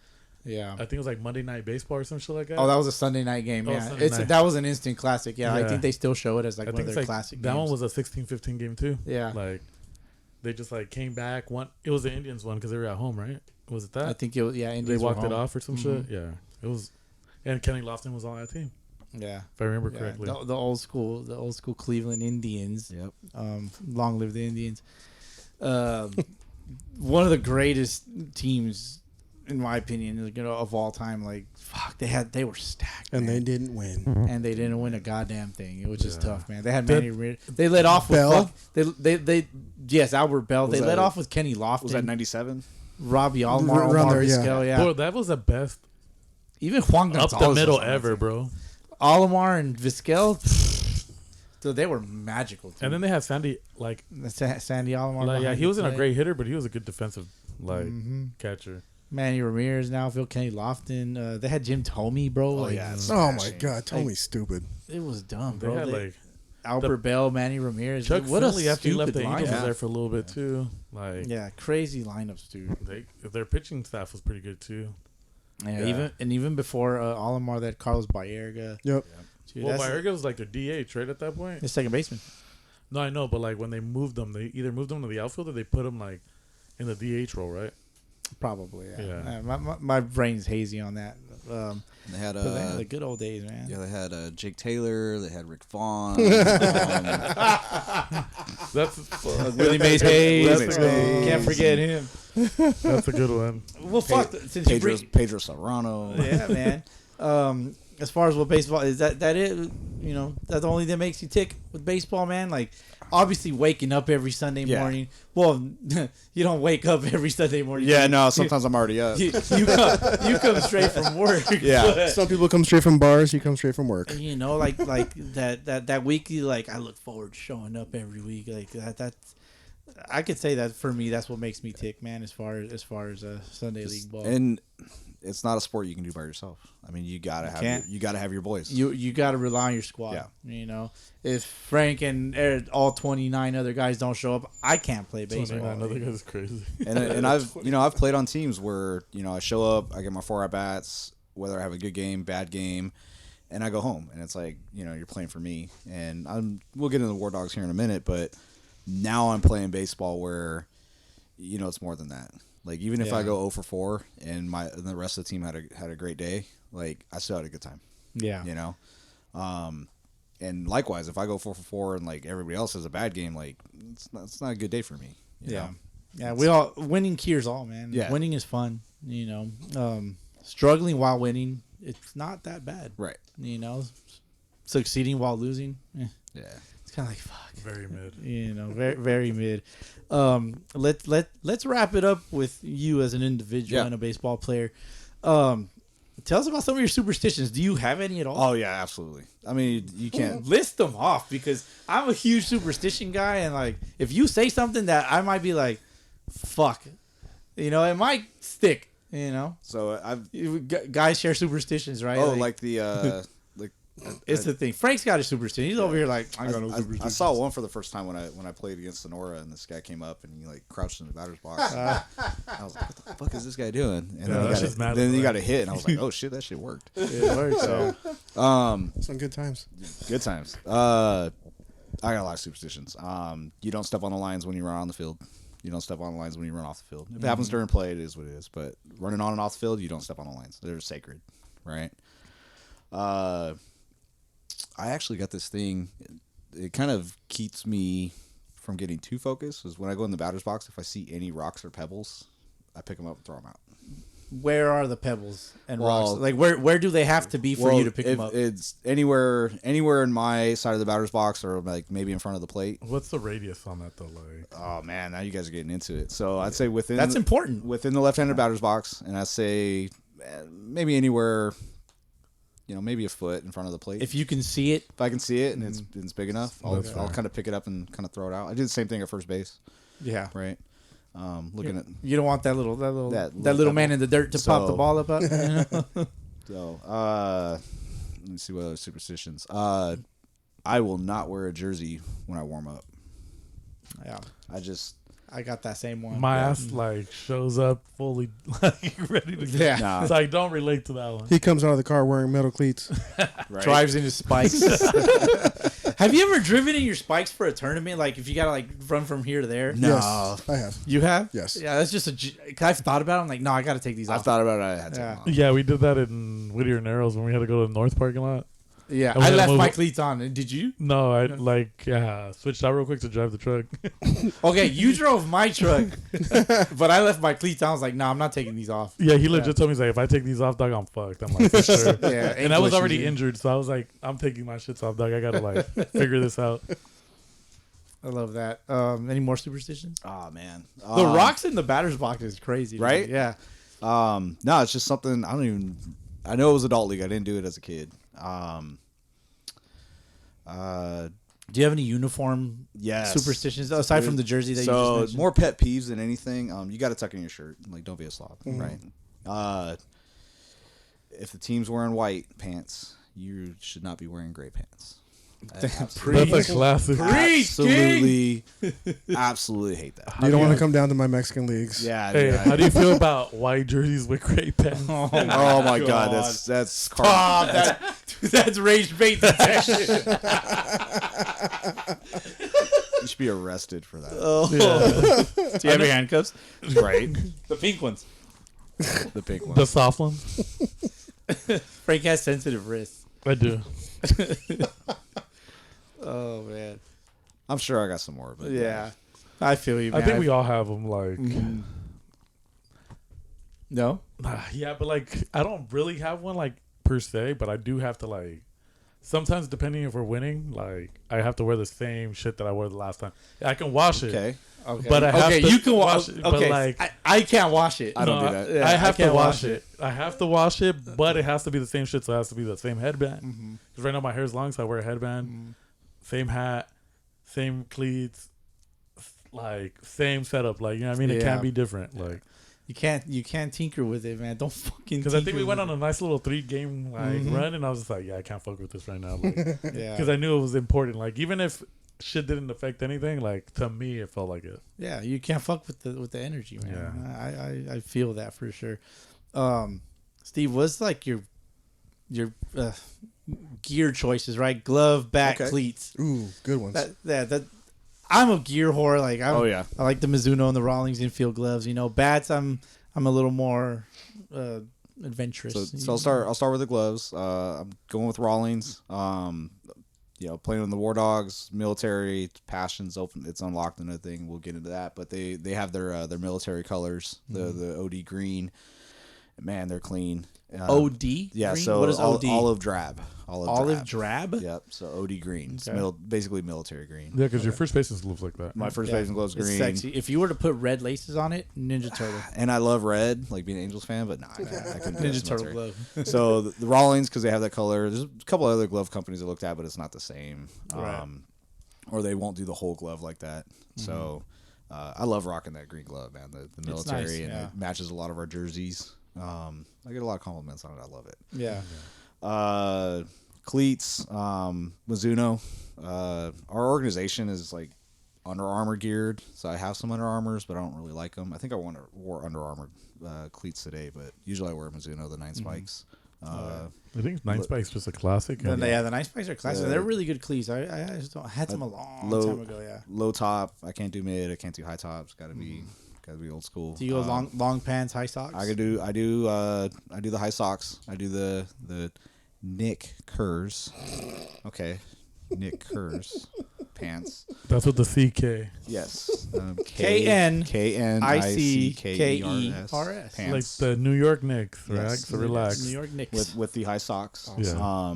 Yeah. I think it was like Monday Night Baseball or some shit like that. Oh, that was a Sunday night game. Oh, Yeah, Sunday night. that was an instant classic. Yeah, I Yeah. think they still show it as like I one think of it's their like, classic. that games. one was a 16-15 game too. Yeah. Like, they just like came back. It was the Indians one because they were at home, right? Was it that? I think it was. Yeah, they Indians were walked it home. off or some shit. Yeah, it was. And Kenny Lofton was on that team, Yeah. if I remember Yeah, correctly. the old school Cleveland Indians. Yep. Long live the Indians. One of the greatest teams, in my opinion, of all time. Like, fuck, they were stacked, And man. they didn't win. And they didn't win a goddamn thing, which is Yeah. tough, man. They had That- Manny Ramirez. They led off with Bell? yes, Albert Bell. Was They led that- off with Kenny Lofton, Was that 97? Robbie Alomar, Around Omar there, yeah. Vizquel, yeah. Bro, that was the best Even Juan Gonzalez up the middle was on that ever, team. bro. Alomar and Vizquel, dude, they were magical. Too. And then they had Sandy, like, Sandy Alomar. yeah, behind he the wasn't a plate. great hitter, but he was a good defensive, like, Mhm. catcher. Manny Ramirez now, Phil Kenny Lofton. They had Jim Tomey, bro. Like, Oh my God, Tommy's stupid. it was dumb, They bro. had, like, Albert Bell, Manny Ramirez. Chuck what Finley a after he left stupid the Angels lineup. was there for a little bit, too. Like, Yeah, crazy lineups, dude. their pitching staff was pretty good, too. Yeah, Yeah. even before Alomar, that Carlos Baerga. Yep. Dude, Well, that's Baerga was like their DH, right, at that point? the second baseman. No, I know, but like when they moved them, they either moved them to the outfield or they put them like in the DH role, right? Probably, yeah. Yeah. My brain's hazy on that. They had But man, the good old days, man. they had Jake Taylor. They had Rick Vaughn. That's Willie Mays Hayes. Willie Mays Hayes. Can't forget him. that's a good one. Well, fuck. Since you bring, Pedro Serrano. yeah, man. As far as what baseball is, that it, that's the only thing that makes you tick with baseball, man. Like, obviously waking up every Sunday Yeah. morning. Well, you don't wake up every Sunday morning. Yeah, no. Sometimes I'm already up. You come straight from work. Yeah. Some people come straight from bars. You come straight from work. Like that weekly. Like, I look forward to showing up every week. Like that. I could say that for me, that's what makes me tick, man. As far as Sunday league ball, And it's not a sport you can do by yourself. I mean, you gotta have your boys. you got to rely on your squad. Yeah. If Frank and all 29 other guys don't show up, I can't play baseball. Another guy's crazy. and I've played on teams where I show up, I get my 4 at bats, whether I have a good game, bad game, and I go home. And it's like you're playing for me. And we'll get into the Wardogs here in a minute, but now I'm playing baseball where it's more than that. Like, even if I go 0 for 4 and the rest of the team had a great day, like, I still had a good time. Yeah. And likewise, if I go 4 for 4 and like everybody else has a bad game, like it's not a good day for me. you know? Yeah. We all winning cures all, man. Yeah. Winning is fun. Struggling while winning, it's not that bad. Right. Succeeding while losing, Yeah. it's kind of like fuck. Very mid. Very very mid. Let's wrap it up with you as an individual Yeah. and a baseball player. Tell us about some of your superstitions. Do you have any at all? Oh yeah, absolutely. I mean, you can't. List them off, because I'm a huge superstition guy, and like if you say something that I might be like, fuck, it might stick. So I've. Guys share superstitions, right? Oh, like the it's the thing. Frank's got a superstition. He's over here like, I got no superstition. I saw one for the first time when I played against Sonora, and this guy came up and he like crouched in the batter's box. I was like, what the fuck is this guy doing? And Yeah, that's just mad then he at got a hit, and I was like, oh shit, that shit worked. It works. So, Some good times. Good times. I got a lot of superstitions. You don't step on the lines when you run on the field. You don't step on the lines when you run off the field. If it happens during play, it is what it is. But running on and off the field, you don't step on the lines. They're sacred, right? I actually got this thing. It kind of keeps me from getting too focused. Is when I go in the batter's box, if I see any rocks or pebbles, I pick them up and throw them out. where are the pebbles and Well, rocks? Like where do they have to be for you to pick them up? It's anywhere in my side of the batter's box, or like maybe in front of the plate. What's the radius on that though? Like, Oh man, now you guys are getting into it. So I'd say That's important. within the left-handed batter's box, and I'd say maybe anywhere, maybe a foot in front of the plate. If you can see it, If I can see it and it's big enough, I'll That's fair. kind of pick it up and kind of throw it out. I did the same thing at first base, yeah. right? Looking at You don't want that little That little little man in the dirt to pop the So- ball up. You know? so let me see what other superstitions. I will not wear a jersey when I warm up. Yeah. I got that same one. My ass like shows up fully like ready to go. Yeah. Nah. So I don't relate to that one. He comes out of the car wearing metal cleats. right? Drives into spikes. Have you ever driven in your spikes for a tournament? Like if you gotta like run from here to there? No. Yes, I have. You have? Yes. Yeah, that's just I've thought about it. I'm like, no, I gotta take these I've off. thought about it. I had to. Yeah. take them off. Yeah, we did that in Whittier Narrows when we had to go to the North parking lot. Yeah, And we I had to left move my it. cleats on. Did you? No, I switched out real quick to drive the truck. Okay, you drove my truck, but I left my cleats on. I was like, no, I'm not taking these off. Yeah, he legit told me, he's like, if I take these off, dog, I'm fucked. I'm like, for sure. Yeah, And I was ankle already issues. injured, so I was like, I'm taking my shits off, dog. I gotta like figure this out. I love that. Any more superstitions? Oh man. The rocks in the batter's box is crazy, dude. Right? Yeah. No, it's just something I know it was adult league. I didn't do it as a kid. Do you have any uniform Yes. superstitions aside from the jersey that you just So mentioned? more pet peeves than anything. You got to tuck in your shirt. Like, don't be a slob, right? If the team's wearing white pants, you should not be wearing gray pants. That's a classic. Absolutely, absolutely hate that. You don't want to come down to my Mexican leagues. Yeah. Hey, dude, how do you feel about white jerseys with gray pants? oh my god, that's Stop, that's rage bait detection. You should be arrested for that. Do you have your handcuffs? Right? The pink ones. The pink one. The soft ones? Frank has sensitive wrists. I do. Oh man. I'm sure I got some more, but Yeah. I feel you, man. I think we all have them. Like, No? yeah, but like, I don't really have one like per se, but I do have to like. Sometimes, depending if we're winning, like I have to wear the same shit that I wore the last time. I can wash it, Okay. Okay. but I have to you can wash it. But Okay. like, I can't wash it. I don't no, do that. Yeah, I have to can't wash it. I have to wash it, but it has to be the same shit. So it has to be the same headband. Because right now my hair's long, so I wear a headband, same hat, same cleats, like same setup. Like, you know what I mean? It Yeah. can't be different. Like, You can't tinker with it, man. Don't fucking. because I think we tinker went with on a nice little 3-game like run, and I was just like, yeah, I can't fuck with this right now. Because it. Yeah. I knew it was important. Like, even if shit didn't affect anything, like to me, it felt like it. Yeah, you can't fuck with the energy, man. I feel that for sure. Steve, what's like your gear choices, right? Glove, bat, Okay. cleats. Ooh, good ones. That I'm a gear whore. Like Oh, yeah. I like the Mizuno and the Rawlings infield gloves. You know, bats. I'm a little more adventurous. So I'll start with the gloves. I'm going with Rawlings. Playing on the Wardogs, military passions open. It's unlocked another thing. We'll get into that, but they have their military colors, the OD green. Man, they're clean. OD. Yeah. green? So what is OD? olive drab. Olive drab. Yep. So OD green. It's Okay. basically military green. Yeah, because your first baseman looks like that. My first Yeah. baseman gloves It's green. sexy. If you were to put red laces on it, Ninja Turtle. And I love red, like being an Angels fan, but nah, I couldn't do Ninja Turtle military. glove. So the Rawlings, because they have that color. There's a couple other glove companies I looked at, but it's not the same. Right. Or they won't do the whole glove like that. So I love rocking that green glove, man. The military, nice, and yeah. it matches a lot of our jerseys. I get a lot of compliments on it. I love it. Yeah. Cleats, Mizuno. Our organization is like Under Armour geared, so I have some Under Armours, but I don't really like them. I think I wore Under Armour cleats today, but usually I wear Mizuno, the 9 spikes. I think 9 Spike's just a classic. The Nice Spikes are classic. Yeah. They're really good cleats. I had some a long time ago. Yeah. Low top. I can't do mid. I can't do high tops. Got to be old school. Do you go long pants, high socks? I do the high socks. I do the Nick Kerrs. Okay, Nick Kerrs pants. That's what the CK. Yes. KN KNICKERS ICKERS. Like the New York Knicks, right? Yes. So relax. New York Knicks. with the high socks. Yeah.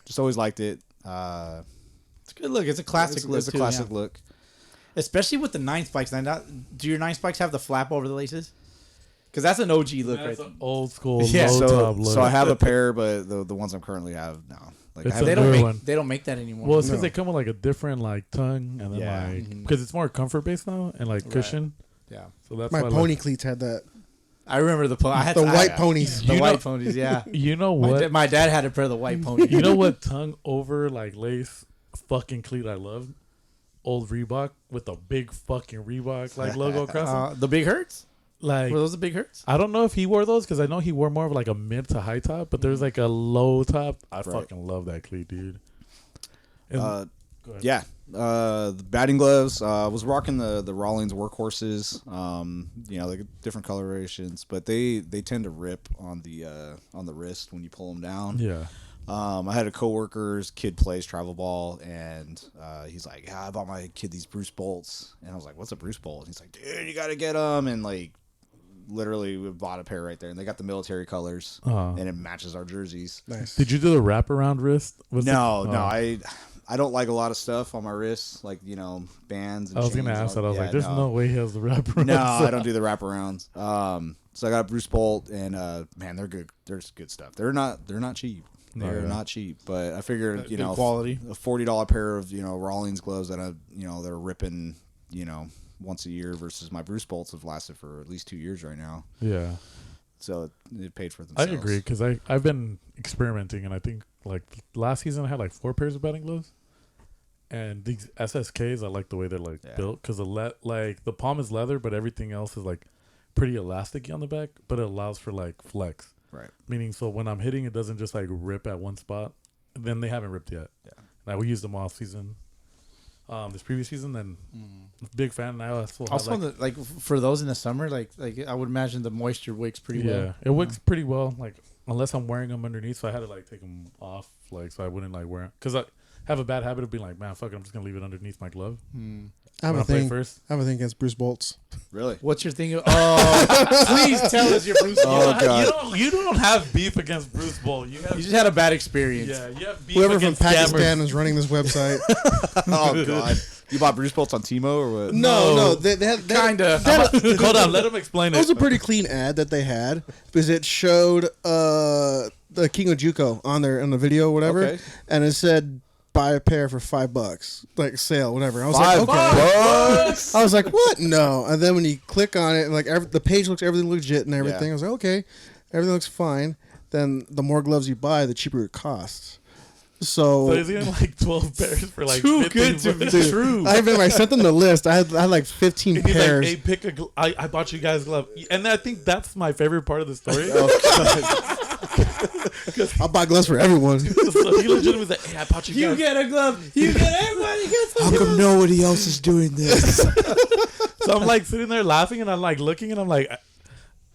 Just always liked it. It's a good look. It's a classic look. It's a too, classic yeah. look. Especially with the 9 Spikes. Do your 9 Spikes have the flap over the laces? Because that's an OG look right That's there. an old school Yeah. low top So look. I have a pair, but the ones I'm currently have no. Like It's I a They have, don't newer make one. they don't make that anymore. Well, it's because No. they come with like a different like tongue and then Yeah. like because it's more comfort based now and like cushion. yeah. So that's My why, pony cleats had that. I remember the I had The to- white I- ponies. The You white know- ponies, yeah. You know My, what? my dad had a pair of the white ponies. You know what tongue over like lace fucking cleat I love? old Reebok with a big fucking Reebok like logo across them. The big hurts? Like, Were those the big hurts? I don't know if he wore those because I know he wore more of like a mid to high top, but there's like a low top. I fucking love that cleat, dude. And, go ahead. Yeah. The batting gloves. I was rocking the Rawlings workhorses. You know, like different colorations, but they tend to rip on the wrist when you pull them down. Yeah. I had a coworker's kid plays travel ball, and he's like, "Yeah, I bought my kid these Bruce Bolts," and I was like, "What's a Bruce Bolt?" And he's like, "Dude, you gotta get them," and like. Literally, we bought a pair right there, and they got the military colors, and it matches our jerseys. Nice. Did you do the wraparound wrist? No, I don't like a lot of stuff on my wrists, like bands. And I was gonna chains ask that. and I was yeah, like, "There's no way he has the wraparound." No, I don't do the wraparounds. So I got a Bruce Bolt, and man, they're good. They're good stuff. They're not cheap. They're not cheap, but I figured quality. a $40 pair of Rawlings gloves that they're ripping once a year versus my Bruce Bolts have lasted for at least 2 years right now. Yeah. So it paid for I themselves. agree because I've been experimenting, and I think like last season I had like 4 pairs of batting gloves, and these SSKs I like the way they're like built because like the palm is leather, but everything else is like pretty elasticy on the back, but it allows for like flex. Right. Meaning, so when I'm hitting, it doesn't just like rip at one spot. Then they haven't ripped yet. Yeah. Now we used them all season. This previous season, then big fan. I Also, for those in the summer, like I would imagine the moisture wicks pretty well. Yeah, it wicks pretty well. Like unless I'm wearing them underneath, so I had to like take them off, like so I wouldn't like wear them because I have a bad habit of being like, man, fuck it, I'm just gonna leave it underneath my glove. I have When a thing. first. I have a thing against Bruce Bolts. Really? What's your thing? Oh, please tell us your Bruce. God. You don't have beef against Bruce Bolt. You You just had a bad experience. yeah, you have beef Whoever from against Pakistan scammers. is running this website. Oh God! You bought Bruce Bolts on Timo or what? No, they had Kinda. Hold on, let him explain That was it. a pretty clean ad that they had because it showed the King of Juco on there in the video, whatever, Okay. and it said buy a pair for $5, like sale, whatever. I was $5 like, okay. bucks? I was like, what? No. And then when you click on it, like the page looks everything legit and everything. Yeah. I was like, okay, everything looks fine. Then the more gloves you buy, the cheaper it costs. So So he's getting like 12 pairs for like Too 50 good to be bucks. true. I remember I sent them the list. I had like 15 He's pairs. like, hey, pick a I bought you guys glove. And I think that's my favorite part of the story. I'll buy gloves for everyone. So he legitimately was like, hey, I bought you guys. get a glove. You get everybody gets How come nobody else is doing this? So I'm like sitting there laughing and I'm like looking and I'm like,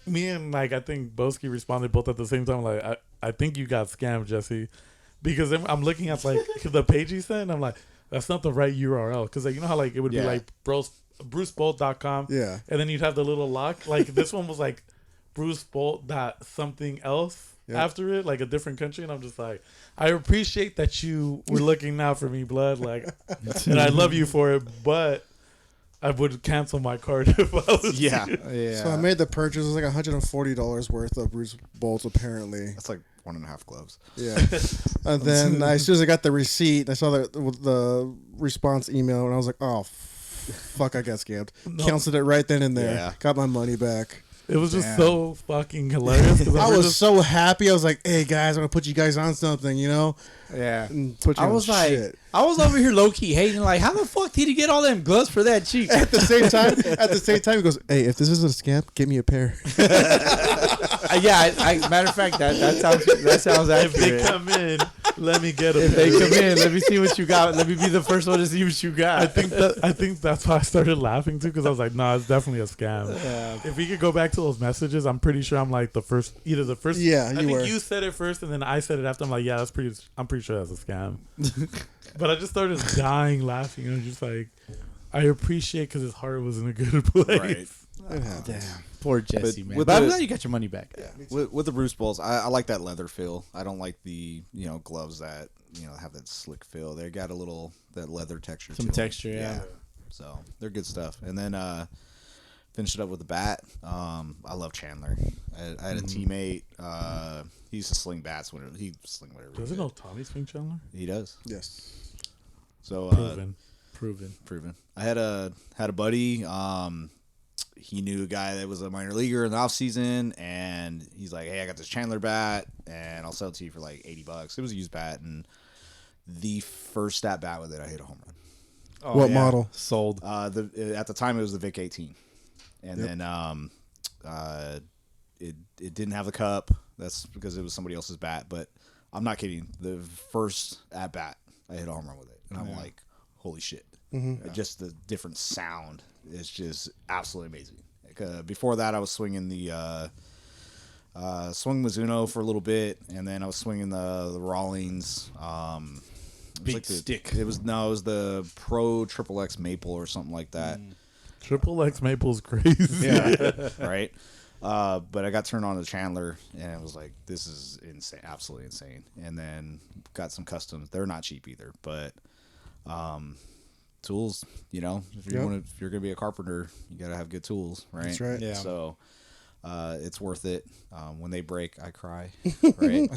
me and like I think Bowski responded both at the same time. Like, I think you got scammed, Jesse. Because then I'm looking at like the page he sent and I'm like, that's not the right URL. Because like, you know how like it would be like brucebolt.com. Yeah. And then you'd have the little lock. Like this one was like brucebolt dot something else after it, like a different country. And I'm just like, I appreciate that you were looking out for me, blood. Like, and I love you for it, but I would cancel my card if I was Yeah. you. Yeah. So I made the purchase. It was like $140 worth of Bruce Bolts, apparently. That's like 1.5 gloves. Yeah. And then as soon as I got the receipt, I saw the response email, and I was like, oh, fuck, I got scammed. Canceled it right then and there. Yeah. Got my money back. It was just so fucking hilarious. 'cause I we're was just- so happy. I was like, hey, guys, I'm going to put you guys on something, you know? Yeah. And put you I on was like, shit. I was over here low key hating, like, how the fuck did he get all them gloves for that cheap? At the same time, he goes, hey, if this isn't a scam, give me a pair. Yeah, matter of fact, that sounds if they accurate. come in, let me get a If they pair. come in, let me see what you got. Let me be the first one to see what you got. I think that's why I started laughing too, because I was like, nah, it's definitely a scam. Yeah. If we could go back to those messages, I'm pretty sure I'm like the first. Yeah, I you think were. you said it first, and then I said it after. I'm like, yeah, I'm pretty sure that's a scam. But I just started dying laughing, and I'm just like, I appreciate because his heart was in a good place. Right. It happens. Damn. Poor Jesse, But man. with But I'm the- glad you got your money back. Yeah. With the Bruce Bolts, I like that leather feel. I don't like the gloves that have that slick feel. They got that leather texture. Some to 'em. texture, yeah. So they're good stuff. And then finish it up with the bat. I love Chandler. I had a teammate. He used to sling bats whenever he sling whatever. Doesn't Otani swing Chandler? He does. Yes. So Proven. I had a buddy. He knew a guy that was a minor leaguer in the off season, and he's like, "Hey, I got this Chandler bat, and I'll sell it to you for like $80." It was a used bat, and the first at bat with it, I hit a home run. Oh, What model? Sold. At the time it was the Vic 18, and then it didn't have the cup. That's because it was somebody else's bat. But I'm not kidding. The first at bat, I hit a home run with it, and I'm like, holy shit! Just the different sound is just absolutely amazing. Before that, I was swinging the swing Mizuno for a little bit, and then I was swinging the Rawlings. Big stick. It was the Pro Triple X Maple or something like that. Triple X Maple's crazy. Yeah, right. But I got turned on to Chandler, and it was like, this is insane, absolutely insane. And then got some customs. They're not cheap either, but tools. You know, if you're gonna be a carpenter, you gotta have good tools, right? That's right. Yeah. So it's worth it. When they break, I cry. Right.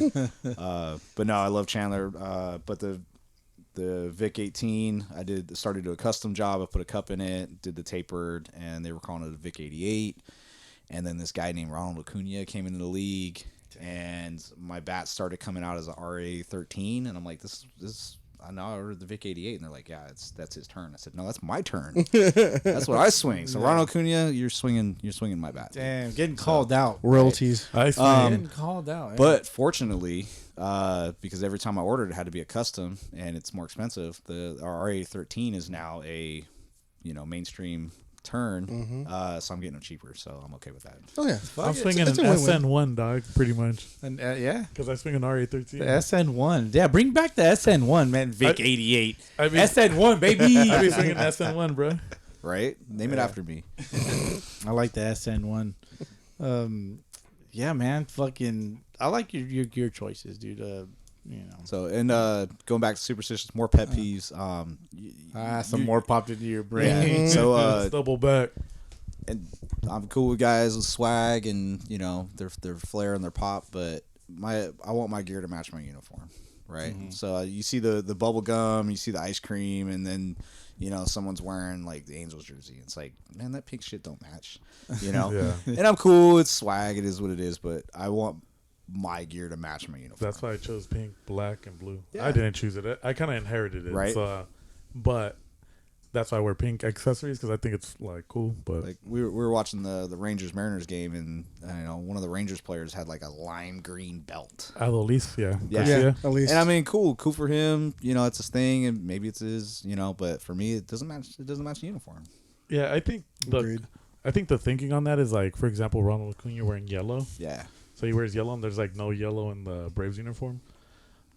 But no, I love Chandler. But the Vic 18, I started to do a custom job. I put a cup in it, did the tapered, and they were calling it a Vic 88. And then this guy named Ronald Acuna came into the league, and my bat started coming out as an RA 13, and I'm like, this. I know I ordered the Vic 88, and they're like, yeah, that's his turn. I said, no, that's my turn. That's what I swing. So Ronald Acuna, you're swinging my bat. Damn, getting called out. Royalties. I see. Getting called out. Yeah. But fortunately, because every time I ordered it had to be a custom, and it's more expensive, our RA13 is now a mainstream turn. So I'm getting them cheaper, so I'm okay with that. Oh yeah, I'm swinging it's an a win-win. SN1, dog, pretty much. And, yeah. Because I swing an RA13. The SN1. Yeah, bring back the SN1, man. Vic 88. I mean, SN1, baby. I be swinging SN1, bro. Right? Name it after me. I like the SN1. Yeah, man. Fucking, I like your gear choices, dude. So, and going back to superstitions, more pet peeves. Some more popped into your brain. Yeah. So, Let's double back. and I'm cool with guys with swag and their flair and their pop, but I want my gear to match my uniform, right? So you see the bubble gum, you see the ice cream, and then someone's wearing like the Angels jersey. It's like, man, that pink shit don't match, Yeah. And I'm cool. It's swag. It is what it is, but I want my gear to match my uniform. That's why I chose pink, black, and blue. Yeah. I didn't choose it. I kind of inherited it. Right. So, but that's why I wear pink accessories, because I think it's like cool. But Like we were watching the Rangers Mariners game, and one of the Rangers players had like a lime green belt. at least, yeah. Yeah. Yeah, Garcia. at least. And I mean, cool for him. It's his thing, and maybe it's his. But for me, it doesn't match. It doesn't match the uniform. Yeah, I think Agreed. the thinking on that is like, for example, Ronald Acuna wearing yellow. Yeah. So he wears yellow, and there's like no yellow in the Braves uniform.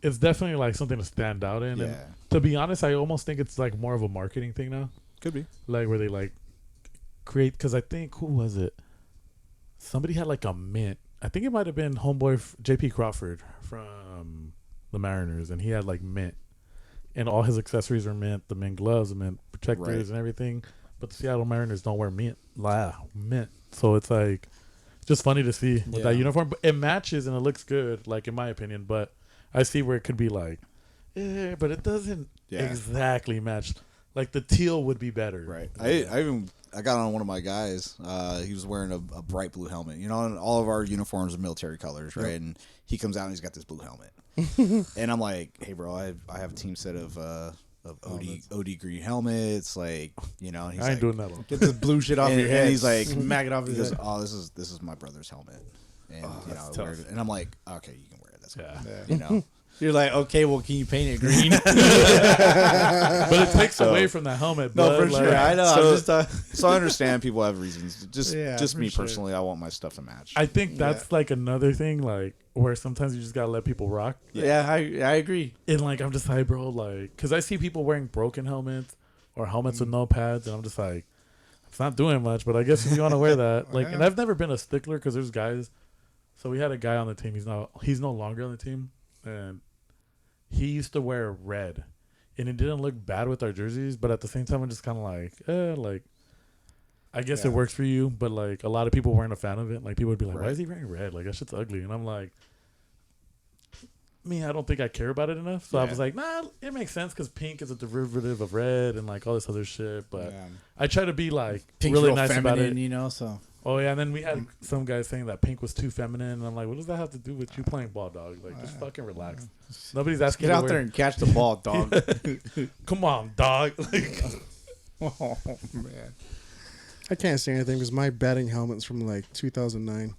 It's definitely like something to stand out in. Yeah. And to be honest, I almost think it's like more of a marketing thing now. Could be. Like where they like create, because I think, who was it? Somebody had like a mint. I think it might have been homeboy JP Crawford from the Mariners, and he had like mint, and all his accessories were mint, the mint gloves, the mint protectors, Right. and everything. But the Seattle Mariners don't wear mint. So it's like just funny to see with that Yeah. uniform. But it matches and it looks good, like in my opinion. But I see where it could be like, but it doesn't exactly match. Like the teal would be better. Right. I got on one of my guys. He was wearing a bright blue helmet. And all of our uniforms are military colors, right? Yep. And he comes out and he's got this blue helmet. And I'm like, hey, bro, I have a team set of OD green helmets. Like, he's I ain't like, doing that one. Get this blue shit off and, your head. and he's like, smack it off he his goes, head. oh, this is my brother's helmet. And that's I tough. wear it. And I'm like, okay, you can wear it. That's cool. Yeah. You're like, okay, well, can you paint it green? But it takes away from the helmet. No, but for like, sure. I know. So- I'm just So I understand people have reasons. Just for me sure. personally, I want my stuff to match. I think that's like another thing, like where sometimes you just gotta let people rock. yeah, I agree. And like I'm just like, bro, like, because I see people wearing broken helmets or helmets with no pads, and I'm just like, it's not doing much. But I guess if you want to wear that, like, and I've never been a stickler because there's guys. So we had a guy on the team. He's no longer on the team, and he used to wear red, and it didn't look bad with our jerseys. But at the same time, I'm just kind of like, I guess it works for you, but like a lot of people weren't a fan of it. Like people would be like, why is he wearing red? Like that shit's ugly. And I'm like, I don't think I care about it enough. So I was like, nah, it makes sense because pink is a derivative of red and like all this other shit. But I try to be like Pink's really real nice about it. feminine, so. Oh yeah, and then we had some guys saying that pink was too feminine, and I'm like, what does that have to do with you playing ball, dog? Like, just fucking relax. Nobody's asking. Get out there and catch the ball, dog. Come on, dog. Like, Oh man, I can't say anything because my batting helmet's from like 2009.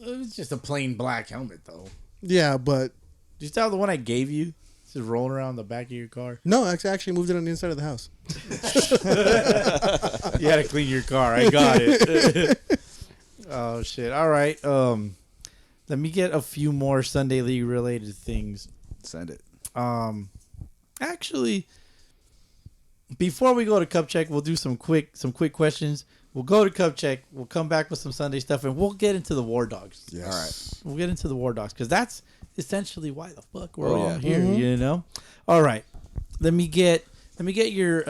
it's just a plain black helmet, though. Yeah, but Did you tell the one I gave you? It's just rolling around the back of your car. no, I actually moved it on the inside of the house. You had to clean your car. I got it. Oh shit! All right. Let me get a few more Sunday League related things. Send it. Actually, before we go to Cup Check, we'll do some quick questions. We'll go to Cup Check. We'll come back with some Sunday stuff, and we'll get into the War Dogs. Yes. All right. We'll get into the War Dogs because that's essentially why the fuck we're all yeah. here. You know. All right. Let me get your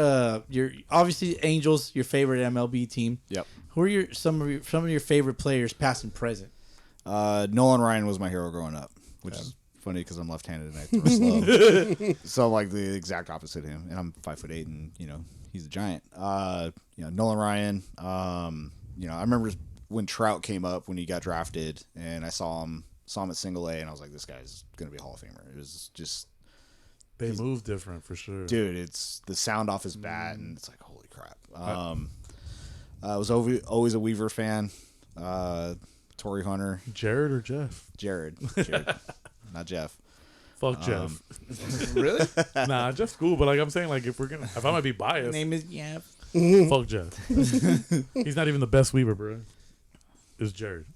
obviously Angels, your favorite MLB team. Yep. Who are some of your favorite players, past and present? Nolan Ryan was my hero growing up, which is funny because I'm left-handed and I throw slow. So I'm like the exact opposite of him, and I'm 5'8", and he's a giant. Nolan Ryan. I remember when Trout came up when he got drafted, and I saw him at Single A, and I was like, this guy's gonna be a Hall of Famer. It was just, they move different for sure, dude. It's the sound off his bat, and it's like, holy crap. I was always a Weaver fan. Torrey Hunter. Jared or Jeff? Jared. Not Jeff. Fuck Jeff. Really? Nah, Jeff's cool, but like I'm saying, like if I might be biased, Name is Jeff. fuck Jeff. He's not even the best Weaver, bro. It's Jared.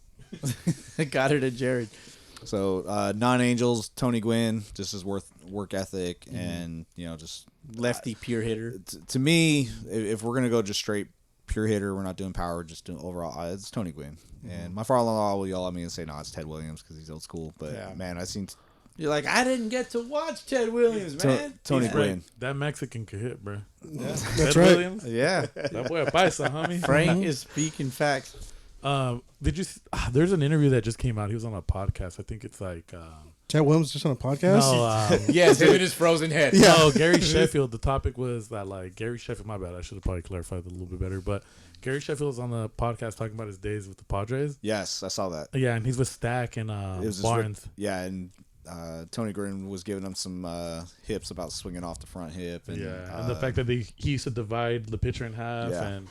Got her to Jared. So non-Angels, Tony Gwynn, just his work ethic, and just Lefty pure hitter. to me, if we're gonna go just straight pure hitter, we're not doing power, we're just doing overall. It's Tony Gwynn, and my father-in-law will yell at me and say, "No, it's Ted Williams because he's old school." But Yeah. man, I seen You're like, I didn't get to watch Ted Williams, man. Tony He's Gwynn. right. That Mexican could hit, bro. That's Ted right. Williams, Yeah. that boy a paisa, homie. Frank is speaking facts. Did you? There's an interview that just came out. He was on a podcast. I think it's like. Chad Williams just on a podcast. No, Yes, him and his frozen head. Yeah. no, Gary Sheffield. The topic was that like Gary Sheffield. My bad. I should have probably clarified it a little bit better. But Gary Sheffield was on the podcast talking about his days with the Padres. Yes, I saw that. Yeah, and he's with Stack and It was just Barnes. and Tony Gwynn was giving him some hips about swinging off the front hip, and And the fact that he used to divide the pitcher in half, Yeah. and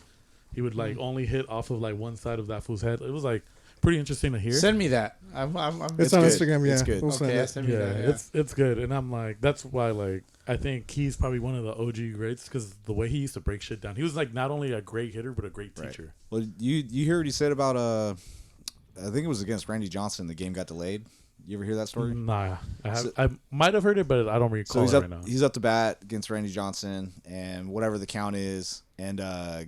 he would like only hit off of like one side of that fool's head. It was like pretty interesting to hear. Send me that. I'm It's on good. Instagram. Yeah, It's good. We'll send okay, it. send me yeah, that. it's good, and I'm like, that's why like I think he's probably one of the OG greats because the way he used to break shit down. He was like not only a great hitter but a great Right. teacher. Well, you hear what he said about I think it was against Randy Johnson. The game got delayed. You ever hear that story? Nah, So- I might have heard it, but I don't recall So he's it up. right now. He's up to bat against Randy Johnson, and whatever the count is, and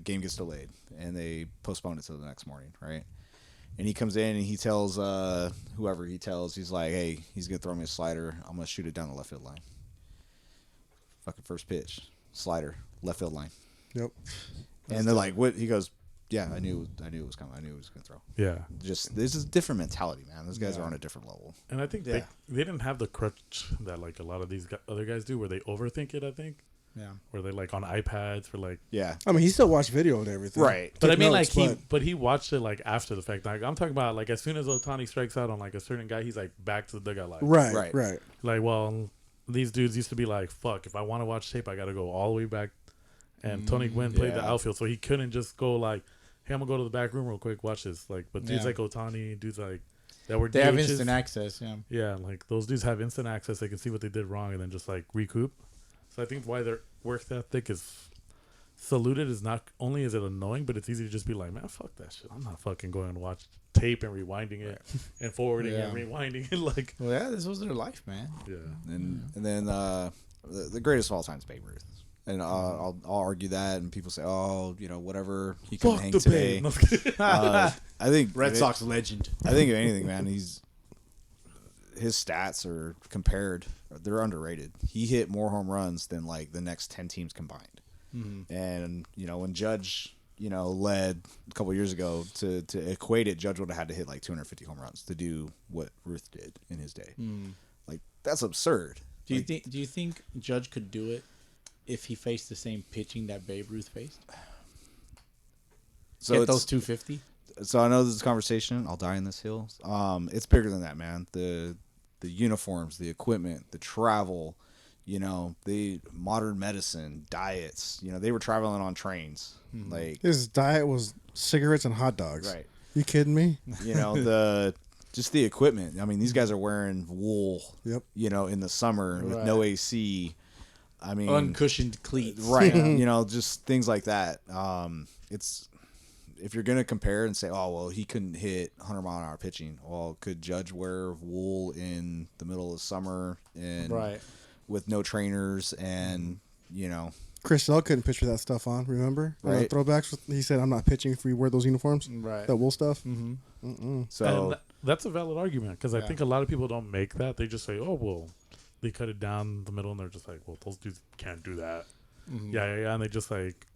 game gets delayed, and they postpone it till the next morning, right? And he comes in and he tells whoever he tells, he's like, "Hey, he's gonna throw me a slider. I'm gonna shoot it down the left field line." Fucking first pitch, slider, left field line, Yep. and they're like, "What?" He goes, "Yeah, I knew it was coming. I knew he was gonna throw." Yeah, Just this is a different mentality, man. Those guys are on a different level. and I think Yeah. they didn't have the crutch that like a lot of these other guys do, where they overthink it. I think Yeah. where they like on iPads for like. Yeah, I mean, he still watched video and everything. right. But I Took mean, notes, like but he watched it like after the fact. Like I'm talking about, like as soon as Otani strikes out on like a certain guy, he's like back to the dugout, like Right. Right. Right. like well, these dudes used to be like, fuck, if I want to watch tape, I got to go all the way back. And Tony Gwynn played the yeah. outfield, so he couldn't just go like, hey, I'm gonna go to the back room real quick, watch this. Like, but dudes Yeah. like Otani, dudes like that were They have DHs. instant access. Yeah. Yeah, like those dudes have instant access. They can see what they did wrong and then just like recoup. So I think why their work ethic is saluted is not only is it annoying, but it's easy to just be like, man, fuck that shit. I'm not fucking going to watch tape and rewinding it and forwarding Yeah. and rewinding it. Like, Well, yeah, this was their life, man. yeah, And then the greatest of all time is Babe Ruth, and I'll argue that, and people say, oh, whatever, he couldn't fuck hang the today. pain. I think Red Sox legend. I think if anything, man, his stats are compared. They're underrated. He hit more home runs than like the next 10 teams combined. And when Judge led a couple years ago to equate it, Judge would have had to hit like 250 home runs to do what Ruth did in his day. Like that's absurd. Do you think Judge could do it if he faced the same pitching that Babe Ruth faced? So Get it's- those 250. So I know this is a conversation. I'll die in this hill. It's bigger than that, man. The uniforms, the equipment, the travel, the modern medicine, diets. They were traveling on trains. Like His diet was cigarettes and hot dogs. right. You kidding me? Just the equipment. I mean, these guys are wearing wool. Yep. In the summer with no AC. I mean, Uncushioned cleats. right. Just things like that. It's if you're gonna compare and say, oh well, he couldn't hit 100-mile-an-hour pitching. Well, could Judge wear wool in the middle of summer and Right. with no trainers and Chris Sale couldn't pitch with that stuff on. Remember? On the Right. throwbacks. He said, "I'm not pitching if we wear those uniforms." Right. That wool stuff. so And that's a valid argument because I Yeah. think a lot of people don't make that. They just say, "Oh, well, they cut it down the middle," and they're just like, "Well, those dudes can't do that." Yeah, and they just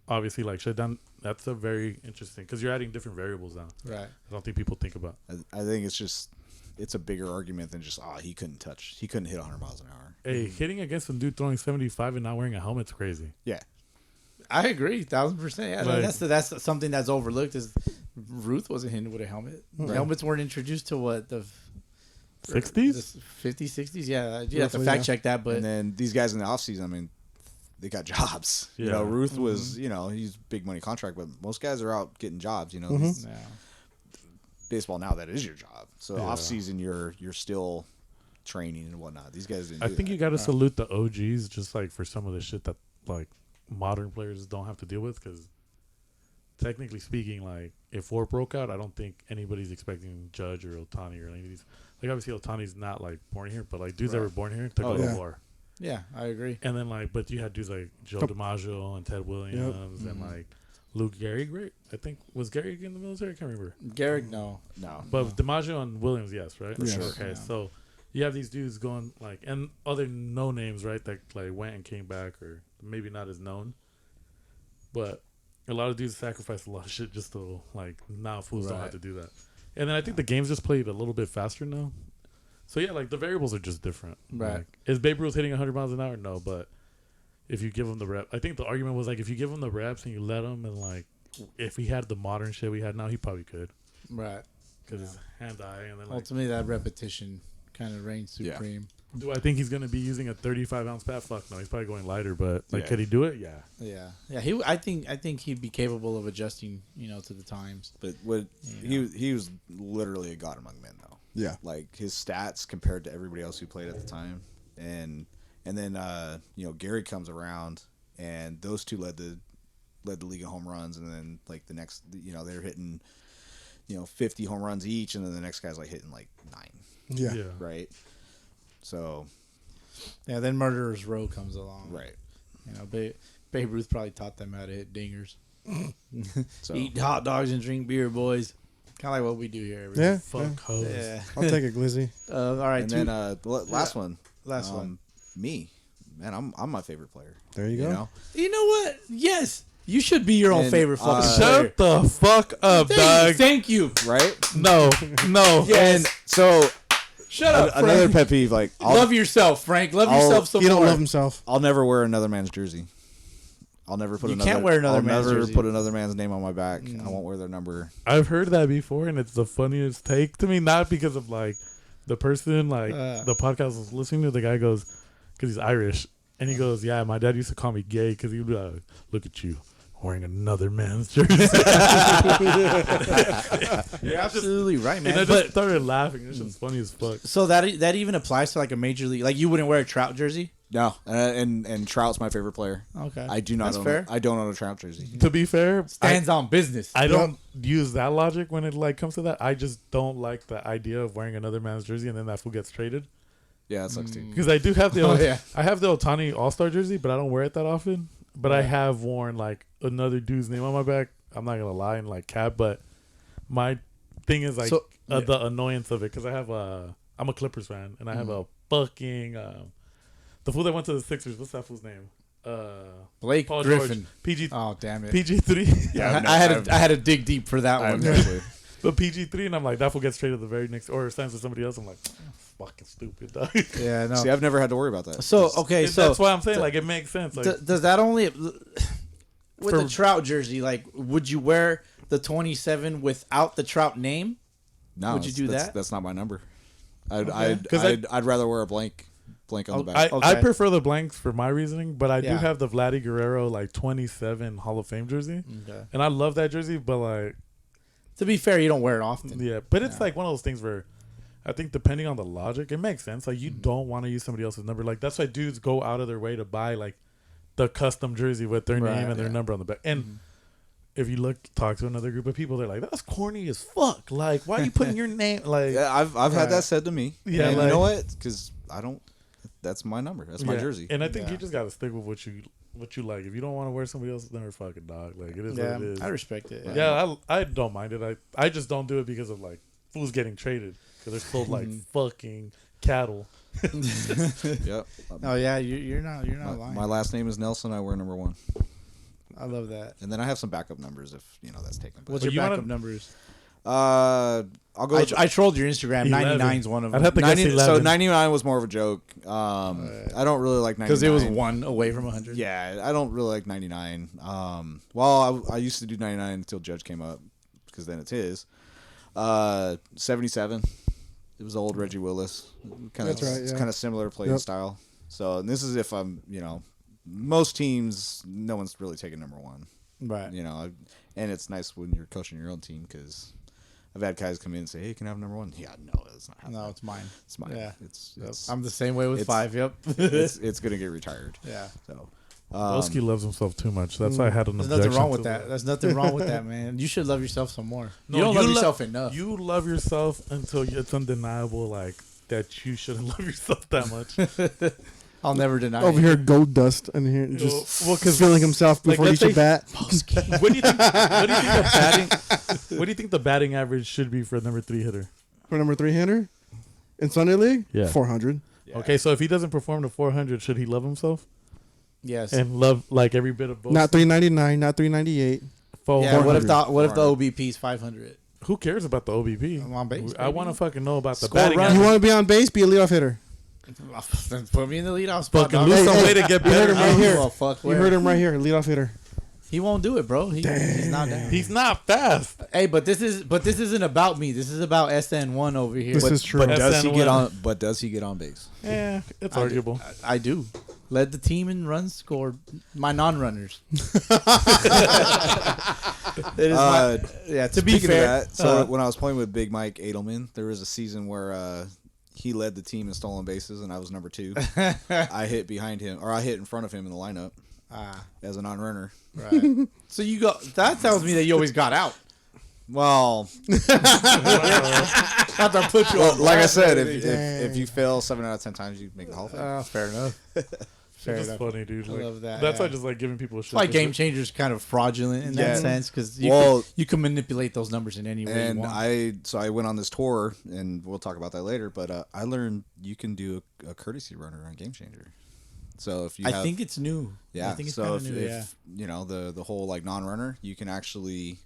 obviously shut down. That's a very interesting because you're adding different variables now. Right. I don't think people think about. I think it's a bigger argument than just he couldn't hit 100 miles an hour. Hey, hitting against some dude throwing 75 and not wearing a helmet's crazy. Yeah. I agree, 1,000%. Yeah, Like- that's something that's overlooked. Is Ruth wasn't hitting with a helmet. Helmets weren't introduced to what the 60s? 50s, 60s. Yeah, you have to Roughly, fact yeah. check that, but And then these guys in the offseason, I mean, they got jobs. Yeah. Ruth was, he's big money contract, but most guys are out getting jobs. yeah. Baseball now, that is your job. So Yeah. off season, you're still training and whatnot. These guys didn't. I do think that. you got to salute the OGs just for some of the shit that modern players don't have to deal with because technically speaking, if war broke out, I don't think anybody's expecting Judge or Ohtani or any of these. Obviously Ohtani's not born here, but dudes that were born here to go yeah. to war. Yeah, I agree. And then but you had dudes like Joe DiMaggio and Ted Williams and Luke Gehrig, right? I think was Gehrig in the military? I can't remember. Garrick, no. No. But DiMaggio and Williams, yes, right? For sure. Okay, Yeah. so you have these dudes going and other no names, right? That went and came back, or maybe not as known, but a lot of dudes sacrificed a lot of shit just to now fools don't have Right. to do that. And then I think the game's just played a little bit faster now. So yeah, the variables are just different. Right. Is Babe Ruth hitting 100 miles an hour? No, but if you give him the rep, I think the argument was if you give him the reps and you let him, and if he had the modern shit we had now, he probably could. Right. Because his hand-eye, and then Ultimately, that repetition kind of reigns Yeah. supreme. do I think he's going to be using a 35-ounce bat? Fuck no, he's probably going lighter, but Yeah. could he do it? Yeah. Yeah. Yeah. I think he'd be capable of adjusting, to the times. But he was literally a god among men, though. Yeah. His stats compared to everybody else who played at the time, and then Gary comes around, and those two led the league in home runs, and then the next they're hitting 50 home runs each, and then the next guy's hitting 9. Yeah. Right. So Yeah. Then Murderer's Row comes along. right. Babe Ruth probably taught them how to hit dingers. So Eat hot dogs and drink beer, boys. Kind of like what we do here. Every Yeah. Fuck hoes. Yeah. I'll take it, Glizzy. All right. and then the last one. Last one. Me, man, I'm my favorite player. There you go. You know what? Yes. You should be your own And, favorite fucking player. Shut the fuck up, dog. Thank you. Right. No. And so Shut up, another Frank. pet peeve, Love yourself, Frank. Love yourself some He don't more. love himself. I'll never wear another man's jersey. I'll never put You another. can't wear another I'll man's never jersey. put another man's name on my back. I won't wear their number. I've heard that before, and it's the funniest take to me. Not because of the person, the podcast I was listening to. The guy goes, because he's Irish, and he goes, "Yeah, my dad used to call me gay because he would be like, look at you wearing another man's jersey." You're absolutely right, man. And I But just started laughing. It's just funny as fuck. so that even applies to a major league. You wouldn't wear a Trout jersey. No, and Trout's my favorite player. Okay, I do not. That's own fair. I don't own a Trout jersey. To be fair, Stands on business. I don't use that logic when it comes to that. I just don't like the idea of wearing another man's jersey and then that fool gets traded. Yeah, that sucks too. Because I do have the yeah. I have the Ohtani All-Star jersey, but I don't wear it that often. But I have worn another dude's name on my back. I'm not gonna lie and cap, but my thing is So- the annoyance of it because I'm a Clippers fan and I have a fucking the fool that went to the Sixers. What's that fool's name? Blake Paul Griffin. George. PG Oh damn it! PG3. Yeah, I had to dig deep for that one. But PG3, and I'm like, that fool gets traded the very next, or signs with somebody else. I'm like, fucking stupid, dog. Yeah, no. See, I've never had to worry about that. So okay, And so that's why I'm saying it makes sense. does that only with For- the Trout jersey? Would you wear the 27 without the Trout name? No, Would you do that's, that? That's not my number. Okay. I'd rather wear a blank on the back. I prefer the blanks for my reasoning, but I do Yeah. have the Vladdy Guerrero like 27 Hall of Fame jersey, Okay. and I love that jersey. But like, To be fair, you don't wear it often. yeah, but it's like one of those things where I think depending on the logic, it makes sense. Like you don't want to use somebody else's number. Like that's why dudes go out of their way to buy like the custom jersey with their Right, name and their number on the back. And if you talk to another group of people, they're like, "That's corny as fuck. Like, why are you putting your name?" Like, Yeah, I've had that said to me. Yeah, and like- you know what? Because I don't. That's my number. That's my yeah. jersey. And I think you just gotta stick with what you like. If you don't want to wear somebody else's number, fucking dog. Like it is Yeah, what it is. I respect it. Yeah, I don't mind it. I just don't do it because of like fools getting traded because they're sold like fucking cattle. Yep. Oh yeah, you're not lying. My last name is Nelson. I wear number 1, I love that. and then I have some backup numbers if that's taken. What's But your you backup wanna- numbers? I'll go. I trolled your Instagram. 11. 99 is one of I'd them. have to guess 90, 11. so 99 was more of a joke. I don't really like 99 Because it was one away from 100. Yeah, I don't really like 99. Well, I used to do 99 until Judge came up because then it's his. 77. It was old Reggie Willis. That's right, It's yeah. kind of similar playing Yep. style. So and this is if I'm, most teams, no one's really taking number 1. Right. And it's nice when you're coaching your own team because I've had guys come in and say, "Hey, can I have number 1?" Yeah, no, it's not. No, it's mine. It's mine. Yeah. It's I'm the same way with it's- 5. Yep. it's gonna get retired. Yeah. So Bowski loves himself too much. That's why I had an There's objection. nothing wrong to with that. There's nothing wrong with that, man. You should love yourself some more. No, you don't love lo- yourself enough. You love yourself until it's undeniable, like that you shouldn't love yourself that much. I'll never deny Over it. here, gold dust in here, just feeling himself like, before let's each say- bat. What do you think? The batting? What do you think the batting average should be for a number 3 hitter? For number 3 hitter in Sunday League, Yeah. 400. Okay, so if he doesn't perform to 400, should he love himself Yes. and love like every bit of both? Not 399, not 398. Yeah. What if 400. the OBP is 500? Who cares about the OBP? I'm on base, I baby. want to fucking know about the Score batting runs. You average. want to be on base? Be a leadoff hitter. Then put me in the leadoff spot. Fucking dog. lose Hey, some hey, way to get you heard better. him I right don't here. give a fuck You where. heard him right here, leadoff hitter. He won't do it, bro. He's not down. He's not fast. Hey, but this isn't about me. This is about SN1 over here. This is true. But does he SN1. get on? But does he get on base? Yeah, it's arguable. I do. Led the team in runs scored. My non-runners. It is yeah. To be Speaking fair, of that, so when I was playing with Big Mike Edelman, there was a season where he led the team in stolen bases, and I was number 2. I hit behind him, or I hit in front of him in the lineup as a non-runner. right. So you got. That tells me that you always got out. Well, Not to put you on. like I blast, said, baby. if you fail 7 out of 10 times, you make the Hall of Fame. Fair enough. Fair It's enough. funny, dude. I Like, love that, That's why yeah. I just like giving people a shit. That's why for Game it. Changer's kind of fraudulent in Yeah. that sense because Well- you can manipulate those numbers in any way you And want. I went on this tour, and we'll talk about that later. But I learned you can do a courtesy runner on Game Changer. So if you, I have, think it's new. yeah. I think it's So kind if, of new. if the whole like non-runner, you can actually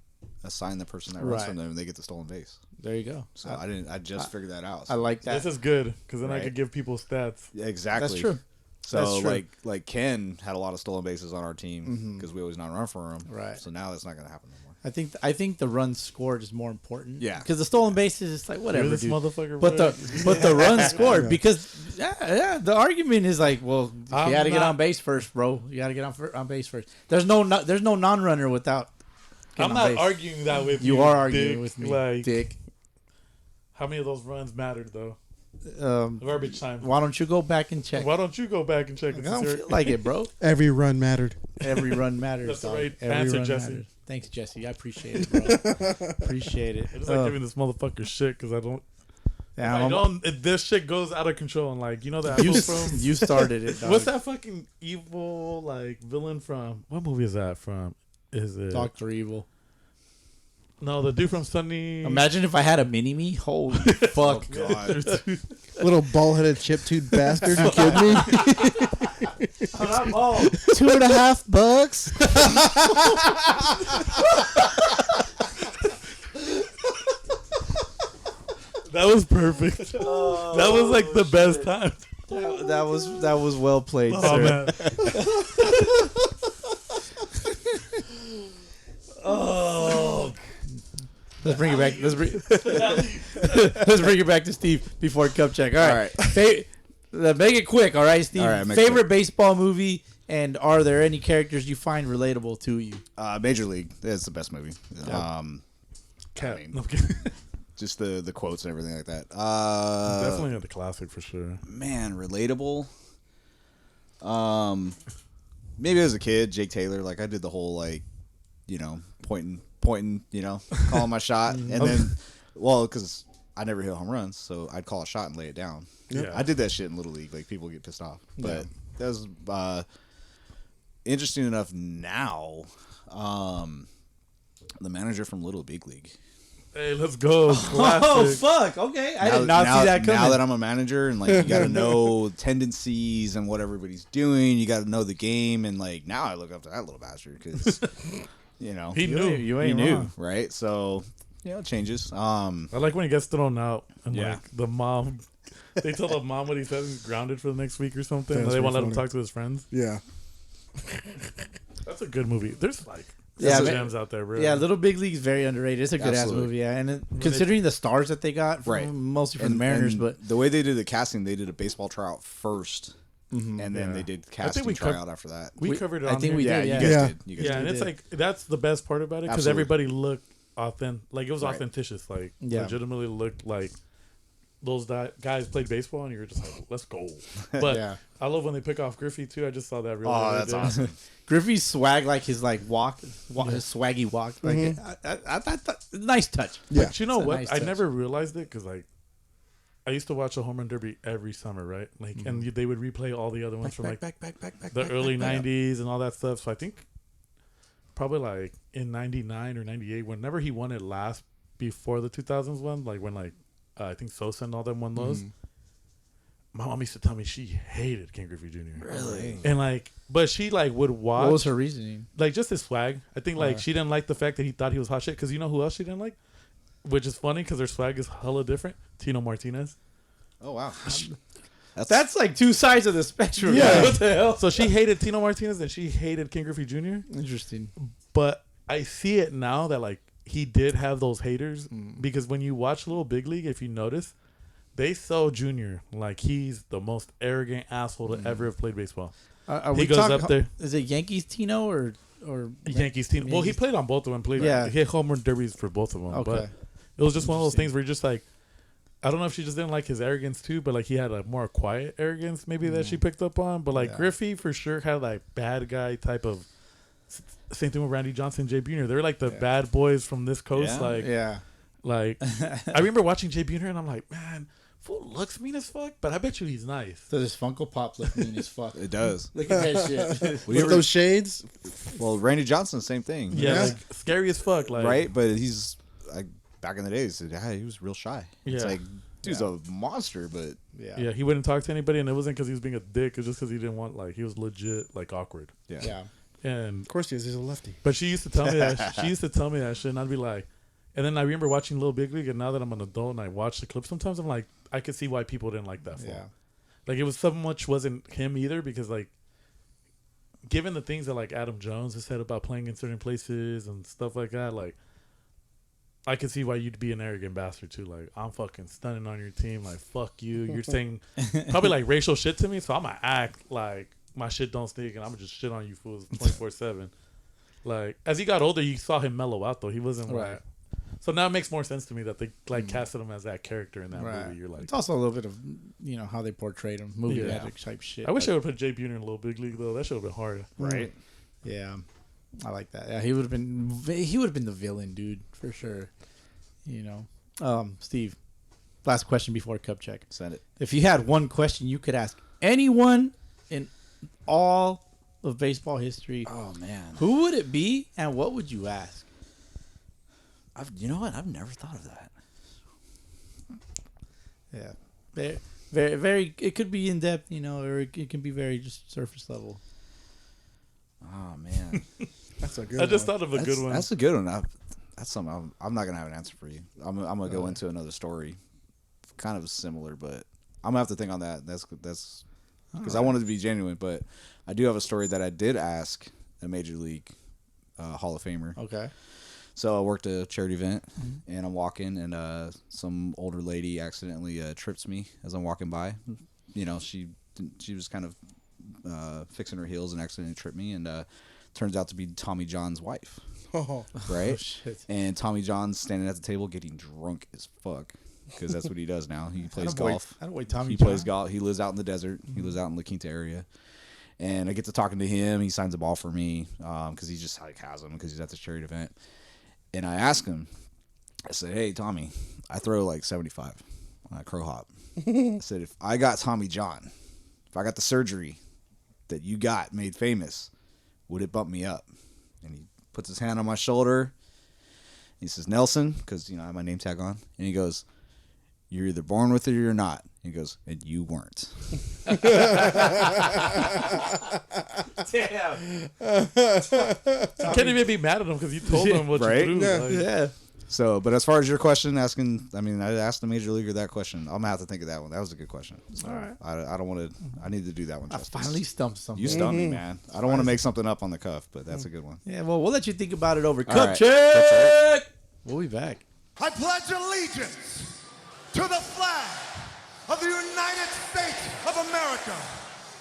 assign the person that runs Right. from them, and they get the stolen base. There you go. So I just figured that out. I like that. This is good because then I Right. could give people stats. Yeah, exactly. That's true. So That's true. like Ken had a lot of stolen bases on our team because we always non-run for him. Right. So now that's not going to happen anymore. I think the runs scored is more important. Yeah. Because the stolen bases, it's like whatever, You're this dude. motherfucker. But bro. the runs scored because the argument is like, well, you I'm got to get not- on base first, bro. You got to get on base first. There's no non-runner without. I'm getting on not base. arguing that with you. You are arguing dick. with me, Like, Dick. how many of those runs mattered though? Garbage time. Why don't you go back and check? Why don't you go back and check? I and don't see- feel like it, bro. Every run mattered. Every run matters. That's the dog. right Every answer, run Jesse. matters. Thanks, Jesse. I appreciate it, bro. Appreciate it. I just like giving this motherfucker shit because I don't. Yeah, I don't. This shit goes out of control and like you know that you, from. you started it. Dog. What's that fucking evil like villain from? What movie is that from? Is it Doctor Evil. No, the dude from Sunny. Imagine if I had a mini me. Holy fuck! God. Little ball-headed chip-tooth bastard. You kidding me? $2.50. That was perfect. That was like the best time. That was well played, Oh sir. man. Oh Let's bring it back. Let's bring it back to Steve before cup check. All right. Make it quick. All right, Steve. All right, Favorite baseball movie, and are there any characters you find relatable to you? Major League. That's the best movie. Cat. I mean, No, I'm kidding. just the quotes and everything like that. Definitely the classic for sure. Man, relatable. Maybe as a kid, Jake Taylor. Like I did the whole like, pointing, calling my shot, and then, because I never hit home runs, so I'd call a shot and lay it down. Yeah. I did that shit in Little League. Like people get pissed off, but that was interesting enough. Now, the manager from Little Big League. Hey, let's go. Classic. Oh fuck! Okay, I did not see that coming. Now that I'm a manager and like you got to know tendencies and what everybody's doing, you got to know the game, and like now I look up to that little bastard because He knew. You ain't he knew, wrong. right? So it changes. I like when he gets thrown out and Yeah. like the mom. They tell the mom what he says he's grounded for the next week or something. That's And they won't let him pretty talk to his friends. Yeah. That's a good movie. There's like Yeah, gems out there, bro. Yeah, Little Big League is very underrated. It's a good ass Absolutely. movie, yeah. And considering the stars that they got, from, Right. mostly from the Mariners, and but the way they did the casting, they did a baseball tryout first, and then Yeah. they did I think casting we tryout after that. we covered it on I think here. we Yeah, did. you Yeah, guys Yeah. did. You guys Yeah, did. and it's did. like that's the best part about it because Absolutely. everybody looked authentic. Like it was Right. authenticious. Like Yeah. legitimately looked like those guys played baseball, and you're just like, let's go. But Yeah. I love when they pick off Griffey too. I just saw that. Real Oh, that's awesome. Griffey's swag, like his like walk, his swaggy walk, like I thought nice touch. Yeah. But you know It's a what? nice I touch. never realized it because like I used to watch a home run derby every summer, right? Like, and they would replay all the other ones from like the early '90s and all that stuff. So I think probably like in '99 or '98, whenever he won it last before the 2000s one, like when like I think Sosa and all them won those. My mom used to tell me she hated Ken Griffey Jr. Really? And like, but she like would watch. What was her reasoning? Like just his swag. I think like she didn't like the fact that he thought he was hot shit. Because you know who else she didn't like, which is funny because their swag is hella different. Tino Martinez. Oh wow. That's like two sides of the spectrum. Yeah. man. What the hell? So she hated Tino Martinez and she hated Ken Griffey Jr. Interesting. But I see it now that like he did have those haters because when you watch Little Big League, if you notice, they sell Junior like he's the most arrogant asshole to ever have played baseball. Are He we goes talking- up there. Is it Yankees Tino or Yankees team. Well, he Yankees- played on both of them. Played Yeah. he hit home run derbies for both of them. Okay. But it was just one of those things where you're just like, I don't know if she just didn't like his arrogance too, but like he had a more quiet arrogance maybe that she picked up on. But like Yeah. Griffey for sure had like bad guy type of. Same thing with Randy Johnson, Jay Buhner. They're like the bad boys from this coast. Yeah. Like, Yeah. like I remember watching Jay Buhner and I'm like, man, fool looks mean as fuck, but I bet you he's nice. So this Funko Pop look mean as fuck. It does. Look at that shit. Well, you With ever- those shades, well, Randy Johnson, same thing. Yeah, Yeah. like scary as fuck. Like, Right, but he's like back in the days. He was real shy. It's Yeah. like dude's a monster, but Yeah, he wouldn't talk to anybody, and it wasn't because he was being a dick. It's just because he didn't want like he was legit like awkward. yeah. Yeah. And of course he is. He's a lefty. but she used to tell me that she used to tell me that shit, and I'd be like, and then I remember watching Little Big League, and now that I'm an adult and I watch the clip, sometimes I'm like, I could see why people didn't like that. Fool. Yeah. Like it was so much wasn't him either because like, given the things that like Adam Jones has said about playing in certain places and stuff like that, like. I could see why you'd be an arrogant bastard too. Like I'm fucking stunning on your team. Like fuck you. You're saying probably like racial shit to me, so I'm gonna act like my shit don't stink, and I'm gonna just shit on you fools 24/7. Like as he got older, you saw him mellow out though. He wasn't Right. like. So now it makes more sense to me that they like casted him as that character in that Right. movie. You're like, It's also a little bit of how they portrayed him, movie Yeah. magic type shit. I wish I would put Jay Buhner in a Little Big League though. That should have been hard. Right. Yeah, I like that. Yeah, he would have been the villain, dude, for sure. Steve, last question before cup check. Send it. If you had one question you could ask anyone in all of baseball history, Oh man, who would it be and what would you ask? you know what? I've never thought of that. Yeah, very, very, very. It could be in depth, or it can be very just surface level. Oh man, That's a good I just one. thought of a good one. That's a good one. That's something I'm not gonna have an answer for you. I'm gonna go into another story, kind of similar, but I'm gonna have to think on that. That's because I wanted to be genuine, but I do have a story that I did ask a major league Hall of Famer. Okay. So I worked a charity event, and I'm walking, and some older lady accidentally trips me as I'm walking by. You know, she was kind of fixing her heels and accidentally tripped me, and turns out to be Tommy John's wife. Oh. Right? Oh, shit. And Tommy John's standing at the table getting drunk as fuck. Because that's what he does now. He plays golf. I don't wait Tommy He John. plays golf. He lives out in the desert. He lives out in La Quinta area. And I get to talking to him. He signs a ball for me because he just like has them because he's at this charity event. And I ask him, I said, hey, Tommy, I throw like 75 on a crow hop. I said, if I got Tommy John, if I got the surgery that you got made famous, would it bump me up? And he puts his hand on my shoulder. He says, Nelson, because, you know, I have my name tag on. And he goes, you're either born with it or you're not. He goes, and you weren't. Damn. You can't even be mad at him because you told him what Right? you threw. Yeah. Like, Yeah. So, but as far as your question asking, I mean, I asked the major leaguer that question. I'm gonna have to think of that one. That was a good question. So All right. I don't want to. I need to do that one. I justice. finally stumped something. You stumped me, man. I don't want to make something up on the cuff, but that's a good one. Yeah, well, we'll let you think about it over All cup right. check. Cup check. We'll be back. I pledge allegiance to the flag of the United States of America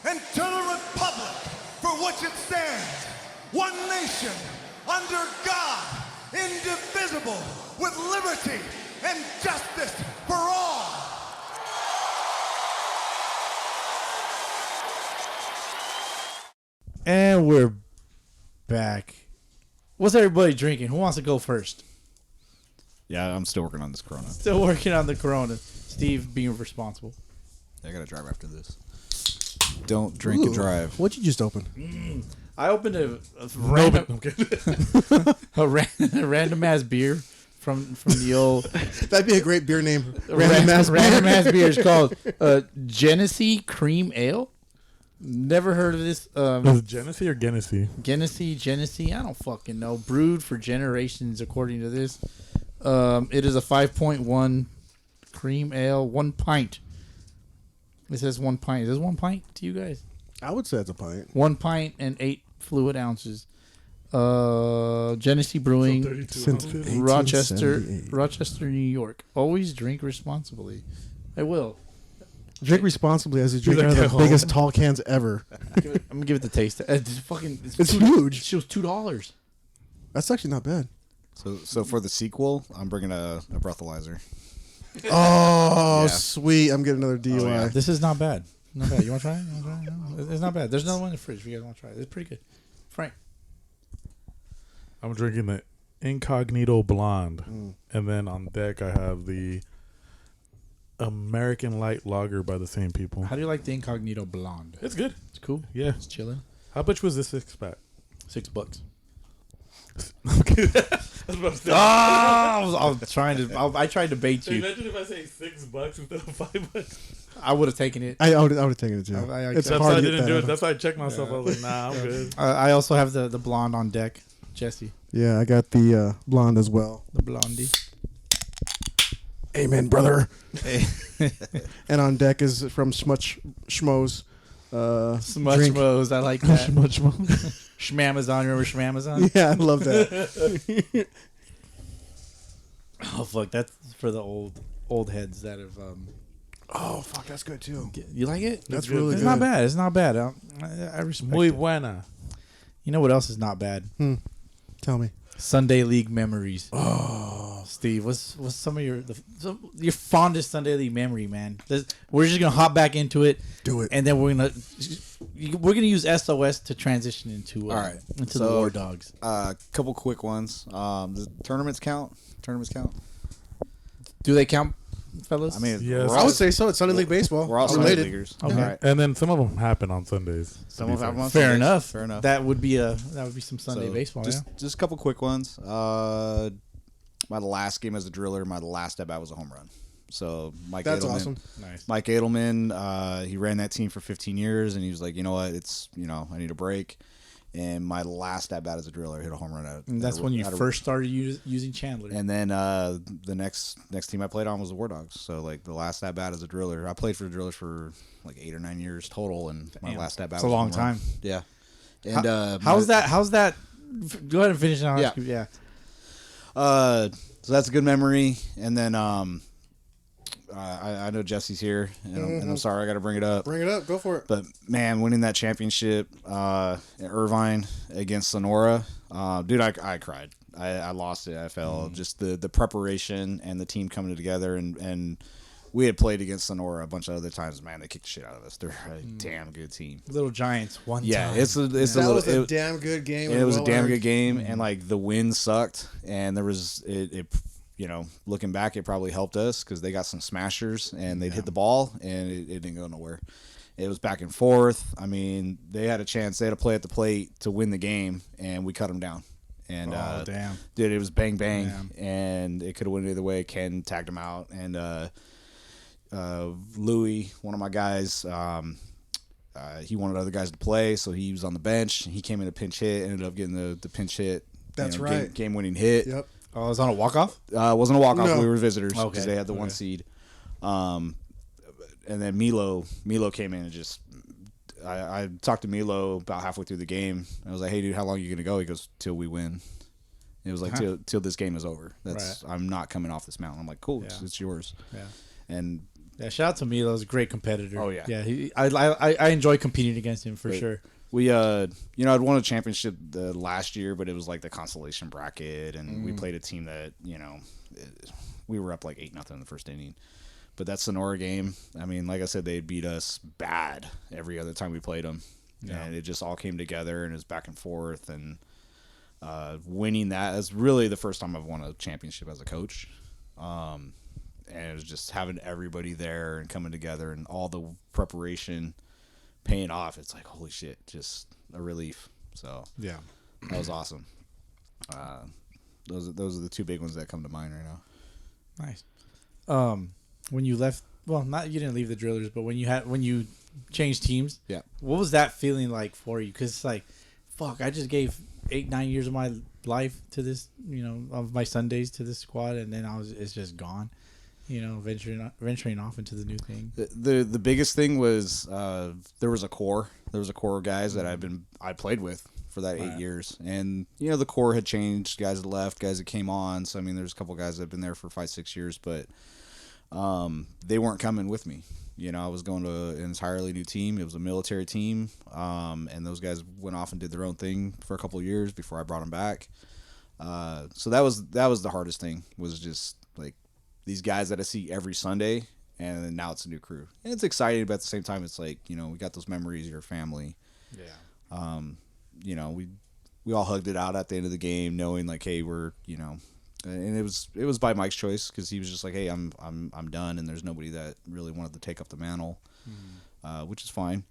and to the republic for which it stands, one nation, under God, indivisible, with liberty and justice for all. And we're back. What's everybody drinking? Who wants to go first? Yeah, I'm still working on this Corona. Still working on the Corona. Steve being responsible. I gotta drive after this. Don't drink and drive. What'd you just open? I opened a No, random, but, okay. a random ass beer from the old That'd be a great beer name. Random ass beer. random ass beer. It's called Genesee Cream Ale. Never heard of this. Was it Genesee or Genesee? Genesee. I don't fucking know. Brewed for generations, according to this. It is a 5.1 cream ale, 1 pint. It says 1 pint. Is this 1 pint to you guys? I would say it's a pint. 1 pint and 8 fluid ounces. Genesee Brewing, 32 Since ounces. Rochester, 1878. New York. Always drink responsibly. I will. Drink responsibly as you drink like, one of the "Hell." biggest tall cans ever. I'm gonna give it the taste. It's fucking. It's huge. It was $2. That's actually not bad. So for the sequel, I'm bringing a breathalyzer. Oh, Yeah. sweet. I'm getting another DUI. yeah. This is not bad. Not bad. You want to try it? No, it's not bad. There's another one in the fridge if you guys want to try it. It's pretty good. Frank. I'm drinking the Incognito Blonde. And then on deck, I have the American Light Lager by the same people. How do you like the Incognito Blonde? It's good. It's cool. Yeah. It's chilling. How much was this 6-pack? $6. That's what I'm saying. I was trying to. I tried to bait you. Imagine if I say $6 instead of $5. I would have taken it. I would have taken it too. It's That's hard why I to get didn't that do out it. of- That's why I checked myself. I was like, nah, I'm good. I also have the blonde on deck, Jesse, Yeah, I got the blonde as well. the blondie. Amen, brother. And on deck is from Smutch Schmoes. Smush drink. Mo's, I like that. Much more. Schmamazon, remember Schmamazon? Yeah, I love that. Oh fuck, that's for the old heads that have. Oh, fuck, that's good too. You like it? That's good. really It's good. not bad. It's not bad. I respect Muy it. buena. You know what else is not bad? Tell me. Sunday League memories. Oh, Steve, what's some of your fondest Sunday League memory, man? We're just gonna hop back into it. Do it. And then we're gonna use SOS to transition into All right. into So, the War Dogs. Couple quick ones. Does tournaments count? Do they count, fellas? I mean, Yes. we're I all, would say so. It's Sunday League baseball. we're all It's Sunday related. leaguers. Okay. All right. And then some of them happen on Sundays. Some of them on fair Sundays. enough. Fair enough. That would be some Sunday So, baseball. Just, Yeah. just a couple quick ones. My last game as a driller, my last at bat was a home run. So Mike That's Edelman, awesome. Nice. Mike Edelman, he ran that team for 15 years, and he was like, you know what, I need a break. And my last at bat as a driller hit a home run. And that's when you first started using Chandler. And then the next team I played on was the Wardogs. So like the last at bat as a driller, I played for the Drillers for like 8 or 9 years total, and my Damn. last at bat It's a was long home run. time. Yeah. And How's that? Go ahead and finish now. Yeah. Yeah. So that's a good memory. And then I know Jesse's here, and I'm sorry I got to bring it up. Bring it up. Go for it. But man, winning that championship in Irvine against Sonora, dude, I cried. I lost it. I fell. Just the preparation and the team coming together, and we had played against Sonora a bunch of other times. Man, they kicked the shit out of us. They're a damn good team. Little Giants one Yeah, time. it's a That little. was a damn good game. It was a damn well-earned. good game, and like the wind sucked, and there was it you know, looking back, it probably helped us because they got some smashers and they'd hit the ball and it didn't go nowhere. It was back and forth. I mean, they had a chance. They had a play at the plate to win the game, and we cut them down. And damn, dude, it was bang bang, Damn. and it could have went either way. Ken tagged him out, and Louis, one of my guys, he wanted other guys to play, so he was on the bench. He came in a pinch hit, ended up getting the pinch hit. That's right. Game winning hit. Yep. Oh, it was on a walk-off? It wasn't a walk-off. No. We were visitors because Okay. they had the one seed. And then Milo came in and just I talked to Milo about halfway through the game. I was like, "Hey, dude, how long are you gonna go?" He goes, "Till we win." It was like till this game is over. That's I'm not coming off this mountain. I'm like, "Cool, it's yours." Yeah. And Yeah, shout out to Milo. He's a great competitor. Oh, yeah. Yeah, I enjoy competing against him for sure. we I'd won a championship the last year, but it was like the consolation bracket, and we played a team that we were up like 8-0 in the first inning. But that Sonora game, I mean, like I said, they beat us bad every other time we played them, and it just all came together, and it was back and forth, and winning that is really the first time I've won a championship as a coach. And it was just having everybody there and coming together and all the preparation paying off. It's like, holy shit, just a relief. So Yeah. that was awesome. Those are the two big ones that come to mind right now. Nice. When you left, well, you didn't leave the Drillers, but when you changed teams, Yeah. what was that feeling like for you? Because it's like, fuck, I just gave 8-9 years of my life to this, of my Sundays to this squad, and then it's just gone. Venturing off into the new thing. The biggest thing was there was a core. There was a core of guys that I played with for that 8 years, and the core had changed. Guys had left, guys that came on. So I mean, there's a couple guys that have been there for 5-6 years, but they weren't coming with me. I was going to an entirely new team. It was a military team, and those guys went off and did their own thing for a couple of years before I brought them back. So that was the hardest thing, was just like these guys that I see every Sunday, and then now it's a new crew. And it's exciting, but at the same time, it's like, we got those memories of your family. Yeah. We all hugged it out at the end of the game, knowing like, hey, we're, and it was by Mike's choice, because he was just like, hey, I'm done, and there's nobody that really wanted to take up the mantle, which is fine.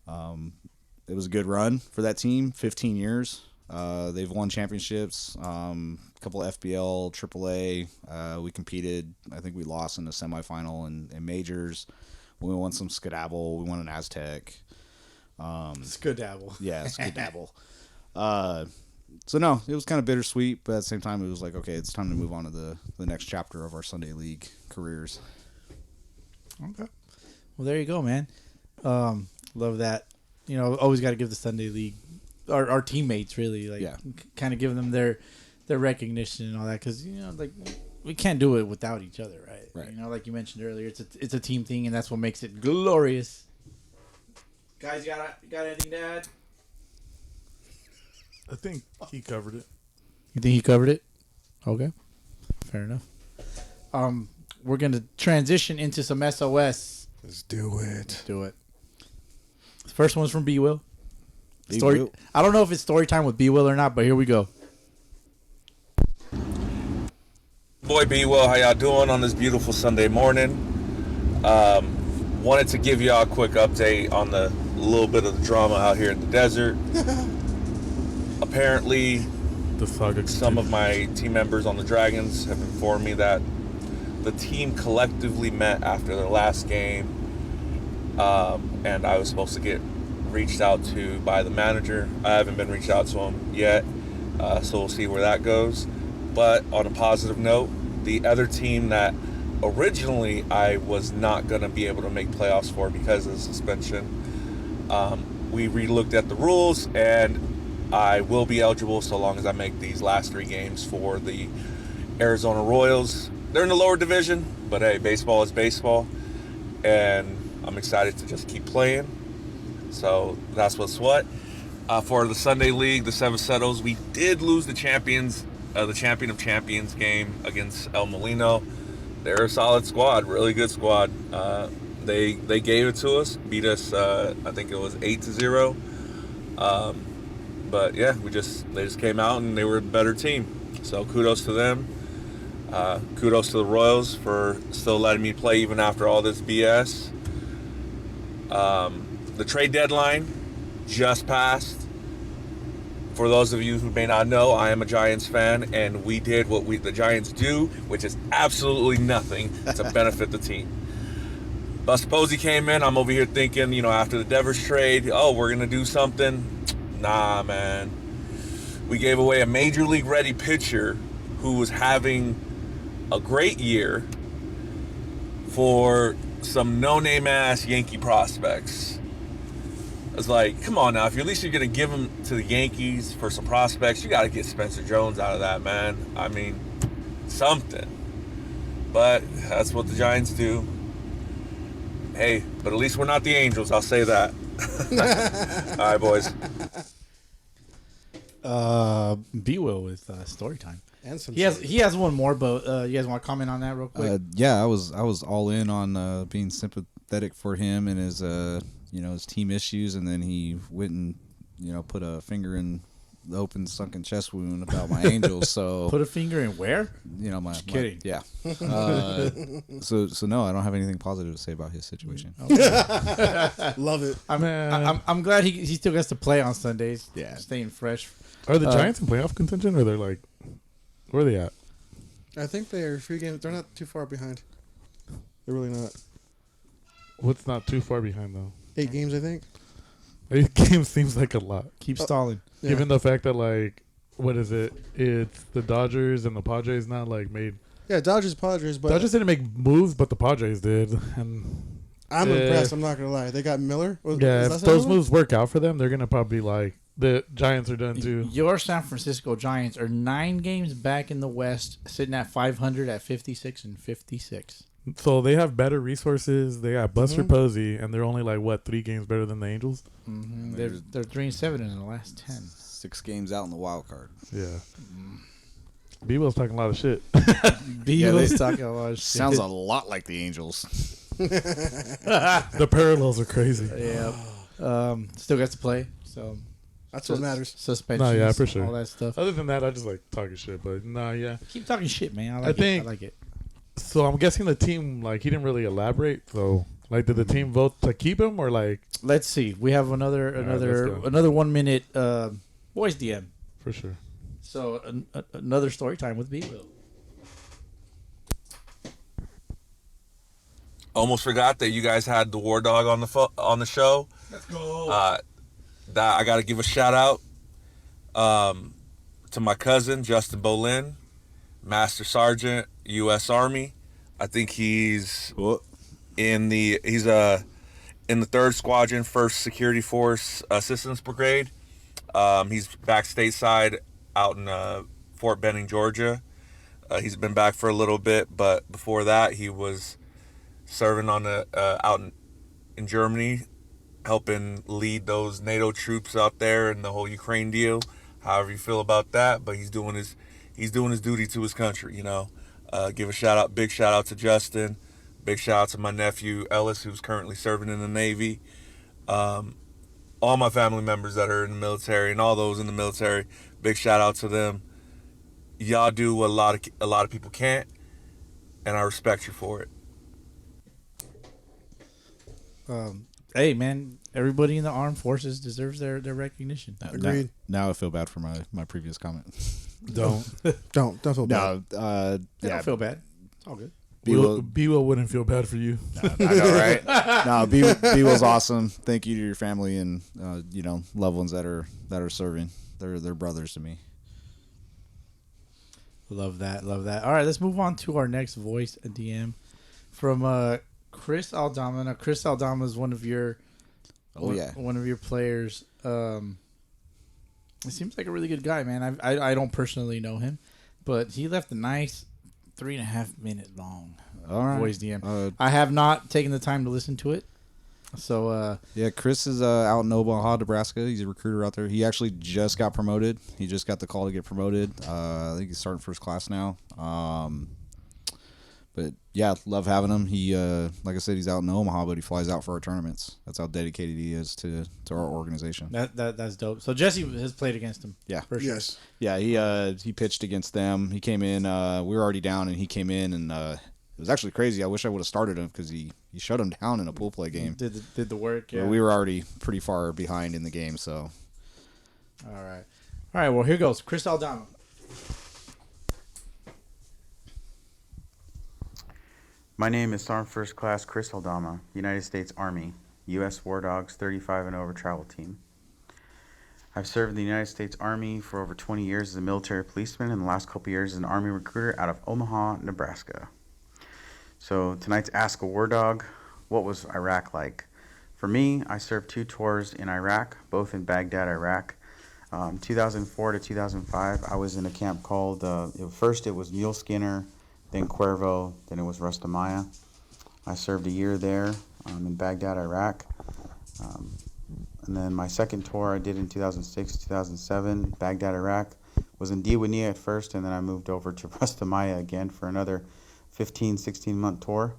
It was a good run for that team, 15 years. They've won championships, a couple of FBL, AAA. We competed. I think we lost in the semifinal and majors. We won some Skedaddle. We won an Aztec. Skedaddle. Yeah, Skedaddle. So no, it was kind of bittersweet, but at the same time, it was like, okay, it's time to move on to the next chapter of our Sunday League careers. Okay. Well, there you go, man. Love that. Always got to give the Sunday League, our teammates, really, like, kind of give them their recognition and all that, because like, we can't do it without each other, right? Right. Like you mentioned earlier, it's a team thing, and that's what makes it glorious. Guys, got anything to add? I think he covered it. You think he covered it? Okay, fair enough. We're gonna transition into some SOS. Let's do it. Do it. The first one's from B Will. B. Story. Will. I don't know if it's story time with B Will or not, but here we go. Boy, be well. How y'all doing on this beautiful Sunday morning? Wanted to give y'all a quick update on the little bit of the drama out here in the desert. Apparently, The saga. some of my team members on the Dragons have informed me that the team collectively met after their last game, and I was supposed to get reached out to by the manager. I haven't been reached out to him yet, so we'll see where that goes. But on a positive note, the other team that originally I was not going to be able to make playoffs for because of the suspension, we re-looked at the rules, and I will be eligible so long as I make these last 3 games for the Arizona Royals. They're in the lower division, but hey, baseball is baseball, and I'm excited to just keep playing. So that's what's what. For the Sunday League, the Seven Settles, we did lose the champion of champions game against El Molino. They're a solid squad, really good squad. They gave it to us, beat us. I think it was 8-0. But yeah, they just came out and they were a better team. So kudos to them. Kudos to the Royals for still letting me play even after all this BS. The trade deadline just passed. For those of you who may not know, I am a Giants fan, and we did what the Giants do, which is absolutely nothing to benefit the team. Buster Posey came in. I'm over here thinking, after the Devers trade, we're going to do something. Nah, man. We gave away a major league ready pitcher who was having a great year for some no-name ass Yankee prospects. It's like, come on now, if at least you're going to give them to the Yankees for some prospects, you got to get Spencer Jones out of that, man. I mean, something. But that's what the Giants do. Hey, but at least we're not the Angels, I'll say that. All right, boys. B-Will with story time. And some He has one more, but you guys want to comment on that real quick? Yeah, I was all in on being sympathetic for him and his his team issues, and then he went and put a finger in the open sunken chest wound about my Angels. So Put a finger in where? Just kidding. Yeah. So no, I don't have anything positive to say about his situation. Love it. I'm glad he still gets to play on Sundays. Yeah. Staying fresh. Are the Giants in playoff contention, or they're like, where are they at? I think they're 3 games. They're not too far behind. They're really not. What's not too far behind though? 8 games, I think. 8 games seems like a lot. Keep stalling. Yeah. Given the fact that, like, what is it? It's the Dodgers and the Padres not, like, made... Yeah, Dodgers, Padres, but... Dodgers didn't make moves, but the Padres did. And I'm impressed, I'm not going to lie. They got Miller. yeah, if those moves work out for them, they're going to probably, like... The Giants are done, too. Your San Francisco Giants are 9 games back in the West, sitting at 500 at 56 and 56. So they have better resources. They got Buster Posey, and they're only, like, 3 games better than the Angels? Mm-hmm. They're 3-7 in the last 10. 6 games out in the wild card. Yeah. B-Will's talking a lot of shit. B-Will's talking a lot of shit. Sounds a lot like the Angels. The parallels are crazy. Yeah. Still gets to play, so... That's what matters. Suspensions, No, yeah, for sure. all that stuff. Other than that, I just like talking shit, but nah, yeah. Keep talking shit, man. I think- I like it. So I'm guessing the team, like, he didn't really elaborate. So, like, did the team vote to keep him or like? Let's see. We have another let's go. 1 minute voice DM. For sure. So another story time with B-Will. Almost forgot that you guys had the War Dog on the show. Let's go. That I got to give a shout out to my cousin Justin Bolin, Master Sergeant, U.S. Army. I think he's in the 3rd Squadron, 1st Security Force Assistance Brigade. He's back stateside out in Fort Benning, Georgia. He's been back for a little bit, but before that he was serving on out in Germany, helping lead those NATO troops out there and the whole Ukraine deal. However you feel about that, but he's doing his duty to his country, Give a big shout out to Justin. Big shout out to my nephew Ellis, who's currently serving in the Navy. All my family members that are in the military and all those in the military, big shout out to them. Y'all do what a lot of people can't, and I respect you for it. Hey, man, everybody in the armed forces deserves their recognition. Agreed. Now I feel bad for my previous comment. Don't. Don't feel bad. I don't feel bad. It's all good. B-Will wouldn't feel bad for you. I know, right? No, B-Will's awesome. Thank you to your family and loved ones that are serving. They're brothers to me. Love that. All right, let's move on to our next voice DM from Chris Aldama. Now, Chris Aldama is one of your players. He seems like a really good guy, man. I don't personally know him, but he left a nice 3.5 minute long All right. voice DM. I have not taken the time to listen to it. So Yeah, Chris is out in Omaha, Nebraska. He's a recruiter out there. He actually just got promoted. He just got the call to get promoted. I think he's starting first class now. But yeah, love having him. He, like I said, he's out in Omaha, but he flies out for our tournaments. That's how dedicated he is to our organization. that's dope. So Jesse has played against him. Yeah, for sure. Yes. Yeah, he pitched against them. He came in. We were already down, and he came in, and it was actually crazy. I wish I would have started him because he shut him down in a pool play game. Did the work. Yeah. But we were already pretty far behind in the game, so. All right. Well, here goes Chris Aldama. My name is Sergeant First Class Chris Aldama, United States Army, U.S. Wardogs 35 and over travel team. I've served in the United States Army for over 20 years as a military policeman and the last couple years as an Army recruiter out of Omaha, Nebraska. So tonight's Ask a War Dog, what was Iraq like? For me, I served 2 tours in Iraq, both in Baghdad, Iraq. 2004 to 2005, I was in a camp called, first it was Mule Skinner, then Cuervo, then it was Rustamaya. I served a year there in Baghdad, Iraq. And then my second tour I did in 2006, 2007, Baghdad, Iraq. Was in Diwania at first, and then I moved over to Rustamaya again for another 15, 16-month tour.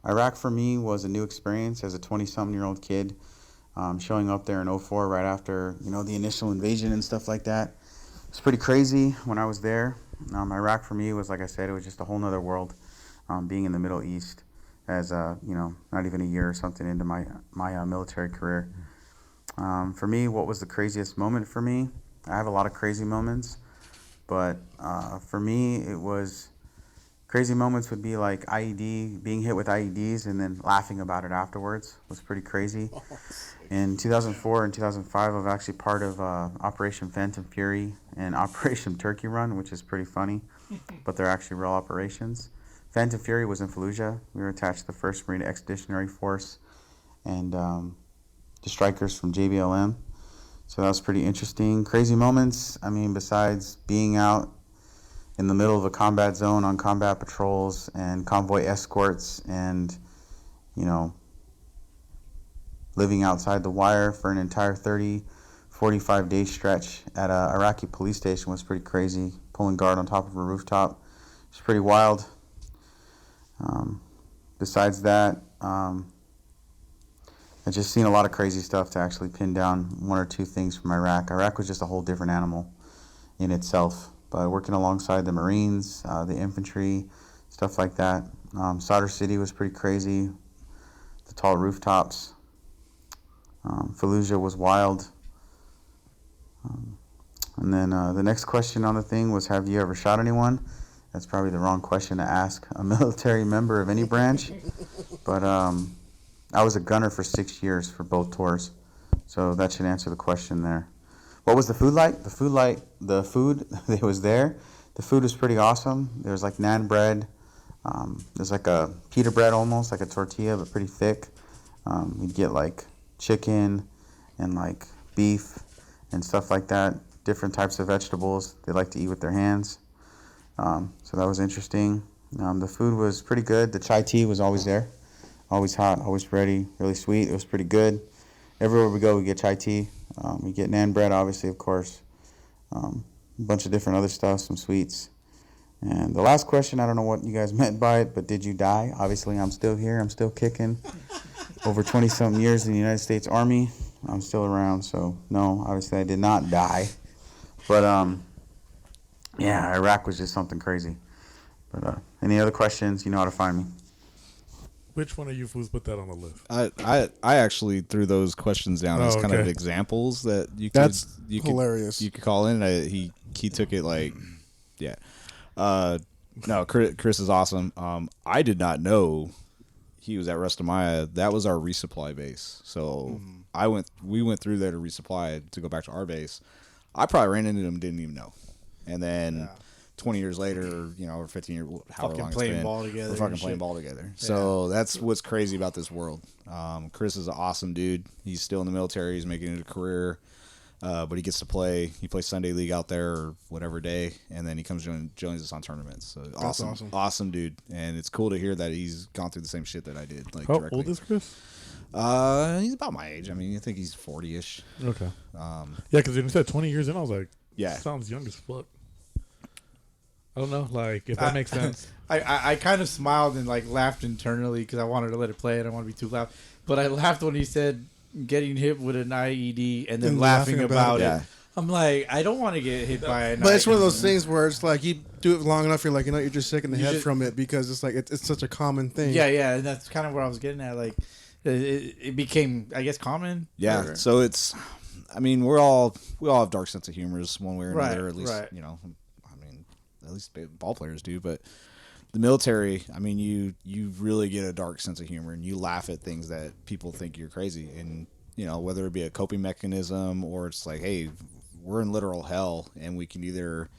Iraq for me was a new experience as a 20-something-year-old kid, showing up there in 2004 right after the initial invasion and stuff like that. It was pretty crazy when I was there. Iraq for me was, like I said, it was just a whole nother world, being in the Middle East as, not even a year or something into my military career. For me, what was the craziest moment for me? I have a lot of crazy moments, but for me, it was crazy moments would be like being hit with IEDs and then laughing about it afterwards was pretty crazy. In 2004 and 2005, I was actually part of Operation Phantom Fury and Operation Turkey Run, which is pretty funny, but they're actually real operations. Phantom Fury was in Fallujah. We were attached to the 1st Marine Expeditionary Force and the strikers from JBLM. So that was pretty interesting. Crazy moments, besides being out in the middle of a combat zone on combat patrols and convoy escorts and, living outside the wire for an entire 30, 45-day stretch at a Iraqi police station was pretty crazy. Pulling guard on top of a rooftop. It's pretty wild. Besides that, I've just seen a lot of crazy stuff to actually pin down 1 or 2 things from Iraq. Iraq was just a whole different animal in itself. But working alongside the Marines, the infantry, stuff like that. Sadr City was pretty crazy. The tall rooftops. Fallujah was wild. And then the next question on the thing was, have you ever shot anyone? That's probably the wrong question to ask a military member of any branch. But I was a gunner for 6 years for both tours. So that should answer the question there. What was the food like? The food that was there, the food was pretty awesome. There was like naan bread. There's like a pita bread almost, like a tortilla, but pretty thick. You'd get like chicken and like beef and stuff like that. Different types of vegetables they like to eat with their hands. So that was interesting. The food was pretty good. The chai tea was always there. Always hot, always ready, really sweet. It was pretty good. Everywhere we go, we get chai tea. We get naan bread, obviously, of course. A bunch of different other stuff, some sweets. And the last question, I don't know what you guys meant by it, but did you die? Obviously, I'm still here. I'm still kicking. Over 20-something years in the United States Army. I'm still around, so no, obviously I did not die. But, yeah, Iraq was just something crazy. But any other questions, you know how to find me. Which one of you fools put that on the list? I actually threw those questions down as kind of okay. examples that you could hilarious. You could call in. He took it like, yeah. No, Chris is awesome. I did not know he was at Rustamaya. That was our resupply base. So we went through there to resupply to go back to our base. I probably ran into him, didn't even know. And then 20 years later, or 15 years, however long it's been, ball together. we're fucking playing ball together. So that's what's crazy about this world. Chris is an awesome dude. He's still in the military. He's making it a career. But he gets to play. He plays Sunday League out there or whatever day, and then he comes joins us on tournaments. So awesome dude. And it's cool to hear that he's gone through the same shit that I did. Like, How directly. old is Chris? He's about my age. I mean, I think he's 40-ish. Okay. Yeah, because when you said 20 years in, I was like, Yeah. sounds young as fuck. I don't know, like, if that makes sense. I kind of smiled and like laughed internally because I wanted to let it play. I don't want to be too loud, but I laughed when he said getting hit with an IED and then laughing about it. Yeah. I'm like, I don't want to get hit by an But it's one of IED. those things where it's like you do it long enough, you're like, you're just sick in the You head just- from it because it's like it's such a common thing. Yeah, and that's kind of where I was getting at. Like, it became, I guess, common. Yeah. Or- So it's, I mean, we all have dark sense of humors one way or Right, another. At least, right. you know, I mean, at least ball players do. But the military, I mean, you really get a dark sense of humor, and you laugh at things that people think you're crazy, and you know, whether it be a coping mechanism or it's like, hey, we're in literal hell, and we can either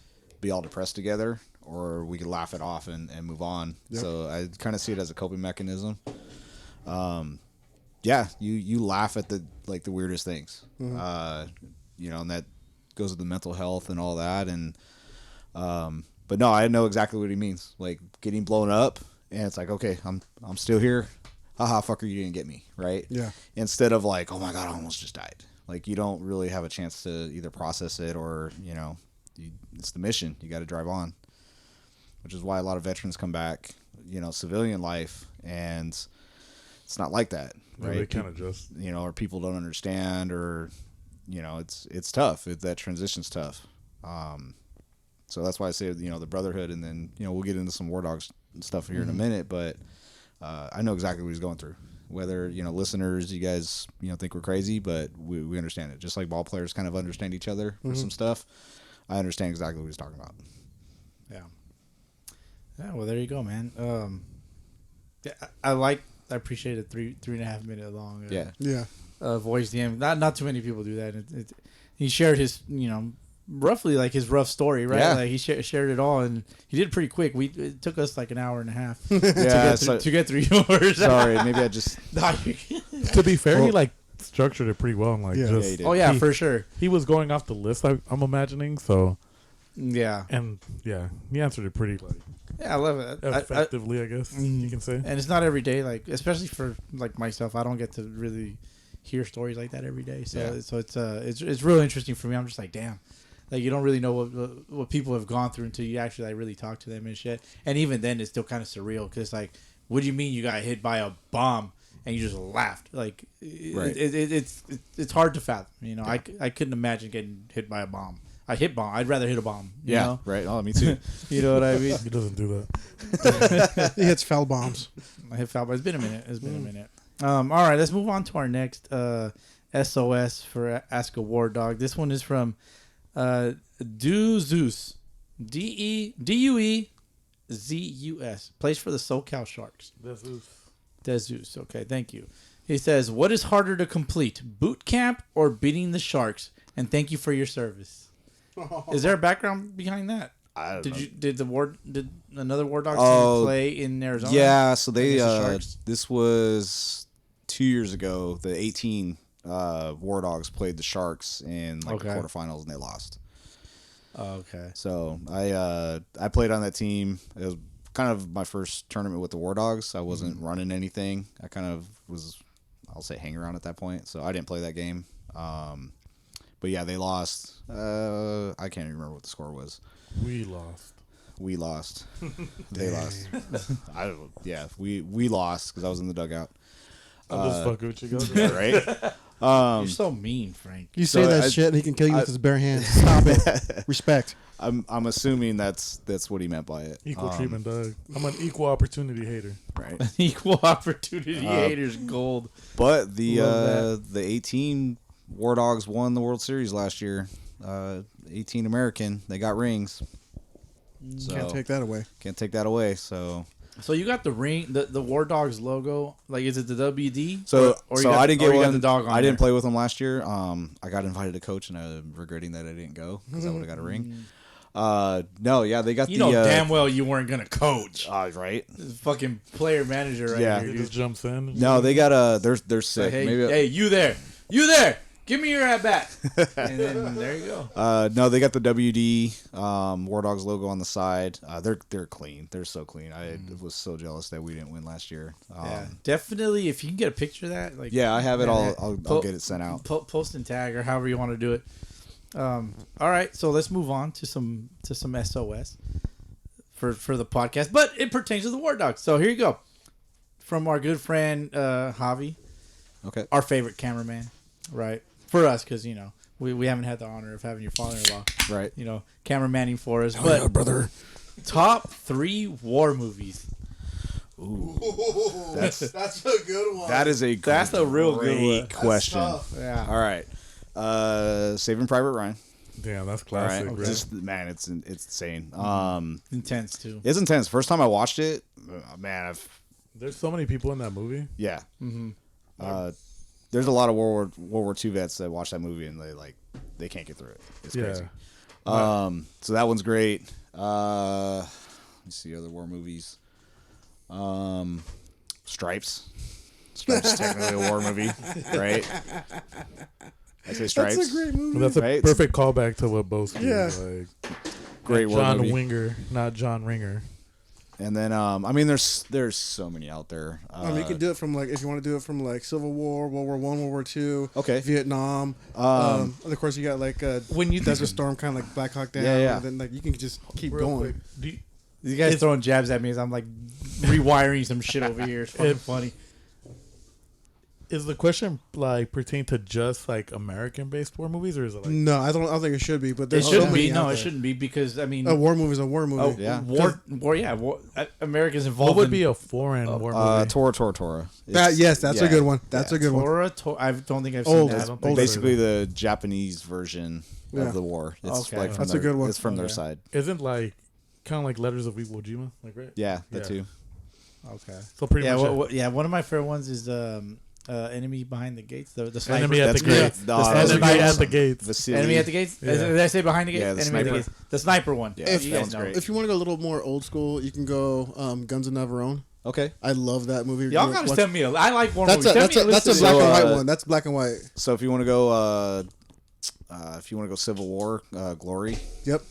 be all depressed together or we can laugh it off and move on. Yep. So I kind of see it as a coping mechanism. Yeah, you laugh at the weirdest things, you know, and that goes with the mental health and all that. And but no, I know exactly what he means. Like getting blown up, and it's like, okay, I'm still here. Haha, fucker, you didn't get me, right? Yeah. Instead of like, oh my god, I almost just died. Like you don't really have a chance to either process it or, you know, it's the mission. You got to drive on, which is why a lot of veterans come back, you know, civilian life, and it's not like that, right? They kind of just, you know, or people don't understand, or you know, it's tough. That transition's tough. So that's why I say, you know, the brotherhood, and then, you know, we'll get into some War Dogs stuff here in a minute, but I know exactly what he's going through. Whether, you know, listeners, you guys, you know, think we're crazy, but we understand it. Just like ball players kind of understand each other for some stuff, I understand exactly what he's talking about. Yeah. Yeah. Well, there you go, man. Yeah, I appreciate a 3.5 minute long. Yeah. Voice DM. Not too many people do that. He shared his, you know, roughly like his rough story, right? Yeah. Like he shared it all, and he did it pretty quick. It took us like an hour and a half Yeah. to get through yours. Sorry, maybe I just. to be fair, he like structured it pretty well. And like, Yeah. just, Yeah, he did. Oh yeah, He- for sure. he was going off the list, I'm imagining. So, Yeah. and yeah, he answered it pretty like Yeah, I love it. effectively, I guess you can say. And it's not every day, like especially for like myself, I don't get to really hear stories like that every day. So Yeah. it's really interesting for me. I'm just like, damn, like you don't really know what people have gone through until you actually like really talk to them and shit. And even then, it's still kind of surreal because like, what do you mean you got hit by a bomb and you just laughed? Like, Right. it's hard to fathom. You know, I couldn't imagine getting hit by a bomb. I hit bomb. I'd rather hit a bomb. You Yeah. know? Right. Oh, me too. You know what I mean? He doesn't do that. He hits foul bombs. I hit foul, but it's been a minute. All right, let's move on to our next SOS for Ask a War Dog. This one is from Duezus. Duezus. Plays for the SoCal Sharks. Dezus. Okay, thank you. He says, what is harder to complete, boot camp or beating the Sharks? And thank you for your service. Is there a background behind that? I don't know. Did another War Dog Oh, team play in Arizona? Yeah, so they Against the Sharks? this was 2 years ago. The 18 War Dogs played the Sharks in like the Okay. quarterfinals, and they lost. Okay. So I played on that team. It was kind of my first tournament with the War Dogs. I wasn't running anything. I kind of was, I'll say, hang around at that point. So I didn't play that game. But yeah, they lost. I can't even remember what the score was. We lost. We lost. They lost. We lost because I was in the dugout. I'm just fucking with you guys. Yeah, right. You're so mean, Frank. You say So that I- shit, and he can kill you with his bare hands. Stop it. Respect. I'm assuming that's what he meant by it. Equal treatment, Doug. I'm an equal opportunity hater. Right. Equal opportunity haters gold. But the Love the 18 War Dogs won the World Series last year. 18 American. They got rings. So Can't take that away. Can't take that away. So So you got the ring, the War Dogs logo. Like, is it the WD? So Or you so got- I didn't or get you got one. the dog on I didn't there? play with them last year. I got invited to coach, and I'm regretting that I didn't go because I would have got a ring. No, yeah, they got You the. know damn well you weren't gonna coach. Right. This is fucking player manager right Yeah. here. He Dude. just jumps in. No, they got they're Like, sick. hey, Maybe hey, you there, Give me your at bat. And then there you go. No, they got the WD Wardogs logo on the side. They're clean. They're so clean. I was so jealous that we didn't win last year. Yeah, definitely. If you can get a picture of that, like Yeah, I have it. yeah, I'll get it sent out. Post and tag or however you want to do it. All right, so let's move on to some SOS for the podcast, but it pertains to the War Dogs. So here you go, from our good friend Javi, Okay. our favorite cameraman, right? For us, because we haven't had the honor of having your father-in-law, Right. cameramanning for us. But brother. top 3 war movies. That's a good one. that is a That's a real good great one. question. Yeah. All right. Saving Private Ryan. Damn, that's All right. classic. Bro. Just man, it's insane. Intense too. It's intense. First time I watched it, man, There's so many people in that movie. yeah. There's a lot of World War II vets that watch that movie and they can't get through it. It's crazy. So that one's great. Let's see other war movies. Stripes. Stripes is technically a war movie, right? I say Stripes. That's a great movie. That's a Right? perfect callback to what Bowski is like. Great war John movie. Winger, not John Ringer. And then there's so many out there. You can do it from if you want to do it from Civil War, World War One, World War Two, Okay. Vietnam. And of course you got When you Desert Storm, kind of like Black Hawk Down. Yeah. And then you can just keep Real going. quick, do you- These guys throwing jabs at me as I'm rewiring some shit over here. It's fucking funny. is the question pertain to just American-based war movies, or is it No, I don't think it should be. But It there's so shouldn't many be. out No, there. it shouldn't be because A war movie is a war movie. Yeah. war. America's involved. what would in be a foreign war movie? Tora. That's a good one. That's yeah. a good one. I don't think I've seen Old. that. I don't think Basically the Japanese version Yeah. of the war. It's Okay. from That's a good one. It's from their side. Isn't kind of like Letters of Iwo Jima, right? Yeah, that Yeah. too. Okay. So pretty Yeah, much. one of my favorite ones is Enemy Behind the Gates. The sniper. Enemy at That's the great. gates. No, Enemy that's at the gates. Vasily. Enemy at the Gates. Yeah. Did I say behind the gates? Yeah, the Enemy at the sniper. Gates. The sniper one. Yeah, If you that guys one's know. great. If you want to go a little more old school, you can go Guns of Navarone. Okay. I love that movie. Y'all gotta send me. I like war That's movies. a Send me that's a list black of- and white So, one. That's black and white. So if you want to go Civil War, Glory, Yep.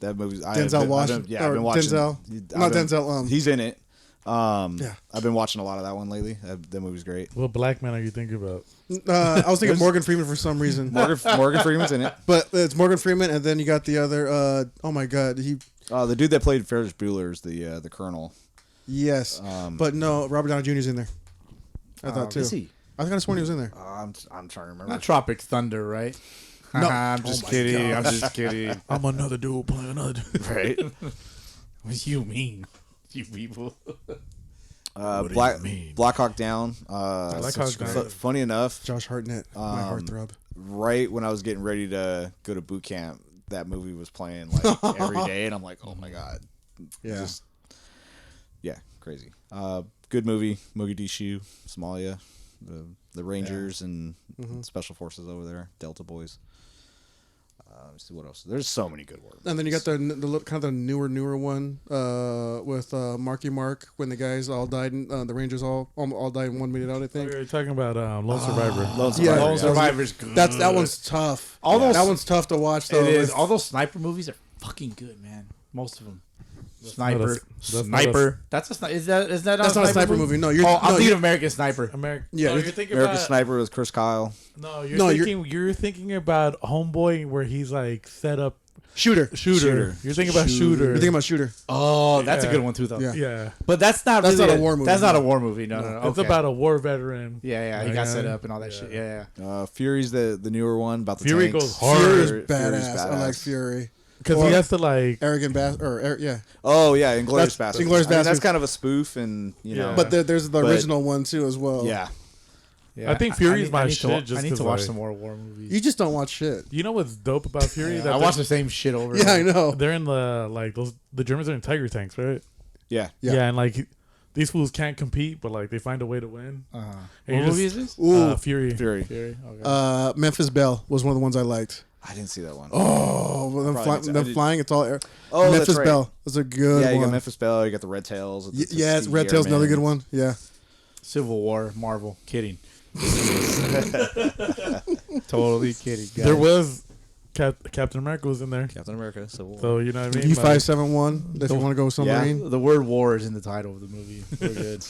that movie. Denzel Washington. Yeah, I've been watching. Denzel. Not Denzel. He's in it. Yeah. I've been watching a lot of that one lately. That movie's great. What black man are you thinking about? I was thinking Morgan Freeman for some reason. Morgan Freeman's in it. But it's Morgan Freeman, and then you got the other. Oh my God, The dude that played Ferris Bueller's the Colonel. yes, but no, Robert Downey Jr. is in there. I thought too. Is he? I think I sworn he was in there. I'm trying to remember. Not Tropic Thunder, right? No. I'm just kidding. I'm just kidding. I'm another dude playing another dude. Right. What do you mean, you people? Black Hawk Down. Black Hawk Down. Funny enough, Josh Hartnett, my heartthrob. right when I was getting ready to go to boot camp, that movie was playing every day, and I'm like, oh my god, Yeah. crazy. Good movie. Mogadishu, Somalia, the Rangers and Special Forces over there, Delta Boys. Let's see what else. There's so many good words. And then you got the kind of the newer one with Marky Mark when the guys all died. The Rangers all died in 1 minute out. I think. You're talking about Lone Survivor. Lone Yeah. Survivor. Lone Survivor's good. That one's tough. All those- that one's tough to watch. Though. It is. All those sniper movies are fucking good, man. Most of them. Sniper. that's not a- Sniper. That's a sniper. Is that That's not a sniper movie. No, you're. Oh, I'm no, thinking you're American Sniper. American. Yeah, no, you're you're thinking American about. Sniper with Chris Kyle. No, No, you're thinking about Homeboy where he's set up Shooter. Shooter. You're thinking about Shooter. You're thinking about Shooter. Oh, that's a Yeah. good one too, though. Yeah. Yeah, But that's not. That's really not a war movie. That's not a war movie. No. it's Okay. about a war veteran. Yeah. He got set up and all that shit. Yeah. Fury's the newer one about the Fury tanks. goes hard. Fury's Fury's badass. I like Fury. Because he has to Arrogant Bastard. Yeah. Oh yeah, Inglourious That's- Basterds. Inglourious I mean, that's Basterds. kind of a spoof, and you know. But there's the But- original one too as well. yeah, Yeah. I think Fury's need- my I need shit To, just I need 'cause, to watch like- some more war movies. You just don't watch shit. You know what's dope about Fury? I watch the same shit over. Yeah, I know. They're in the Germans are in tiger tanks, right? yeah. Yeah. And these fools can't compete, but they find a way to win. What And you're movie just- is this? Ooh. Fury. Fury. Fury. Okay. Memphis Belle was one of the ones I liked. I didn't see that one. Oh, well, Probably them did. flying, it's all air. Oh, that's Memphis right. Belle was a good yeah, you one. got Memphis Belle. You got the Red Tails. Yes, Red Tail's another good one. Yeah. Civil War, Marvel. Kidding. Totally kidding. Guys. There was Captain America was in there. Captain America. So you know what I mean? U-571, if you want to go submarine. The word war is in the title of the movie. We're good.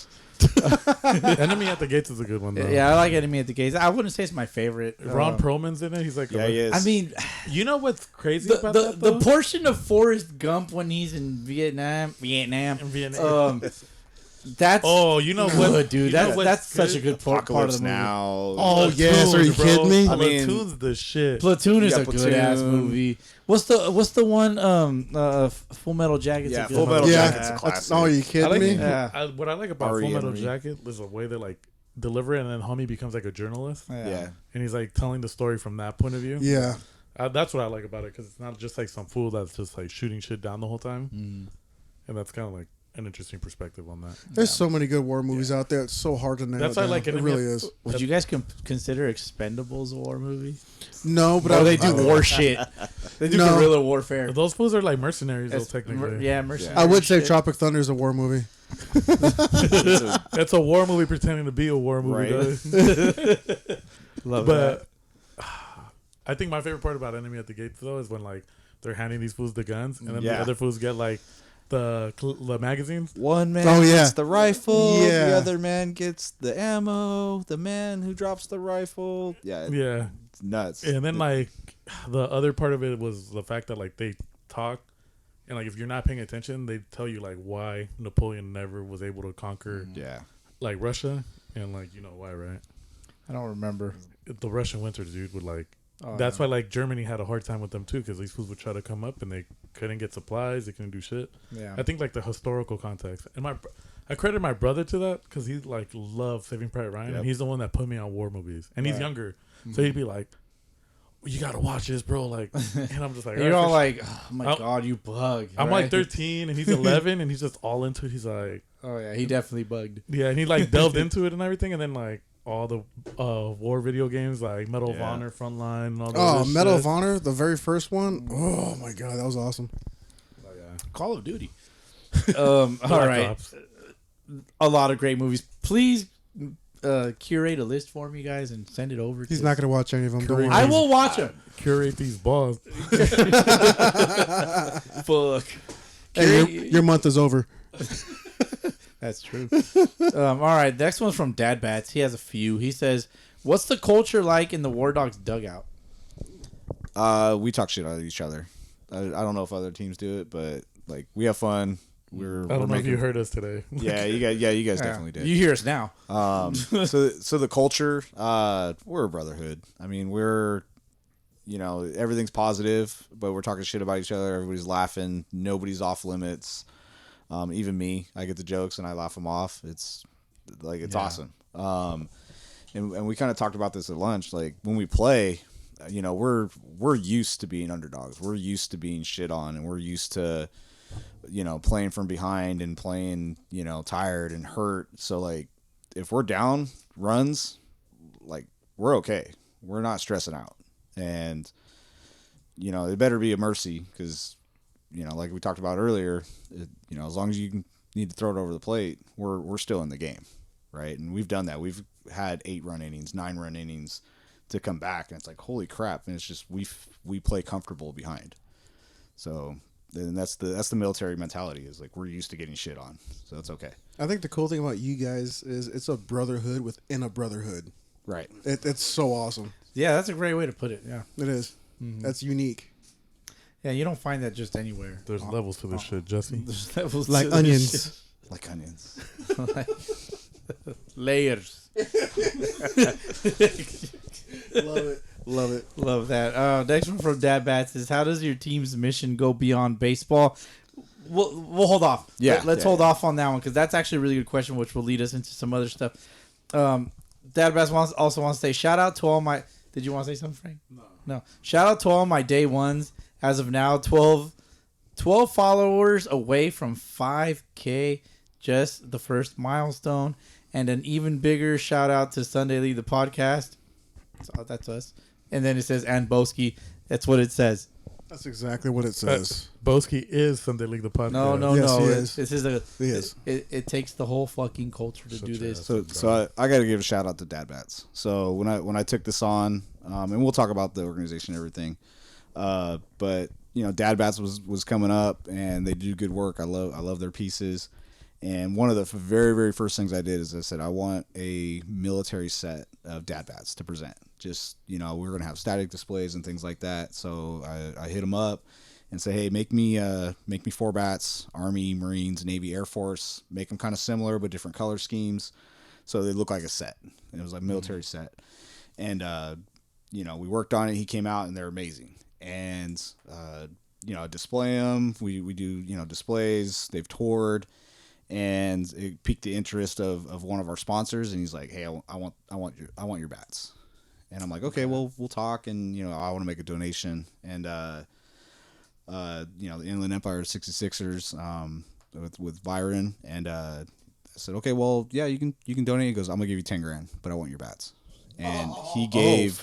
Enemy at the Gates is a good one though. Yeah, I like Enemy at the Gates. I wouldn't say it's my favorite. Ron Perlman's in it. He's like, Yeah, he is. I mean, you know what's crazy about that the though? portion of Forrest Gump when he's in Vietnam. That's you know what, good, dude. You know That's what's such a good part of Apocalypse the movie. Now. Oh, yes. Are you kidding me? I mean- Platoon's the shit. Platoon is You a got good ass Platoon. movie. What's the one? Full Metal Jacket's Yeah, a good Full one. Metal Yeah. Jacket's a That's, classic. oh, are you I kidding like me? Yeah. what I like about R.E. Full Metal Henry. Jacket is the way they like deliver it, and then homie becomes like a journalist, Yeah. and he's like telling the story from that point of view. Yeah. That's what I like about it, because it's not just like some fool that's just like shooting shit down the whole time, and that's kind of like an interesting perspective on that. There's so many good war movies out there. It's so hard to nail That's it why I down. like It Enemy really at- is. Would you guys consider Expendables a war movie? No, but Or I, they do war shit. They do No. guerrilla warfare. Those fools are like mercenaries, though, It's technically. yeah, mercenary I would say shit. Tropic Thunder is a war movie. It's a war movie pretending to be a war movie, Right. though. Love that. But I think my favorite part about Enemy at the Gates though is when like they're handing these fools the guns, and then the Yeah. other fools get like the magazines. One man Oh, yeah. gets the rifle. Yeah. The other man gets the ammo. The man who drops the rifle. Yeah. Yeah, It's nuts. and then like the other part of it was the fact that like they talk, and like if you're not paying attention, they tell you like why Napoleon never was able to conquer Yeah. like Russia, and like you know why, right? I don't remember. The Russian winter, dude, would like. Oh, That's no. why like Germany had a hard time with them too, because these fools would try to come up and they couldn't get supplies, they couldn't do shit. Yeah. I think like the historical context, and I credit my brother to that because he like loved Saving Private Ryan, Yep. and he's the one that put me on war movies, and he's Right. younger, so he'd be like, "You gotta watch this, bro!" Like, and I'm just like, You're all "Alright, like, oh my I'm- god, you bug. I'm right? like 13 and he's 11 and he's just all into it. He's like, Oh yeah, he definitely bugged. yeah, and he like delved into it and everything, and then like all the war video games like Medal of Yeah. Honor, Frontline, and all that. Oh, shit. Medal of Honor, the very first one. Oh my god, that was awesome. Call of Duty. All Black right, Ops. a lot of great movies. Please curate a list for me, guys, and send it over. He's not gonna watch any of them. Don't worry. I will watch them. Curate these balls. Fuck. Hey, your month is over. That's true. All right, next one's from Dad Bats. He has a few. He says, "What's the culture like in the Wardogs dugout?" We talk shit at each other. I don't know if other teams do it, but like we have fun. I don't know if you heard us today. Yeah, you guys definitely did. You hear us now. So the culture, we're a brotherhood. I mean, we're, everything's positive, but we're talking shit about each other. Everybody's laughing. Nobody's off limits. Even me, I get the jokes and I laugh them off. It's awesome. And we kind of talked about this at lunch. Like when we play, we're used to being underdogs. We're used to being shit on, and we're used to, playing from behind and playing, tired and hurt. So like, if we're down runs, like we're okay. We're not stressing out, and it better be a mercy because, like we talked about earlier, as long as you need to throw it over the plate, we're still in the game, right? And we've done that. We've had 8-run innings, 9-run innings to come back, and it's like holy crap. And it's just we play comfortable behind. So then that's the military mentality, is like we're used to getting shit on, so it's okay. I think the cool thing about you guys is it's a brotherhood within a brotherhood. Right. It's so awesome. Yeah, that's a great way to put it. Yeah, It is. That's unique. yeah, you don't find that just anywhere. There's levels to this shit, Jesse. There's levels Like to this onions. Like onions. shit. Layers. Love it. Love it. Love that. Next one from Dad Bats is, how does your team's mission go beyond baseball? We'll hold off. Yeah, Let's yeah, hold yeah. off on that one because that's actually a really good question, which will lead us into some other stuff. Dad Bats also wants to say, shout out to all my... Did you want to say something, Frank? No. Shout out to all my day ones. As of now, 12 followers away from 5K, just the first milestone. And an even bigger shout out to Sunday League, the podcast. So that's us. And then it says, and Bowski. That's what it says. That's exactly what it says. Bowski is Sunday League the podcast. No. Yes, he is. This is a. He is. It takes the whole fucking culture to do this. So I got to give a shout out to Dad Bats. So when I took this on, and we'll talk about the organization and everything, but Dad Bats was coming up, and they do good work. I love their pieces. And one of the very, very first things I did is I said, I want a military set of Dad Bats to present. Just, we're going to have static displays and things like that. So I hit them up and say, hey, make me 4 bats, Army, Marines, Navy, Air Force, make them kind of similar but different color schemes. So they look like a set. And it was like a military set. And, we worked on it. He came out and they're amazing. And, I display them. We do, displays. They've toured. And it piqued the interest of one of our sponsors, and he's like, "Hey, I want your bats," and I'm like, "Okay, well, we'll talk." And I want to make a donation, and the Inland Empire 66ers with Byron, and I said, "Okay, well, yeah, you can donate." He goes, "I'm gonna give you $10,000, but I want your bats." And he gave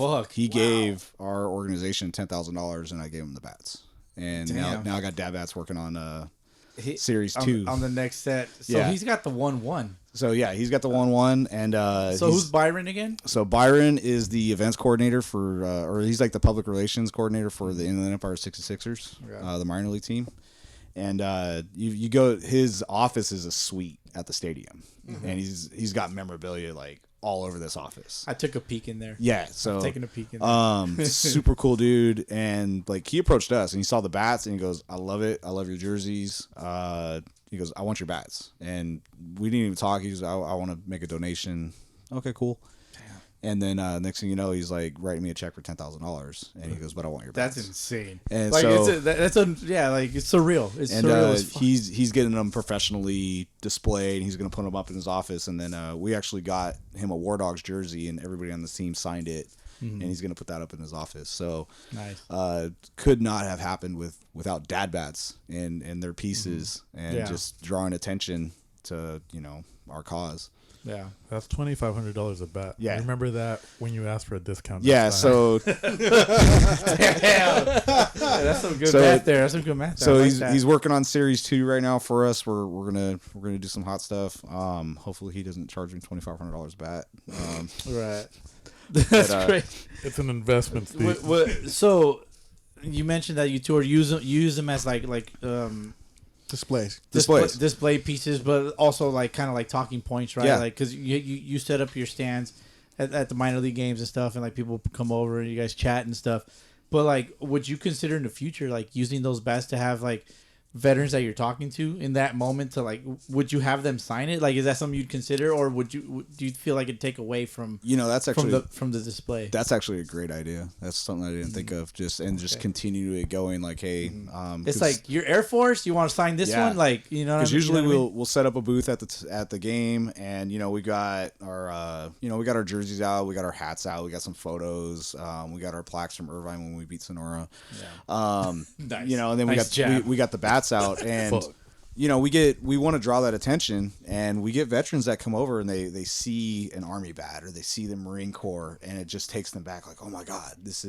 gave our organization $10,000, and I gave him the bats. And now I got Dad Bats working on Series 2 on the next set. So he's got the 1-1. So he's got the 1-1, and so who's Byron again? So Byron is the events coordinator for, or he's like the public relations coordinator for the Inland Empire 66ers, the minor league team. And you go, his office is a suite at the stadium, and he's got memorabilia like all over this office. I took a peek in there. Yeah, so taking a peek in there. Super cool dude, and like he approached us and he saw the bats and he goes, "I love it. I love your jerseys." He goes, "I want your bats," and we didn't even talk. He goes, "I want to make a donation." Okay, cool. And then next thing you know, he's like writing me a check for $10,000, and he goes, "But I want your bats." That's insane. And like so it's surreal. It's and surreal as fuck. he's getting them professionally displayed, and he's going to put them up in his office. And then we actually got him a Wardogs jersey, and everybody on the team signed it, and he's going to put that up in his office. So nice. Could not have happened without Dad Bats and their pieces and just drawing attention to our cause. Yeah, that's $2,500 a bat. Yeah, remember that when you asked for a discount. Yeah, so damn, that's some good math there. That's some good math. So he's working on Series 2 right now for us. We're gonna do some hot stuff. Hopefully he doesn't charge me $2,500 a bat. Right, that's great. It's an investment, Steve. So you mentioned that you toured, use them as like display pieces, but also like kind of like talking points, right? Yeah. Like because you set up your stands at the minor league games and stuff, and like people come over and you guys chat and stuff. But like, would you consider in the future like using those bats to have like veterans that you're talking to in that moment to like, would you have them sign it? Like, is that something you'd consider, or do you feel like it'd take away from that's actually from the display? That's actually a great idea. That's something I didn't think of. Just continue it going. Like, hey, it's like your Air Force. You want to sign this one? Like, because usually we'll set up a booth at the game, and we got our we got our jerseys out, we got our hats out, we got some photos, we got our plaques from Irvine when we beat Sonora. Nice. And then we got the bats out, and we want to draw that attention, and we get veterans that come over and they see an Army bat or they see the Marine Corps, and it just takes them back like, oh my God, this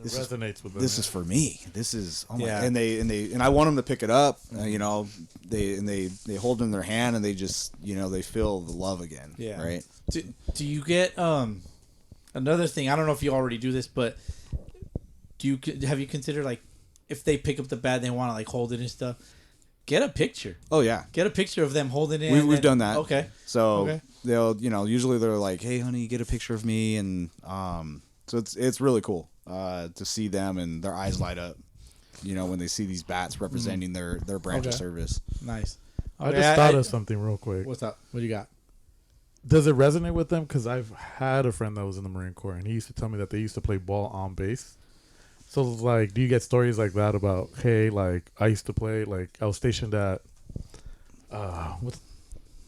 resonates with them. This is for me. This is and I want them to pick it up. They hold it in their hand, and they just they feel the love again. Yeah. Right. Do you get another thing? I don't know if you already do this, but have you considered like if they pick up the bat, they want to like hold it and stuff? Get a picture. Oh yeah, get a picture of them holding it. We've done that. Okay. So they'll usually they're like, hey honey, get a picture of me, and so it's really cool to see them and their eyes light up, when they see these bats representing their branch of service. Nice. I just thought of something real quick. What's up? What do you got? Does it resonate with them? Because I've had a friend that was in the Marine Corps, and he used to tell me that they used to play ball on base. So, like, do you get stories like that about, hey, like, I used to play, like, I was stationed at, what's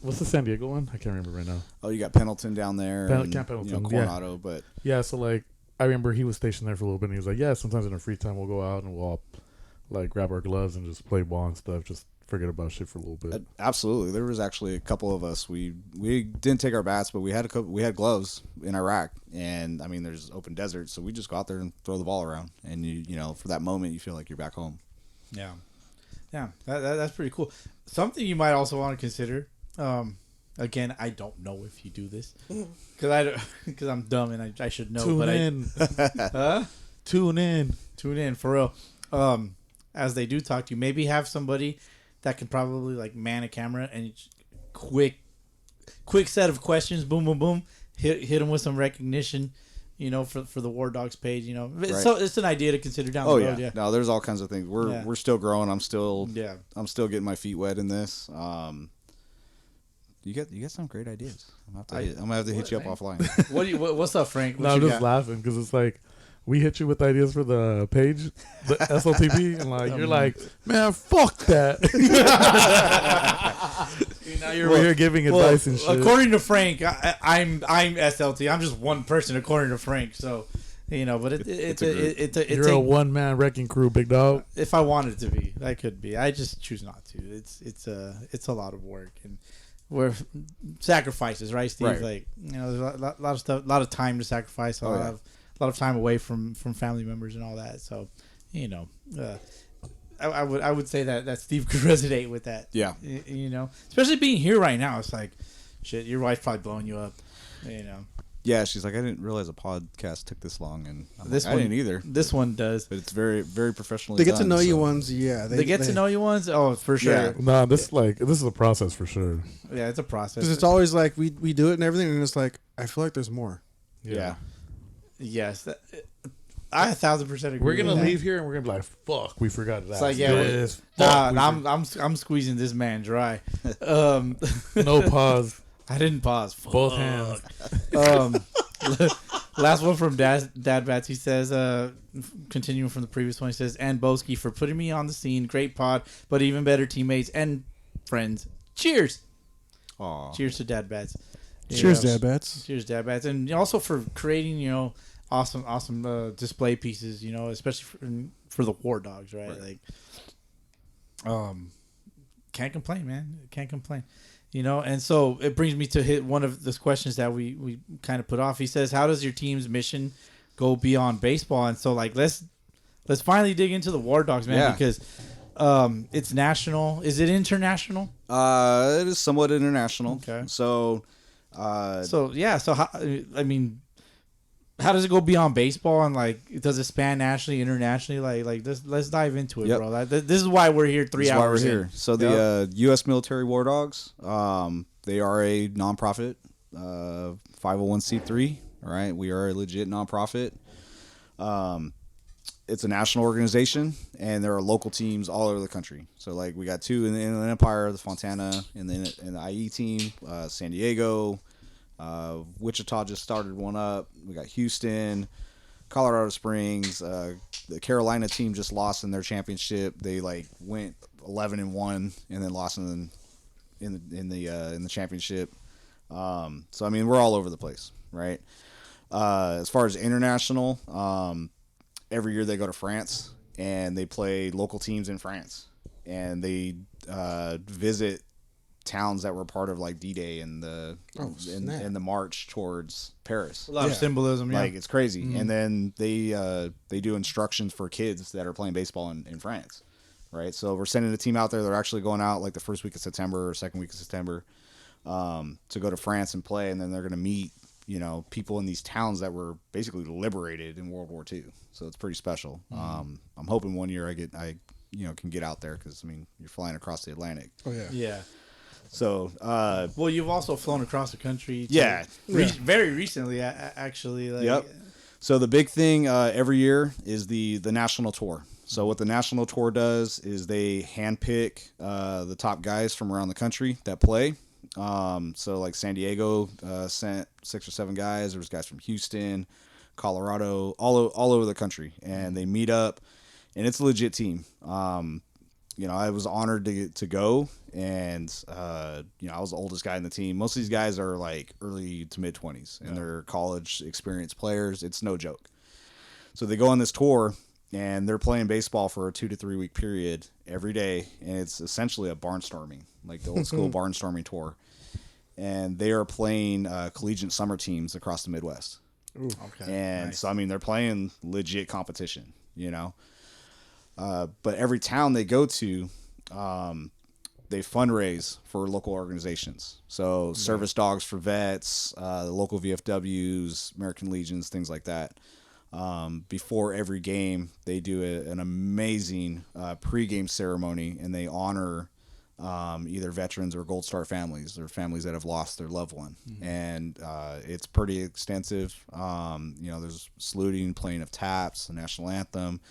the San Diego one? I can't remember right now. Oh, you got Pendleton down there. Camp Pendleton. Coronado, but. Yeah, so, like, I remember he was stationed there for a little bit, and he was like, yeah, sometimes in our free time we'll go out and we'll, like, grab our gloves and just play ball and stuff just forget about shit for a little bit. Absolutely. There was actually a couple of us. We didn't take our bats, but we had gloves in Iraq, and I mean, there's open desert, so we just go out there and throw the ball around, and you know, for that moment, you feel like you're back home. Yeah, that's pretty cool. Something you might also want to consider. Again, I don't know if you do this because I'm dumb and I should know. Tune in for real. As they do talk to you, maybe have somebody that can probably like man a camera and quick set of questions. Boom, boom, boom. Hit them with some recognition. You know, for the War Dogs page. You know, right. So it's an idea to consider down the road. Yeah. No, there's all kinds of things. We're still growing. I'm still getting my feet wet in this. You got some great ideas. I'm gonna have to hit you up offline. What's up, Frank? No, I'm just laughing because it's like we hit you with ideas for the page, the SLTV, and like you're like, man, fuck that. Now you're over here giving advice and shit. According to Frank, I'm SLT. I'm just one person, according to Frank. So, you know, but you're a one man wrecking crew, big dog. If I wanted to be, I could be. I just choose not to. It's a lot of work and we're sacrifices, right, Steve? Right. Like, you know, there's a lot of stuff, a lot of time to sacrifice, a lot of time away from family members and all that. So, you know, I would say that Steve could resonate with that. Yeah. You know, especially being here right now. It's like, shit, your wife's probably blowing you up. You know. Yeah, she's like, I didn't realize a podcast took this long, and I didn't either. This one does, but it's very, very professionally. They get done, to know you ones, yeah. They get to know you ones. Oh, for sure. Yeah. Nah, this is a process for sure. Yeah, it's a process. Because it's always like we do it and everything, and it's like I feel like there's more. Yeah. Yes, I 1,000% agree. We're gonna leave here and we're gonna be like, "Fuck, we forgot that." It's like, I'm squeezing this man dry. No pause. I didn't pause. Fuck. Both hands. Last one from Dad Bats. He says, continuing from the previous one, he says, and Bowski for putting me on the scene. Great pod, but even better teammates and friends. Cheers. Aww. Cheers to Dad Bats. Cheers, Dad Bats. Cheers, Dad Bats. And also for creating, you know, awesome display pieces, you know, especially for the War Dogs, right? Like, can't complain, man. Can't complain. You know, and so it brings me to hit one of the questions that we kind of put off. He says, how does your team's mission go beyond baseball? And so, like, let's finally dig into the War Dogs, man, because it's national. Is it international? It is somewhat international. Okay. So how, I mean, how does it go beyond baseball, and like, does it span nationally, internationally? Like let's dive into it, bro. This is why we're here. 3 hours here. So the U.S. Military War Dogs, they are a nonprofit, 501c3. All right, we are a legit nonprofit. It's a national organization, and there are local teams all over the country. So like we got 2 in the Inland Empire, the Fontana, and the IE team, San Diego. Wichita just started one up. We got Houston, Colorado Springs. The Carolina team just lost in their championship. They like went 11-1 and then lost in the championship. So I mean, we're all over the place, right? As far as international, every year they go to France and they play local teams in France, and they visit towns that were part of like D-Day and the march towards Paris. A lot of symbolism, like it's crazy. Mm-hmm. And then they do instructions for kids that are playing baseball in France, right? So we're sending a team out there. They're actually going out like the first week of September or second week of September to go to France and play, and then they're going to meet, you know, people in these towns that were basically liberated in World War II. So it's pretty special. Mm-hmm. I'm hoping one year I can get out there, because I mean, you're flying across the Atlantic. Oh yeah. Yeah. So, well, you've also flown across the country. Very recently, actually. Like, yep. So the big thing every year is the national tour. So what the national tour does is they handpick the top guys from around the country that play. So like San Diego sent 6 or 7 guys. There was guys from Houston, Colorado, all over the country, and they meet up, and it's a legit team. You know, I was honored to go, and you know, I was the oldest guy in the team. Most of these guys are like early to mid 20s, and they're college experienced players. It's no joke. So they go on this tour, and they're playing baseball for a 2 to 3 week period every day, and it's essentially a barnstorming, like the old school barnstorming tour. And they are playing collegiate summer teams across the Midwest. Ooh, okay. And so, I mean, they're playing legit competition, you know. But every town they go to, they fundraise for local organizations. So service dogs for vets, the local VFWs, American Legions, things like that. Before every game, they do an amazing pregame ceremony, and they honor either veterans or Gold Star families or families that have lost their loved one. And it's pretty extensive. You know, there's saluting, playing of taps, the national anthem,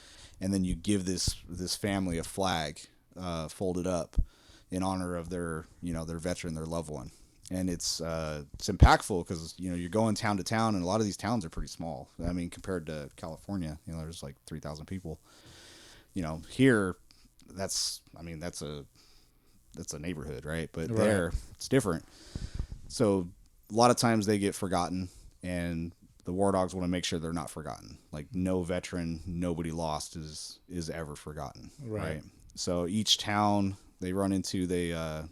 and then you give this family a flag folded up in honor of their, you know, their veteran, their loved one. And it's impactful because, you know, you're going town to town, and a lot of these towns are pretty small. I mean, compared to California, you know, there's like 3,000 people. You know, here, that's a neighborhood, right? But there, it's different. So a lot of times they get forgotten, and the War Dogs want to make sure they're not forgotten. Like, no veteran, nobody lost is ever forgotten, right? So each town they run into, they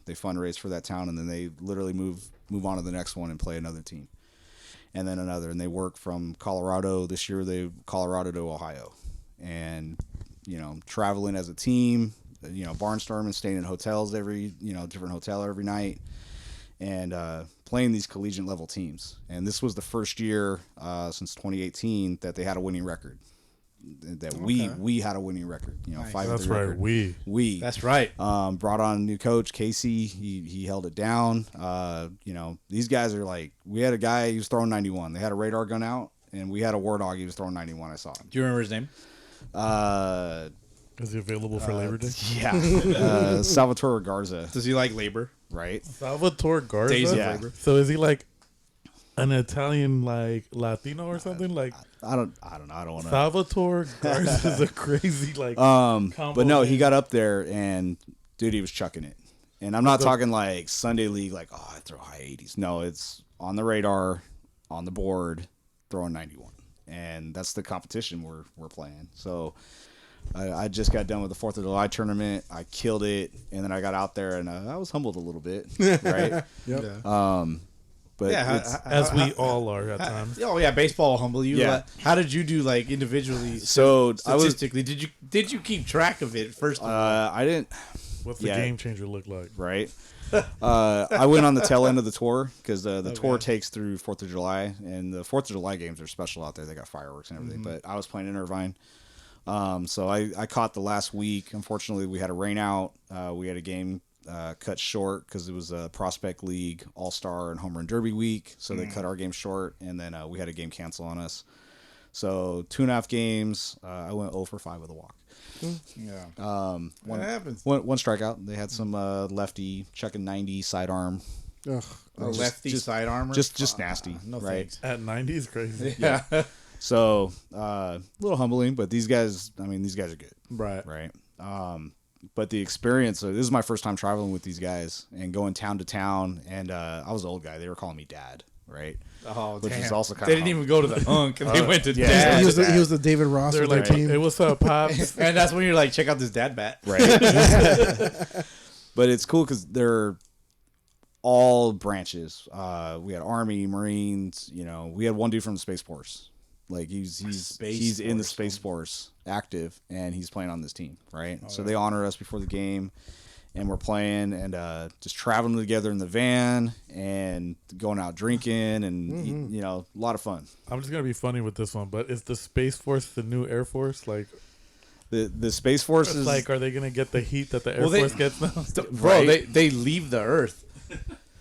fundraise for that town, and then they literally move on to the next one and play another team, and then another. And they work from Colorado. This year, Colorado to Ohio, and, you know, traveling as a team, you know, barnstorming, staying in hotels different hotel every night, and playing these collegiate level teams. And this was the first year since 2018 that they had a winning record. That we had a winning record, you know, Nice. 5-3 That's record. right. We That's right. brought on a new coach, Casey. He held it down. You know, these guys are like, we had a guy, he was throwing 91. They had a radar gun out, and we had a War Dog, he was throwing 91. I saw him. Do you remember his name? Is he available for Labor Day? Yeah. Salvatore Garza, Does he like labor? right? Salvatore Garza. Days of Yeah. labor. So is he like an Italian, like Latino or something? Like I don't know. I don't want to. Salvatore Garza is a crazy like. But no, he got up there, and dude, he was chucking it. And I'm not talking like Sunday league, like, oh, I throw high 80s. No, it's on the radar, on the board, throwing 91, and that's the competition we're playing. So I just got done with the 4th of July tournament. I killed it, and then I got out there, and I was humbled a little bit, right? Yep. But it's, as we all are at times. Oh yeah, baseball will humble you. Yeah. How did you do, like, individually? so I was Statistically, did you keep track of it first? Of all? I didn't. What's the Yeah. game changer look like? Right. I went on the tail end of the tour because the tour takes through 4th of July, and the 4th of July games are special out there. They got fireworks and everything. But I was playing in Irvine. So I caught the last week. Unfortunately, we had a rain out. We had a game cut short because it was a Prospect League All-Star and Home Run Derby week. So they cut our game short, and then we had a game cancel on us. So 2.5 games. I went 0 for 5 with a walk. Yeah. What happens? One strikeout. They had some lefty chucking 90 sidearm. Ugh. A lefty sidearmer? Just nasty, no right? thanks. At 90 is crazy. Yeah. So a little humbling, but these guys, I mean, these guys are good, Right. but the experience, this is my first time traveling with these guys and going town to town, and I was an old guy. They were calling me dad, right? Oh, Which damn. is also kind They of didn't even go to the hunk. They went to yeah. dad. He was the David Ross They're of their like, team. hey, what's up, pops? And that's when you're like, check out this dad bat. right. But it's cool because they're all branches. We had Army, Marines. You know, we had one dude from the Space Force. Like he's in the Space Force active, and he's playing on this team, right? So they honor us before the game, and we're playing and just traveling together in the van and going out drinking and you know, a lot of fun. I'm just gonna be funny with this one, but is the Space Force the new Air Force? Like, The Space Force is like, are they gonna get the heat that the Air Force gets now? Bro, Right. they leave the Earth.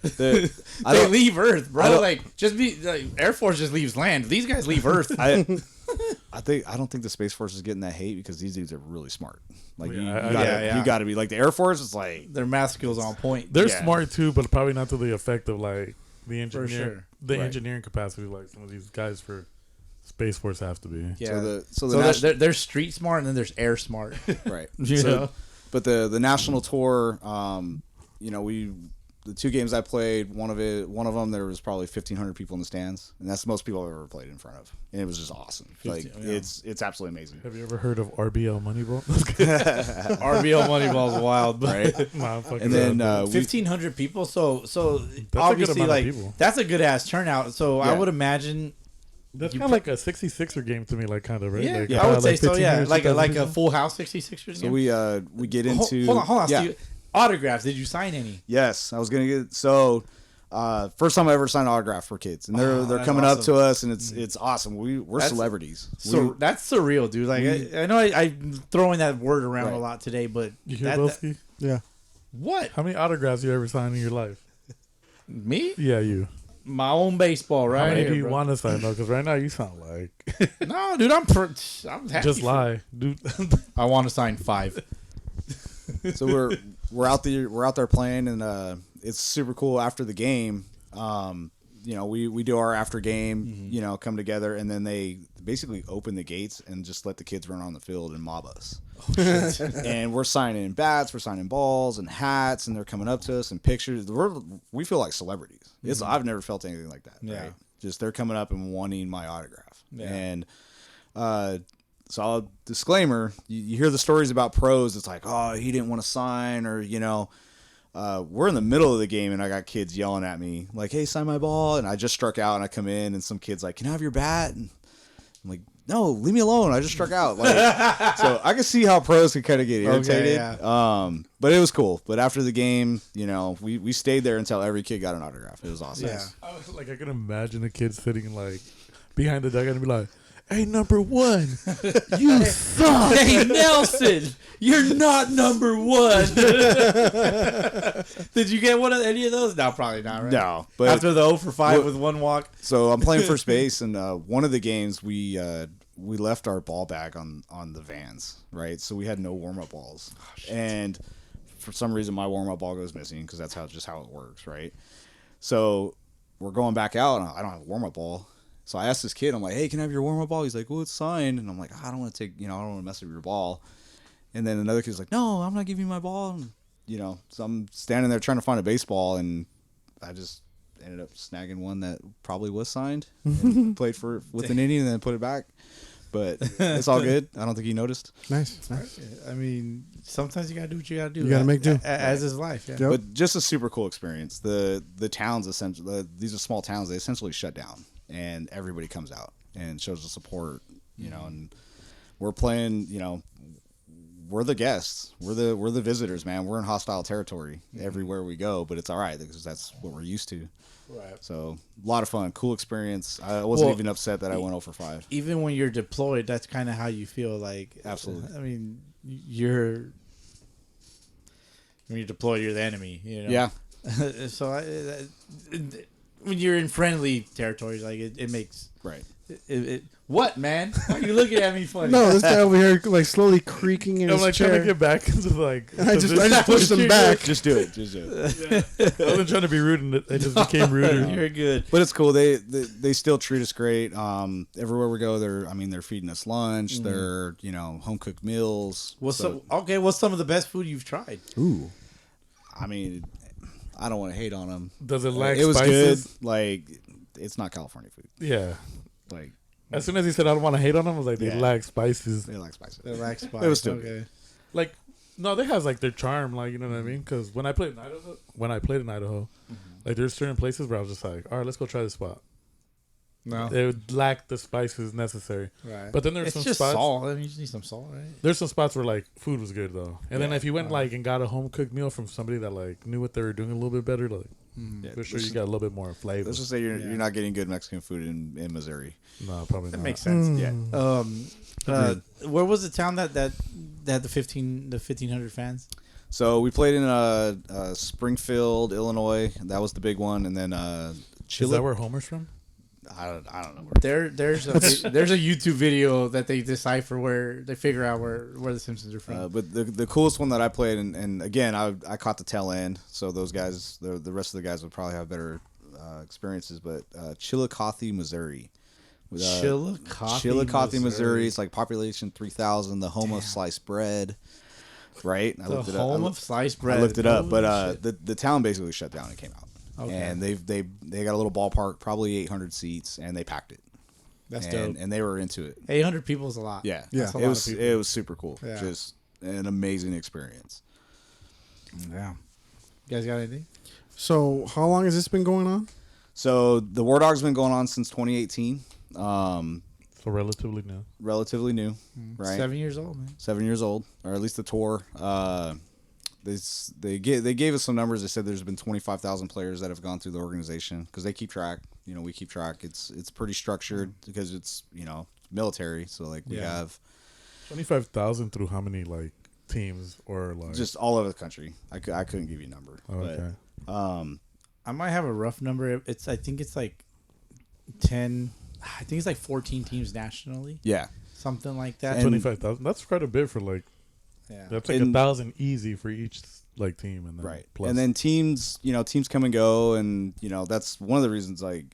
I They don't- leave Earth, I bro. don't- Like, just be like, Air Force just leaves land. These guys leave Earth. I don't think the Space Force is getting that hate because these dudes are really smart. Like you Yeah. got to be like the Air Force is like Their math skills on point. They're Yeah. smart too, but probably not to the effect of like the sure. engineering capacity like some of these guys for Space Force have to be. Yeah. so So there's street smart and then there's air smart. right. You So- know? But the national tour, you know, the 2 games I played, one of them there was probably 1,500 people in the stands, and that's the most people I've ever played in front of, and it was just awesome. Like it's absolutely amazing. Have you ever heard of RBL Moneyball? RBL Moneyball is wild, but Right? Nah, I'm fucking And then around. 1,500 people. So a good obviously, amount of like people. that's a good ass turnout. So I Yeah. would imagine. That's you kind of like a 66er game to me, like kind of right. Yeah, like, I would say so. 1,500, Yeah, like 2,000 a full house 66ers. So we get into hold on, yeah. Steve. Autographs. Did you sign any? Yes, I was gonna get first time I ever signed an autograph for kids, and they're that's coming up awesome. to us, and it's awesome. We're That's- celebrities. So that's surreal, dude. Like I know I'm throwing that word around a Right. lot today, but You hear that- Bowski? Yeah. what? How many autographs you ever signed in your life? Me? Yeah, you. My own baseball, How right? many here, do you bro. want to sign though? Because right now you sound like No, dude, I'm happy. just lie, dude. I want to sign 5. So we're out there playing, and it's super cool. After the game, we do our after game, come together, and then they basically open the gates and just let the kids run on the field and mob us. And we're signing bats, we're signing balls and hats, and they're coming up to us and pictures. We feel like celebrities. I've never felt anything like that. Yeah. Right? Just they're coming up and wanting my autograph. Yeah. And so disclaimer, you hear the stories about pros. It's like, oh, he didn't want to sign, or we're in the middle of the game and I got kids yelling at me like, hey, sign my ball. And I just struck out, and I come in and some kid's like, can I have your bat? And I'm like, no, leave me alone. I just struck out. Like, so I can see how pros can kind of get irritated. Okay, But it was cool. But after the game, we stayed there until every kid got an autograph. It was awesome. Yeah. I was like, I can imagine a kid sitting like behind the dugout and be like, "Hey, number 1, you suck." Hey, Nelson, you're not number 1. Did you get any of those? No, probably not, right? No, but After the 0 for 5 with 1 walk. so I'm playing first base, and one of the games we left our ball bag on the vans, right? So we had no warm up balls, and for some reason my warm up ball goes missing because that's how it works, right? So we're going back out, and I don't have a warm up ball. So I asked this kid, I'm like, hey, can I have your warm up ball? He's like, well, it's signed, and I'm like, I don't want to I don't want to mess up your ball. And then another kid's like, no, I'm not giving you my ball. And, so I'm standing there trying to find a baseball, and I just ended up snagging one that probably was signed. And played with an inning and then put it back. But it's all good. I don't think he noticed. Nice. I mean, sometimes you gotta do what you gotta do. You gotta make do. As is life. Yeah. Yep. But just a super cool experience. The towns, essentially, these are small towns. They essentially shut down, and everybody comes out and shows the support. And we're playing. We're the guests. We're the visitors, man. We're in hostile territory everywhere we go, but it's all right because that's what we're used to. Right. So a lot of fun, cool experience. I wasn't Well, even upset that I went 0 for 5. Even when you're deployed, that's kind of how you feel. Like, Absolutely. I mean, when you're deployed, you're the enemy. Yeah. So when you're in friendly territories, like it makes Right. what, man? Why are you looking at me funny? No, this guy over here like slowly creaking in I'm his like chair. trying to get back into like. I just pushed him back. Just do it. Just do it. I wasn't trying to be rude, and it just became ruder. You're good. But it's cool. They still treat us great. Everywhere we go, they're feeding us lunch. They're home cooked meals. What's some of the best food you've tried? Ooh. I mean, I don't want to hate on them. Does it lack It was spices? good. Like, it's not California food. Yeah. Like, As soon as he said I don't want to hate on them, I was like, they Yeah. lack spices. they like spices. The rack spice. It was still okay. Like, no, they has like their charm, like you know what I mean. Because when I played in Idaho, like there's certain places where I was just like, all right, let's go try this spot. No. They would lack the spices necessary. Right. But then there's It's some just spots. salt. I mean, you just need some salt, right? There's some spots where like food was good though, and then if you went like and got a home cooked meal from somebody that like knew what they were doing a little bit better, like Yeah, for sure you got a little bit more flavor. Let's just say you're not getting good Mexican food in Missouri. No, probably That not. makes sense. Yeah. Where was the town that had the 1,500 fans? So we played in Springfield, Illinois. That was the big one, and then Is Chile. that where Homer's from? I don't know. There's a YouTube video that they decipher where they figure out where the Simpsons are from. But the coolest one that I played, and again, I caught the tail end, so those guys, the rest of the guys would probably have better experiences. But Chillicothe, Missouri. Chillicothe, Chillicothe, Missouri. It's like population 3,000, the home of sliced bread. right? I The looked it home up. of sliced bread. I looked it up, Holy but shit. the town basically shut down and came out. Okay. And they got a little ballpark, probably 800 seats, and they packed it. That's and, dope. And they were into it. 800 people is a lot. Yeah, That's a it lot was of people. it was super cool. Yeah. Just an amazing experience. Yeah. You guys got anything? So how long has this been going on? So the Wardogs been going on since 2018. So relatively new. Relatively new, right? 7 years old, man. 7 years old, or at least the tour. They gave us some numbers. They said there's been 25,000 players that have gone through the organization because they keep track. We keep track. It's pretty structured because it's military. So like we have 25,000 through how many like teams or like just all over the country. I couldn't give you a number. okay. But, I might have a rough number. I think it's like 10. I think it's like 14 teams nationally. yeah. Something like that. 25,000. That's quite a bit for like. Yeah. That's like 1,000 easy for each like team, and then Right. Plus. And then teams come and go, and that's one of the reasons I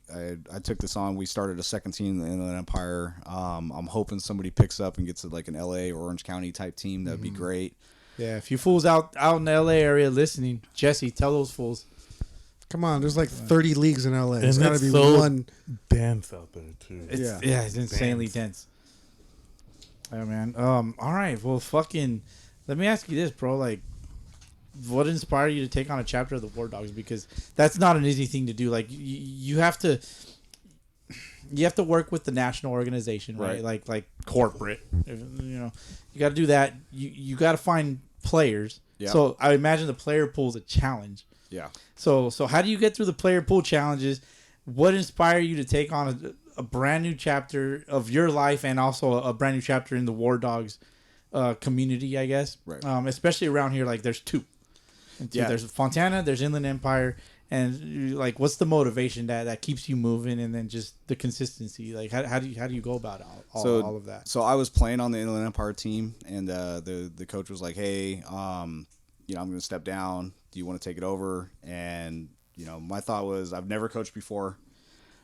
took this on. We started a second team in the Empire. I'm hoping somebody picks up and gets like an LA or Orange County type team. That'd be great. Yeah, if you fools out in the LA area listening, Jesse, tell those fools. Come on, there's like 30 leagues in LA. It's And got to it's be so one. dense out there too. It's insanely dense. Yeah, man. All right. Well, fucking. Let me ask you this, bro. Like, what inspired you to take on a chapter of the Wardogs? Because that's not an easy thing to do. Like, you have to. You have to work with the national organization, right? Like corporate. You got to do that. You got to find players. Yeah. So I imagine the player pool is a challenge. Yeah. So how do you get through the player pool challenges? What inspired you to take on a brand new chapter of your life and also a brand new chapter in the Wardogs community, I guess? Right. Especially around here, like there's two. Yeah. There's Fontana, there's Inland Empire, and like, what's the motivation that keeps you moving, and then just the consistency? Like, how do you go about all of that? So I was playing on the Inland Empire team, and the coach was like, "Hey, I'm going to step down. Do you want to take it over?" And my thought was, I've never coached before,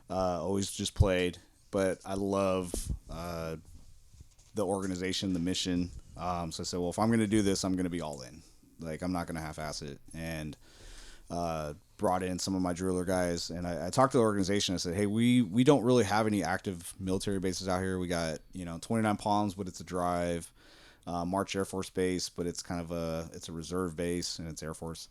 always just played, but I love the organization, the mission. So I said, well, if I'm going to do this, I'm going to be all in. Like, I'm not going to half-ass it. And brought in some of my driller guys, and I talked to the organization. I said, hey, we don't really have any active military bases out here. We got 29 Palms, but it's a drive. March Air Force Base, but it's kind of it's a reserve base, and it's Air Force.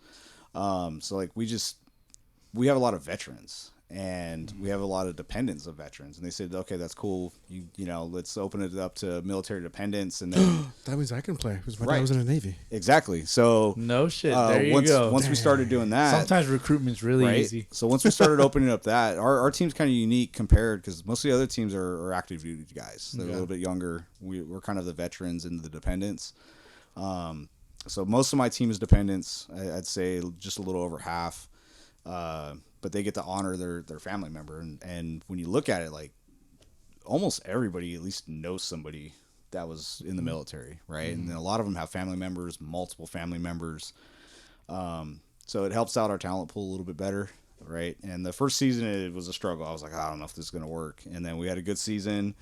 So like we have a lot of veterans, and we have a lot of dependents of veterans. And they said, okay, that's cool. Let's open it up to military dependents, and then That means I can play because my Right. dad was in the Navy. exactly. So No shit. There you go. once we started doing that, Sometimes recruitment's really right? easy. So once we started opening up that, our team's kind of unique compared, because most of the other teams are active duty guys. They're a little bit younger. We're kind of the veterans and the dependents. So most of my team is dependents. I'd say just a little over half. But they get to honor their family member. And when you look at it, like, almost everybody at least knows somebody that was in the military, right? And then a lot of them have family members, multiple family members. So it helps out our talent pool a little bit better, right? And the first season, it was a struggle. I was like, I don't know if this is going to work. And then we had a good season,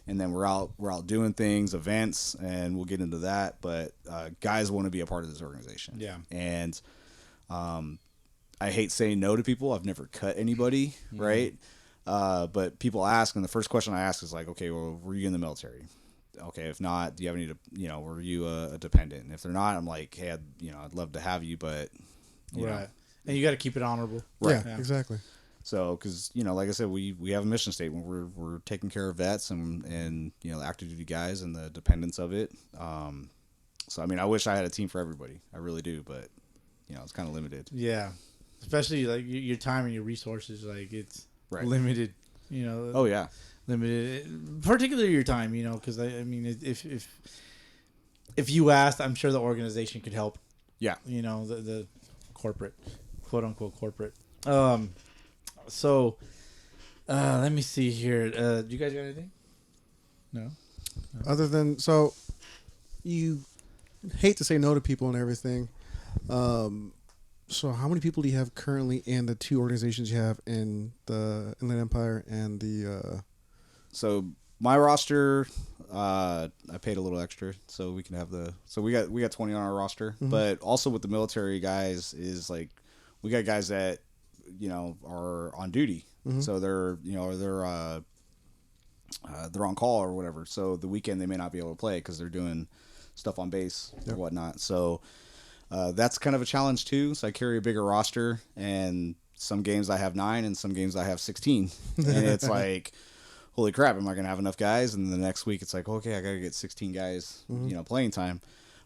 and then we're out doing things, events, and we'll get into that. But guys want to be a part of this organization. Yeah. And I hate saying no to people. I've never cut anybody, right? But people ask, and the first question I ask is like, okay, well, were you in the military? Okay, if not, do you have any, were you a dependent? And if they're not, I'm like, hey, I'd love to have you, but you know. Right. And you got to keep it honorable. Right. Yeah. Exactly. So, because like I said, we have a mission statement. We're taking care of vets and the active duty guys and the dependents of it. So I mean, I wish I had a team for everybody. I really do, but it's kind of limited. Yeah. Especially like your time and your resources, like it's Right. limited. Oh yeah. Limited, particularly your time. Because I mean, if you asked, I'm sure the organization could help. Yeah. The corporate, quote unquote corporate. So, let me see here. Do you guys got anything? No. Other than, so you hate to say no to people and everything. So how many people do you have currently in the two organizations you have in the Inland Empire and the So my roster, I paid a little extra so we can have so we got 20 on our roster. But also with the military guys is like we got guys that are on duty, so they're they're on call or whatever. So the weekend they may not be able to play because they're doing stuff on base or whatnot. So that's kind of a challenge too. So I carry a bigger roster, and some games I have 9 and some games I have 16. And it's like, holy crap, am I going to have enough guys? And the next week it's like, okay, I got to get 16 guys, playing time.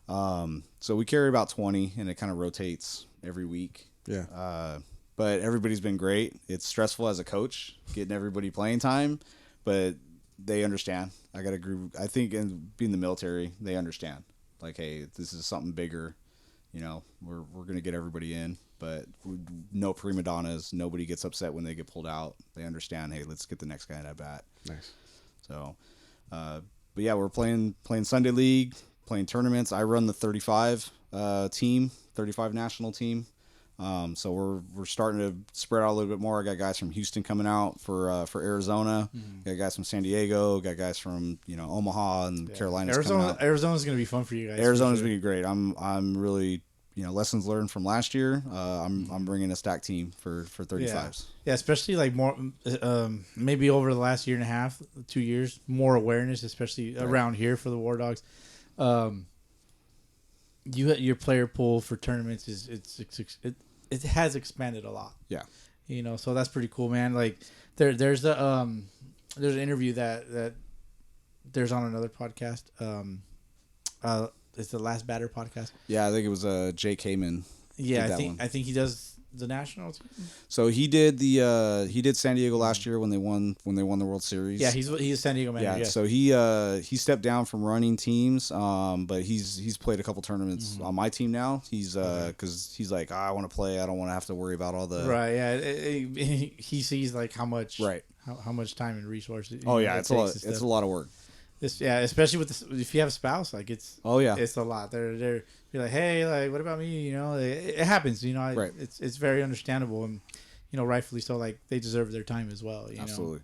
So we carry about 20, and it kind of rotates every week. Yeah. But everybody's been great. It's stressful as a coach getting everybody playing time, but they understand. I got a group. I think in being the military, they understand. Like, hey, this is something bigger. We're going to get everybody in, but no prima donnas. Nobody gets upset when they get pulled out. They understand, hey, let's get the next guy at bat. Nice. So, but yeah, we're playing Sunday League, playing tournaments. I run the 35 national team. So we're starting to spread out a little bit more. I got guys from Houston coming out for Arizona. Got guys from San Diego. Got guys from Omaha and Carolina. Arizona's gonna be fun for you guys. Arizona's gonna be great. I'm really lessons learned from last year. I'm bringing a stack team for 35s. Yeah, especially like more maybe over the last year and a half, 2 years, more awareness, especially around here for the War Dogs. Your player pool for tournaments it has expanded a lot. Yeah. So that's pretty cool, man. Like there's an interview that there's on another podcast. It's the Last Batter podcast. Yeah, I think it was Jake Heyman. Yeah, I think he does the national team. So he did San Diego last year when they won the World Series. Yeah, he's a San Diego man. Yeah, yes. so he stepped down from running teams, but he's played a couple tournaments on my team now. He's because he's like, I want to play. I don't want to have to worry about all the right. Yeah, he sees like how much how much time and resources. Oh yeah, it's a lot of work. Especially if you have a spouse, like it's a lot. They're you're like, hey, like what about me? It happens. Right. It's very understandable, and rightfully so. Like they deserve their time as well. Absolutely.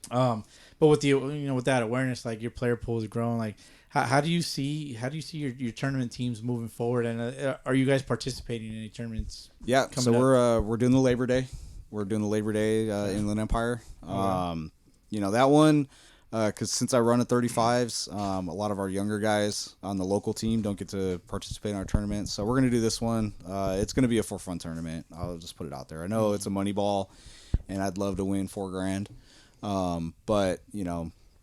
But with with that awareness, like your player pool is growing. Like how do you see your tournament teams moving forward? And are you guys participating in any tournaments? Yeah. So we're doing the Labor Day. We're doing the Labor Day Inland Empire. That one. Because since I run at 35s, a lot of our younger guys on the local team don't get to participate in our tournament. So we're going to do this one. It's going to be a for-fun tournament. I'll just put it out there. I know it's a money ball, and I'd love to win $4,000. But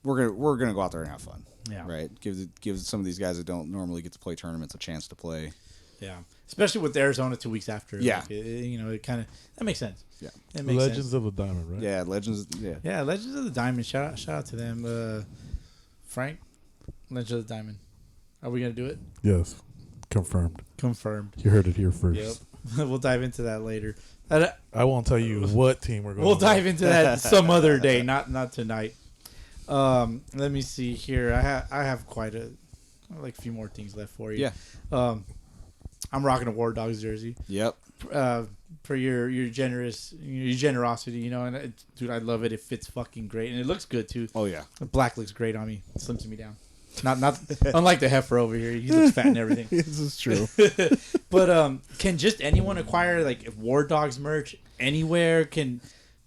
we're gonna go out there and have fun. Yeah. Right. Give some of these guys that don't normally get to play tournaments a chance to play. Yeah. Especially with Arizona 2 weeks after. Yeah. Like, it kind of that makes sense. Yeah. It makes Legends sense. of the Diamond, right? Yeah. Legends. Yeah. Yeah. Legends of the Diamond. Shout out to them. Frank, Legends of the Diamond. Are we gonna do it? Yes. Confirmed. You heard it here first. Yep. We'll dive into that later. I won't tell you what team we're going. We'll dive into that some other day, not tonight. Let me see here. I have quite a few more things left for you. Yeah. I'm rocking a War Dogs jersey. Yep. For your generosity, and dude, I love it. It fits fucking great, and it looks good too. Oh yeah. The black looks great on me. It slims me down. Not unlike the heifer over here. He looks fat and everything. This is true. But can just anyone acquire like War Dogs merch anywhere? Can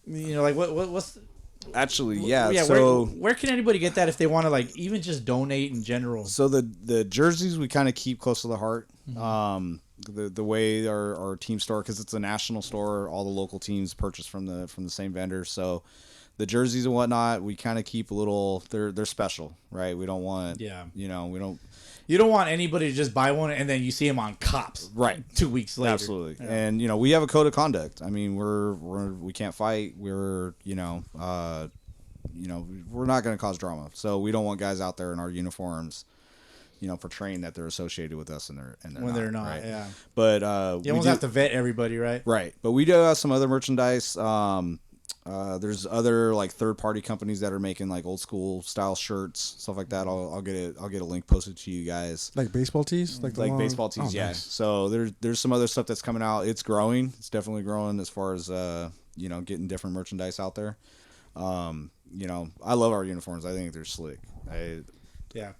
what's Actually, yeah. So where can anybody get that if they want to even just donate in general? So the jerseys we kind of keep close to the heart. Mm-hmm. The way our team store, because it's a national store, all the local teams purchase from the same vendor. So the jerseys and whatnot, we kind of keep a little. They're special, right? We don't want. Yeah. We don't. You don't want anybody to just buy one and then you see them on Cops, right? 2 weeks later. Absolutely. Yeah. And we have a code of conduct. I mean, we can't fight. We're not going to cause drama. So we don't want guys out there in our uniforms, portraying that they're associated with us and they're not. Right? Yeah. But you almost have to vet everybody, right? Right. But we do have some other merchandise. There's other third-party companies that are making old school style shirts, stuff like that. I'll get a link posted to you guys. Like baseball tees, like baseball tees. Oh, yeah. nice. So there's some other stuff that's coming out. It's growing. It's definitely growing as far as getting different merchandise out there. I love our uniforms. I think they're slick. Yeah.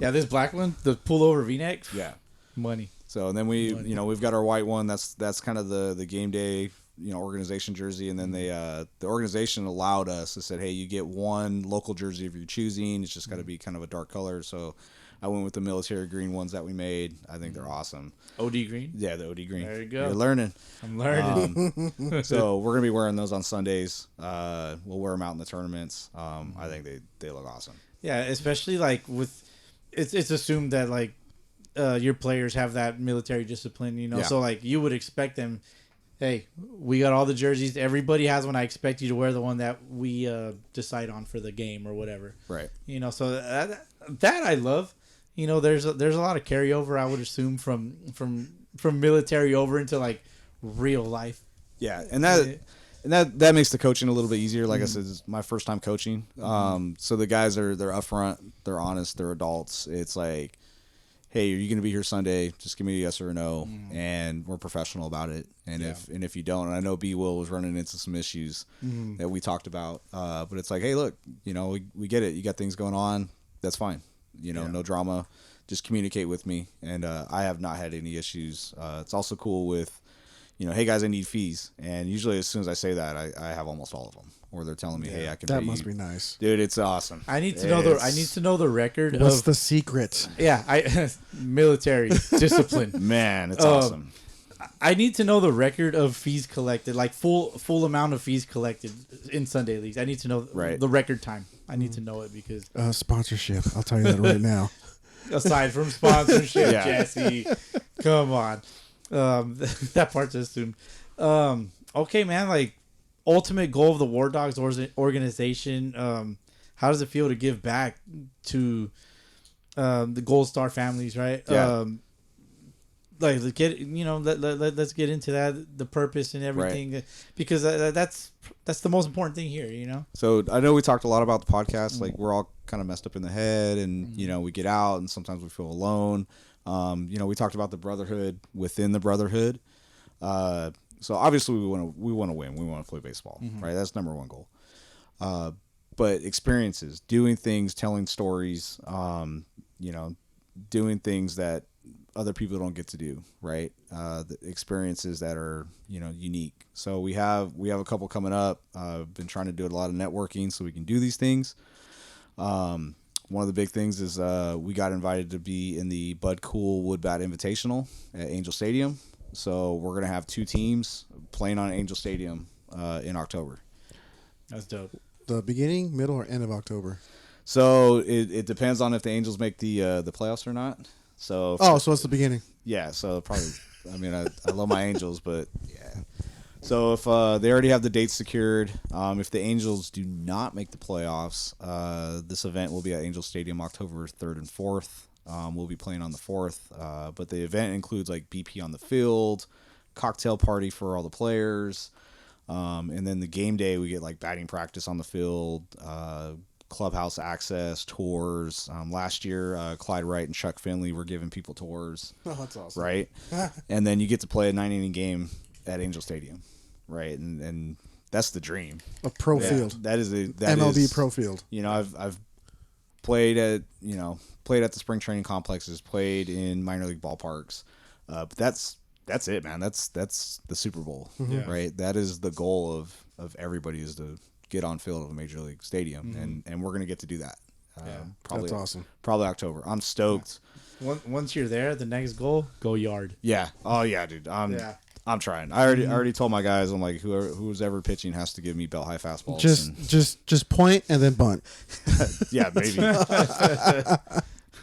Yeah, this black one, the pullover V-neck. Yeah. Money. So and then we've got our white one. That's kind of the game day organization jersey, and then the organization allowed us. They said, hey, you get one local jersey if you're choosing. It's just got to be kind of a dark color. So I went with the military green ones that we made. I think they're awesome. OD green. Yeah, the OD green. There you go. You're learning. I'm learning. So we're gonna be wearing those on Sundays. We'll wear them out in the tournaments. I think they look awesome. Yeah, especially like with it's assumed that like your players have that military discipline, Yeah. So like you would expect them, hey, we got all the jerseys, everybody has one, I expect you to wear the one that we decide on for the game or whatever. Right. So that I love. There's a lot of carryover, I would assume, from military over into like real life. Yeah, and that makes the coaching a little bit easier. Like I said, it's my first time coaching. So the guys they're upfront, they're honest, they're adults. It's like, hey, are you going to be here Sunday? Just give me a yes or a no, and we're professional about it. And if you don't, and I know B Will was running into some issues that we talked about, but it's like, hey, look, we get it. You got things going on. That's fine. No drama. Just communicate with me, and I have not had any issues. It's also cool with, hey guys, I need fees, and usually as soon as I say that, I have almost all of them, or they're telling me, hey, I can. That pay must you. be nice, dude. It's awesome. I need to know the record. What's of the secret? Yeah, military discipline. Man, it's awesome. I need to know the record of fees collected, like full amount of fees collected in Sunday leagues. I need to know the record time. I need to know it because sponsorship. I'll tell you that right now. Aside from sponsorship, Jesse, come on, that part's assumed. Okay, man. Like, ultimate goal of the War Dogs organization. How does it feel to give back to the Gold Star families? Right. Yeah. Like let's get into that, the purpose and everything, because that's the most important thing here. So I know we talked a lot about the podcast. Like, we're all kind of messed up in the head, and we get out, and sometimes we feel alone. We talked about the brotherhood within the brotherhood. So obviously we want to win. We want to play baseball, right? That's number one goal. But experiences, doing things, telling stories, doing things that other people don't get to do, right? The experiences that are, unique. So we have a couple coming up. Been trying to do a lot of networking so we can do these things. One of the big things is we got invited to be in the Bud Cool Wood Bat Invitational at Angel Stadium. So we're going to have two teams playing on Angel Stadium in October. That's dope. The beginning, middle, or end of October? So it depends on if the Angels make the playoffs or not. So so it's the beginning. Yeah, so probably. I mean, I love my Angels, but yeah. So if they already have the dates secured, if the Angels do not make the playoffs, this event will be at Angel Stadium October 3rd and 4th. We'll be playing on the 4th, but the event includes like BP on the field, cocktail party for all the players, and then the game day we get like batting practice on the field, clubhouse access, tours. Last year, Clyde Wright and Chuck Finley were giving people tours. Oh, that's awesome. Right? And then you get to play a 9-inning game at Angel Stadium, right? And that's the dream. A pro field. That is MLB pro field. I've played at the spring training complexes, played in minor league ballparks. But that's it, man. That's the Super Bowl, right? That is the goal of everybody, is to get on field of a major league stadium, and we're gonna get to do that. Probably, that's awesome. Probably October. I'm stoked. Once you're there, the next goal, go yard. Yeah. Oh yeah, dude. I'm trying. I already told my guys. I'm like, who's ever pitching has to give me belt high fastballs. Just point and then bunt. Yeah, maybe.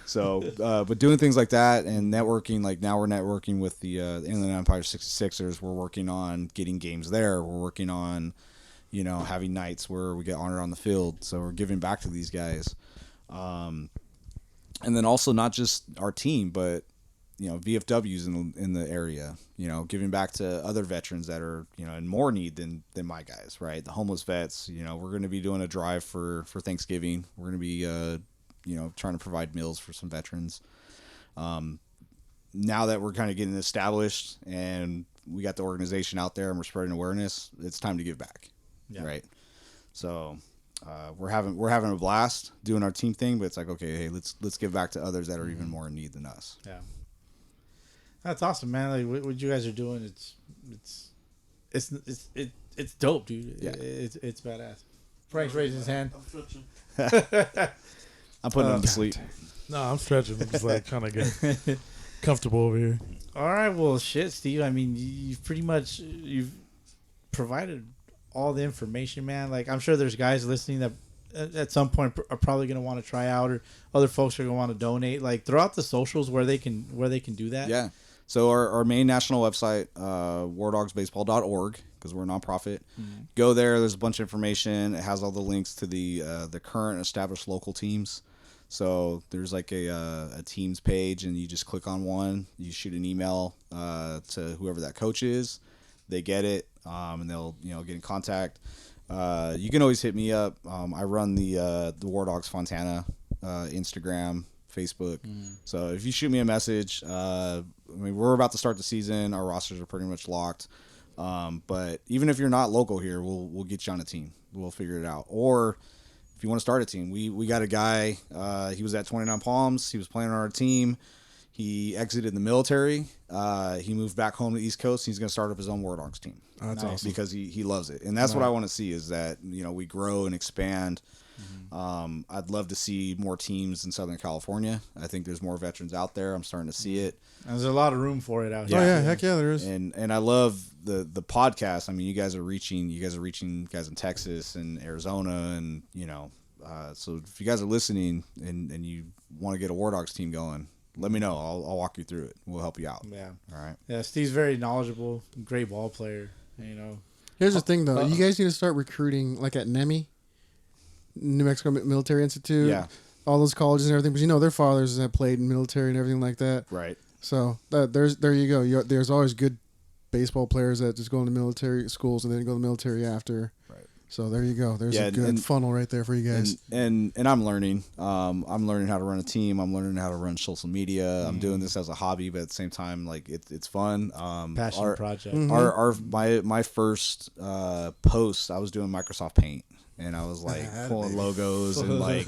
So, but doing things like that and networking, like now we're networking with the Inland Empire 66ers. We're working on getting games there. We're working on, having nights where we get honored on the field. So we're giving back to these guys. And then also not just our team, but, VFWs in the area, giving back to other veterans that are, in more need than my guys, right? The homeless vets, we're going to be doing a drive for Thanksgiving. We're going to be, trying to provide meals for some veterans. Now that we're kind of getting established and we got the organization out there and we're spreading awareness, it's time to give back. Yeah. Right. So we're having a blast doing our team thing, but it's like, okay, hey, let's give back to others that are even more in need than us. Yeah, that's awesome, man. Like what you guys are doing, it's dope, dude. Yeah. It's badass. Frank's raising his hand. I'm putting him to sleep. No, I'm stretching. I'm just like kind of getting comfortable over here. All right, well, shit, Steve. I mean, you've pretty much provided all the information, man. Like, I'm sure there's guys listening that at some point are probably going to want to try out, or other folks are going to want to donate. Like, throughout the socials where they can do that. Yeah. So our main national website, wardogsbaseball.org, because we're a nonprofit. Mm-hmm. Go there. There's a bunch of information. It has all the links to the current established local teams. So there's like a teams page, and you just click on one. You shoot an email to whoever that coach is. They get it, and they'll get in contact. You can always hit me up. I run the Wardogs Fontana Instagram, Facebook. So if you shoot me a message, I mean, we're about to start the season. Our rosters are pretty much locked. But even if you're not local here, we'll get you on a team. We'll figure it out. Or if you want to start a team, we got a guy. He was at 29 Palms. He was playing on our team. He exited the military. He moved back home to the East Coast. He's going to start up his own Wardogs team. Oh, that's awesome. Because he loves it. And that's what I want to see, is that, we grow and expand. I'd love to see more teams in Southern California. I think there's more veterans out there. I'm starting to see it. And there's a lot of room for it out here. Oh yeah, heck yeah, there is. And I love the podcast. I mean, you guys are reaching guys in Texas and Arizona, and so if you guys are listening and you want to get a Wardogs team going, let me know. I'll walk you through it. We'll help you out. Yeah. All right. Yeah, Steve's very knowledgeable, great ball player. Here's the thing, though. You guys need to start recruiting, like at NEMI, New Mexico Military Institute. Yeah. All those colleges and everything. But their fathers have played in military and everything like that. Right. So there you go. There's always good baseball players that just go into military schools and then go to the military after. Right. So there you go. There's a good funnel right there for you guys. And I'm learning. I'm learning how to run a team. I'm learning how to run social media. I'm doing this as a hobby, but at the same time, like it's fun. Passion project. My first post, I was doing Microsoft Paint. And I was like pulling logos and like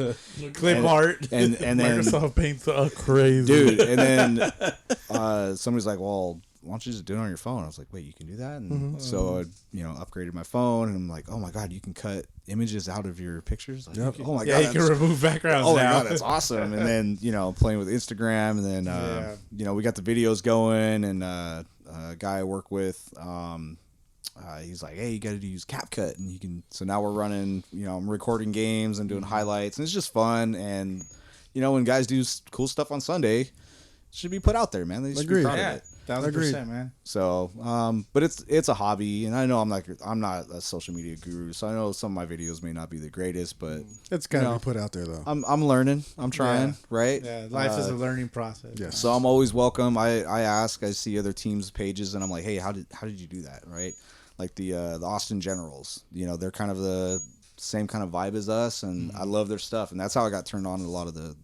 clip art, and then Microsoft Paint's crazy, dude. And then somebody's like, "Well, why don't you just do it on your phone?" I was like, "Wait, you can do that?" And so I, upgraded my phone, and I'm like, "Oh my god, you can cut images out of your pictures!" Like, oh my god, you can remove backgrounds. Oh now. my god, that's awesome! And then playing with Instagram, and then we got the videos going, and a guy I work with. He's like, hey, you got to use CapCut, and you can. So now we're running. I'm recording games and doing highlights, and it's just fun. And when guys do cool stuff on Sunday, it should be put out there, man. They should be proud of it. 1,000%, man. So, but it's a hobby, and I know I'm not a social media guru, so I know some of my videos may not be the greatest, but it's gotta be put out there though. I'm learning. I'm trying, right? Yeah, life is a learning process. Yeah. So I'm always welcome. I ask. I see other teams' pages, and I'm like, hey, how did you do that, right? Like the Austin Generals, they're kind of the same kind of vibe as us, and I love their stuff, and that's how I got turned on to a lot of the,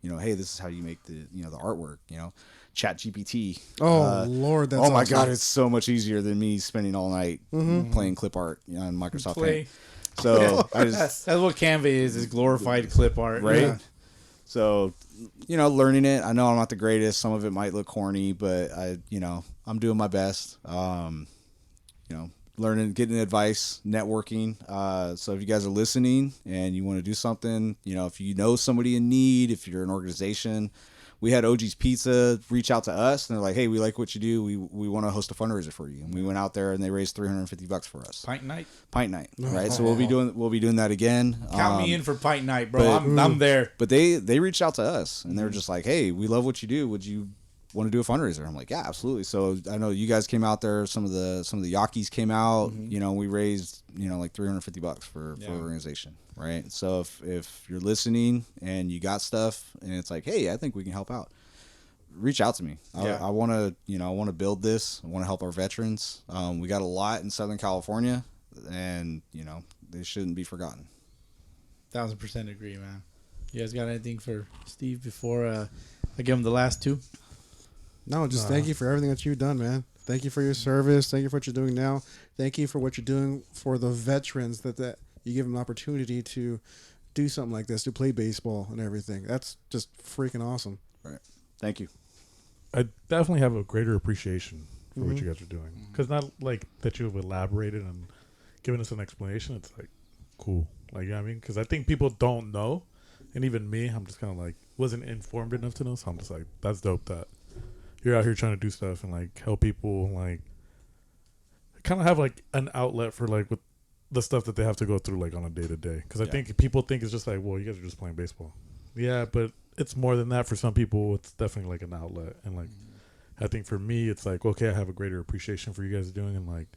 hey, this is how you make the the artwork, Chat GPT. Oh Lord, that's my awesome. god, it's so much easier than me spending all night playing clip art on Microsoft Paint. So that's what Canva is glorified clip art, right? Yeah. So learning it. I know I'm not the greatest. Some of it might look corny, but I'm doing my best. Learning, getting advice, networking. So if you guys are listening and you want to do something, if you know somebody in need, if you're an organization, we had OG's Pizza reach out to us, and they're like, hey, we like what you do. We want to host a fundraiser for you. And we went out there, and they raised $350 for us. Pint night, right? So we'll be doing that again. Count me in for pint night, bro. I'm there. But they reached out to us, and they were just like, hey, we love what you do. Would you want to do a fundraiser? I'm like, yeah, absolutely. So I know you guys came out there. Some of the Yakis came out. We raised like $350 for organization, right? So if you're listening and you got stuff and it's like, hey, I think we can help out, reach out to me. I want to build this. I want to help our veterans. We got a lot in Southern California, and they shouldn't be forgotten. 1,000% agree, man. You guys got anything for Steve before I give him the last two? No, just thank you for everything that you've done, man. Thank you for your service. Thank you for what you're doing now. Thank you for what you're doing for the veterans that you give them an opportunity to do something like this, to play baseball and everything. That's just freaking awesome. Right. Thank you. I definitely have a greater appreciation for what you guys are doing. Because not like that you've elaborated and given us an explanation. It's like, cool. Like, you know what I mean? Because I think people don't know. And even me, I'm just kind of like, wasn't informed enough to know. So I'm just like, that's dope that you're out here trying to do stuff and like help people, like kind of have like an outlet for like with the stuff that they have to go through like on a day to day. Because I think people think it's just like, well, you guys are just playing baseball. Yeah, but it's more than that. For some people, it's definitely like an outlet. And like, I think for me, it's like, okay, I have a greater appreciation for you guys doing, and like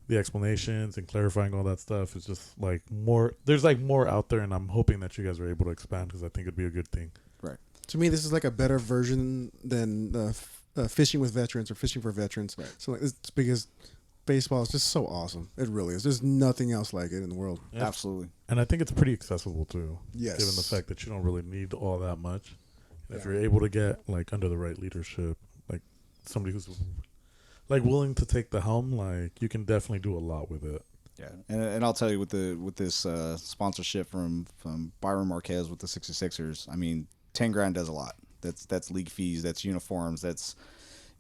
the explanations and clarifying all that stuff is just like more. There's like more out there, and I'm hoping that you guys are able to expand because I think it'd be a good thing. Right. To me, this is like a better version than fishing with veterans or fishing for veterans. Right. So like, it's because baseball is just so awesome. It really is. There's nothing else like it in the world. Yeah. Absolutely. And I think it's pretty accessible too. Yes. Given the fact that you don't really need all that much. And if you're able to get like under the right leadership, like somebody who's like willing to take the helm, like you can definitely do a lot with it. Yeah, and I'll tell you with this sponsorship from Byron Marquez with the 66ers, I mean, 10 grand does a lot. That's league fees, that's uniforms, that's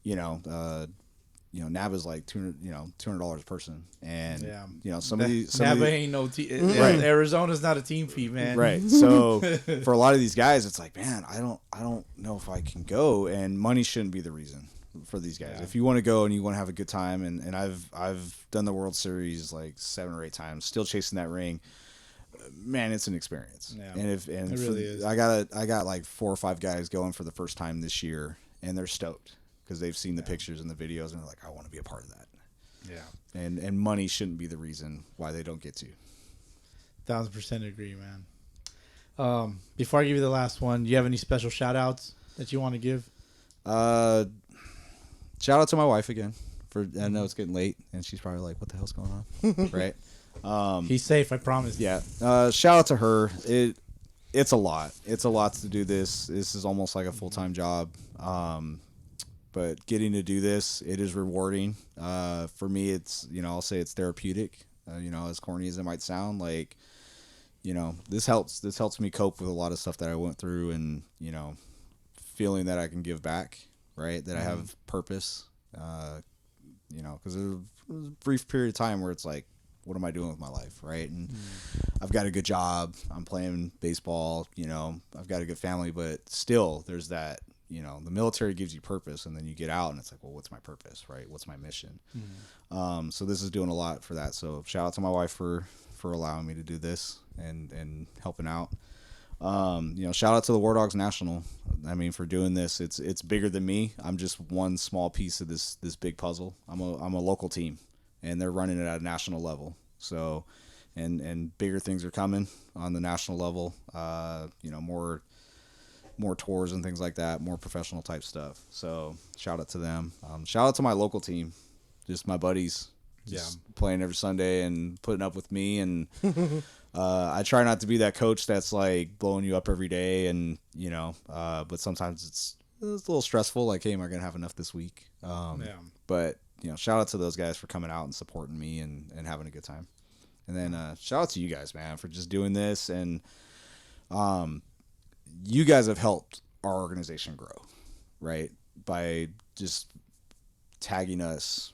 NABA's like $200 a person, and some of these NABA ain't no team. Right. Arizona's not a team fee, man. Right. So for a lot of these guys, it's like, man, I don't know if I can go, and money shouldn't be the reason for these guys. Yeah. If you want to go and you want to have a good time, and I've done the World Series like 7 or 8 times, still chasing that ring. Man, it's an experience. Yeah. And it really is. I got like 4 or 5 guys going for the first time this year, and they're stoked because they've seen the pictures and the videos, and they're like, I want to be a part of that. Yeah. And money shouldn't be the reason why they don't get to. 1000% agree, man. Before I give you the last one, do you have any special shout outs that you want to give? Shout out to my wife again. I know it's getting late, and she's probably like, what the hell's going on? Right? He's safe, I promise. Yeah. Shout out to her. It's a lot. It's a lot to do this. This is almost like a full-time job. But getting to do this, it is rewarding. For me, it's, I'll say it's therapeutic. As corny as it might sound, like, this helps me cope with a lot of stuff that I went through, and, feeling that I can give back, right? That I have purpose, because there was a brief period of time where it's like, what am I doing with my life, right? And I've got a good job. I'm playing baseball, I've got a good family, but still there's that, the military gives you purpose, and then you get out and it's like, well, what's my purpose, right? What's my mission? So this is doing a lot for that. So shout out to my wife for allowing me to do this and helping out. Shout out to the Wardogs National. I mean, for doing this, it's bigger than me. I'm just one small piece of this big puzzle. I'm a local team, and they're running it at a national level. So, and bigger things are coming on the national level. More tours and things like that, more professional type stuff. So shout out to them. Shout out to my local team, just my buddies, playing every Sunday and putting up with me. And I try not to be that coach that's like blowing you up every day, and but sometimes it's a little stressful. Like, hey, am I gonna have enough this week? But shout out to those guys for coming out and supporting me and having a good time. And then shout out to you guys, man, for just doing this. And you guys have helped our organization grow, right? By just tagging us,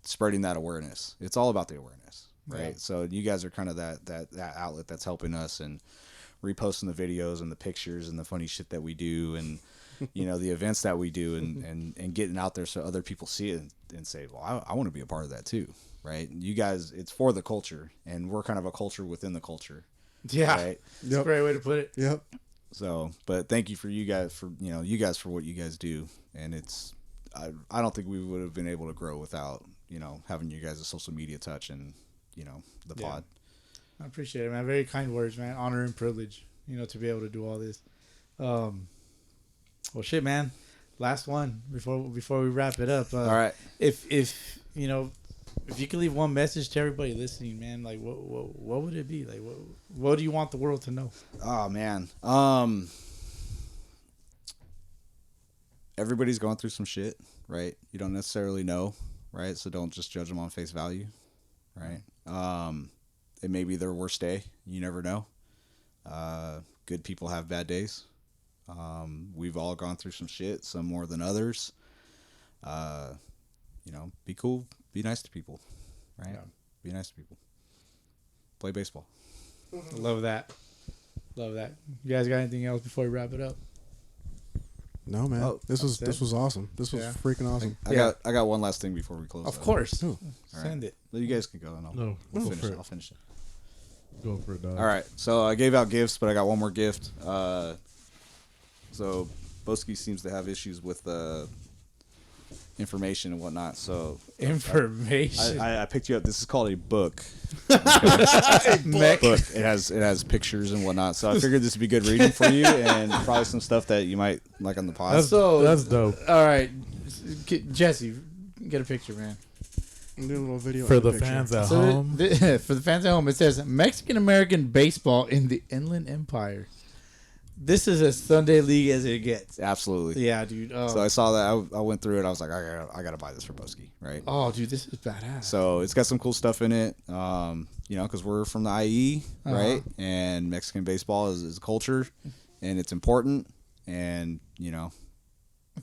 spreading that awareness. It's all about the awareness, right? Yeah. So you guys are kind of that outlet that's helping us, and reposting the videos and the pictures and the funny shit that we do, and the events that we do, and getting out there so other people see it and say, well, I want to be a part of that too, right? You guys, it's for the culture, and we're kind of a culture within the culture. Yeah, right? That's a great way to put it. Yep. So, but thank you for you guys for what you guys do, and I don't think we would have been able to grow without having you guys a social media touch and the pod. I appreciate it, man. Very kind words, man. Honor and privilege, to be able to do all this. Well, shit, man. Last one before we wrap it up. All right. If you could leave one message to everybody listening, man, like what would it be? Like what do you want the world to know? Oh man. Everybody's going through some shit, right? You don't necessarily know, right? So don't just judge them on face value, right? it may be their worst day. You never know. Good people have bad days. We've all gone through some shit, some more than others. Be cool, be nice to people, right? Yeah. Be nice to people. Play baseball. Love that. You guys got anything else before we wrap it up? No, man. This was awesome. This was freaking awesome. I got one last thing before we close. Of course. Ooh. Send it. Well, you guys can go and I'll finish it. I'll finish it. Go for it, dog. All right. So I gave out gifts, but I got one more gift. So Bowski seems to have issues with information and whatnot. So information. I picked you up. This is called a book. Book. It has pictures and whatnot. So I figured this would be good reading for you and probably some stuff that you might like on the pod. That's dope. All right, Jesse, get a picture, man. I'm doing a little video for the fans at home. For the fans at home, it says Mexican American baseball in the Inland Empire. This is as Sunday League as it gets. Absolutely. Yeah, dude. Oh. So I saw that. I went through it. I was like, I gotta buy this for Bowski, right? Oh, dude, this is badass. So it's got some cool stuff in it. Because we're from the IE, right? And Mexican baseball is a culture, and it's important. And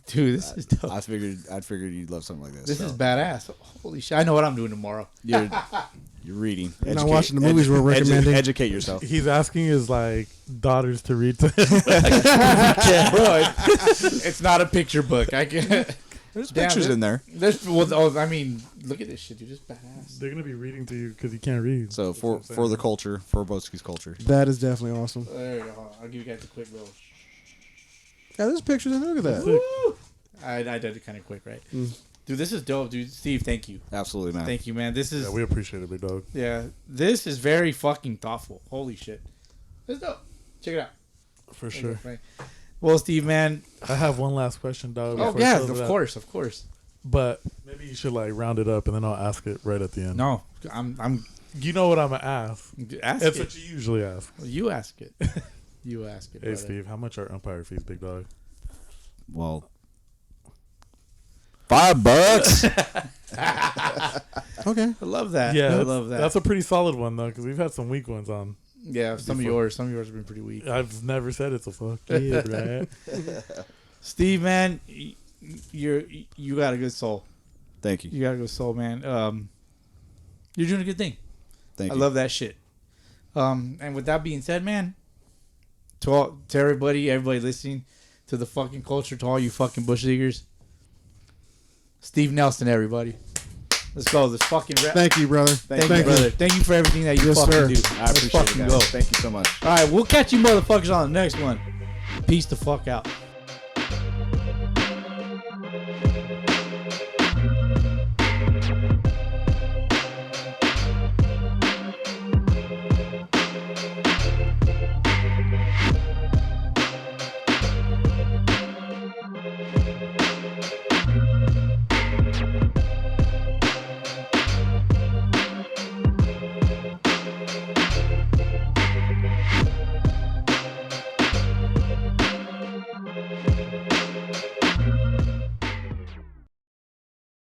dude, this is dope. I figured you'd love something like this. This is badass. Holy shit! I know what I'm doing tomorrow. You're reading. You're not watching the movies we're recommending. Educate yourself. He's asking his daughters to read to him. Bro, it's not a picture book. I can't. There's pictures in there. Look at this shit, dude. Just badass. They're gonna be reading to you because you can't read. So for the culture, for Bowski's culture. That is definitely awesome. There you go. I'll give you guys a quick roll. Yeah, there's pictures in there. Look at that. I did it kind of quick, right? Dude, this is dope, dude. Steve, thank you. Absolutely, man. Thank you, man. This is... Yeah, we appreciate it, big dog. Yeah, this is very fucking thoughtful. Holy shit. This is dope. Check it out. For sure. Well, Steve, man... I have one last question, dog. Oh, yeah, of course. But maybe you should, round it up, and then I'll ask it right at the end. No, I'm... You know what I'm going to ask. That's what you usually ask. You ask it. You ask it, Hey, brother. Steve, how much are umpire fees, big dog? Well... $5. Okay. I love that. Yeah, I love that. That's a pretty solid one, though, because we've had some weak ones on. Yeah, some of yours have been pretty weak. I've never said it's a fuck yeah, right? Steve, man, you got a good soul. Thank you. You got a good soul, man. You're doing a good thing. Thank you. I love that shit. And with that being said, man, to everybody listening, to the fucking culture, to all you fucking bush leaguers, Steve Nelson, everybody. Let's go. Let's fucking rap. Thank you, brother. Thank you, brother. Thank you for everything that you fucking do. I appreciate it, guys. Thank you so much. All right, we'll catch you motherfuckers on the next one. Peace the fuck out.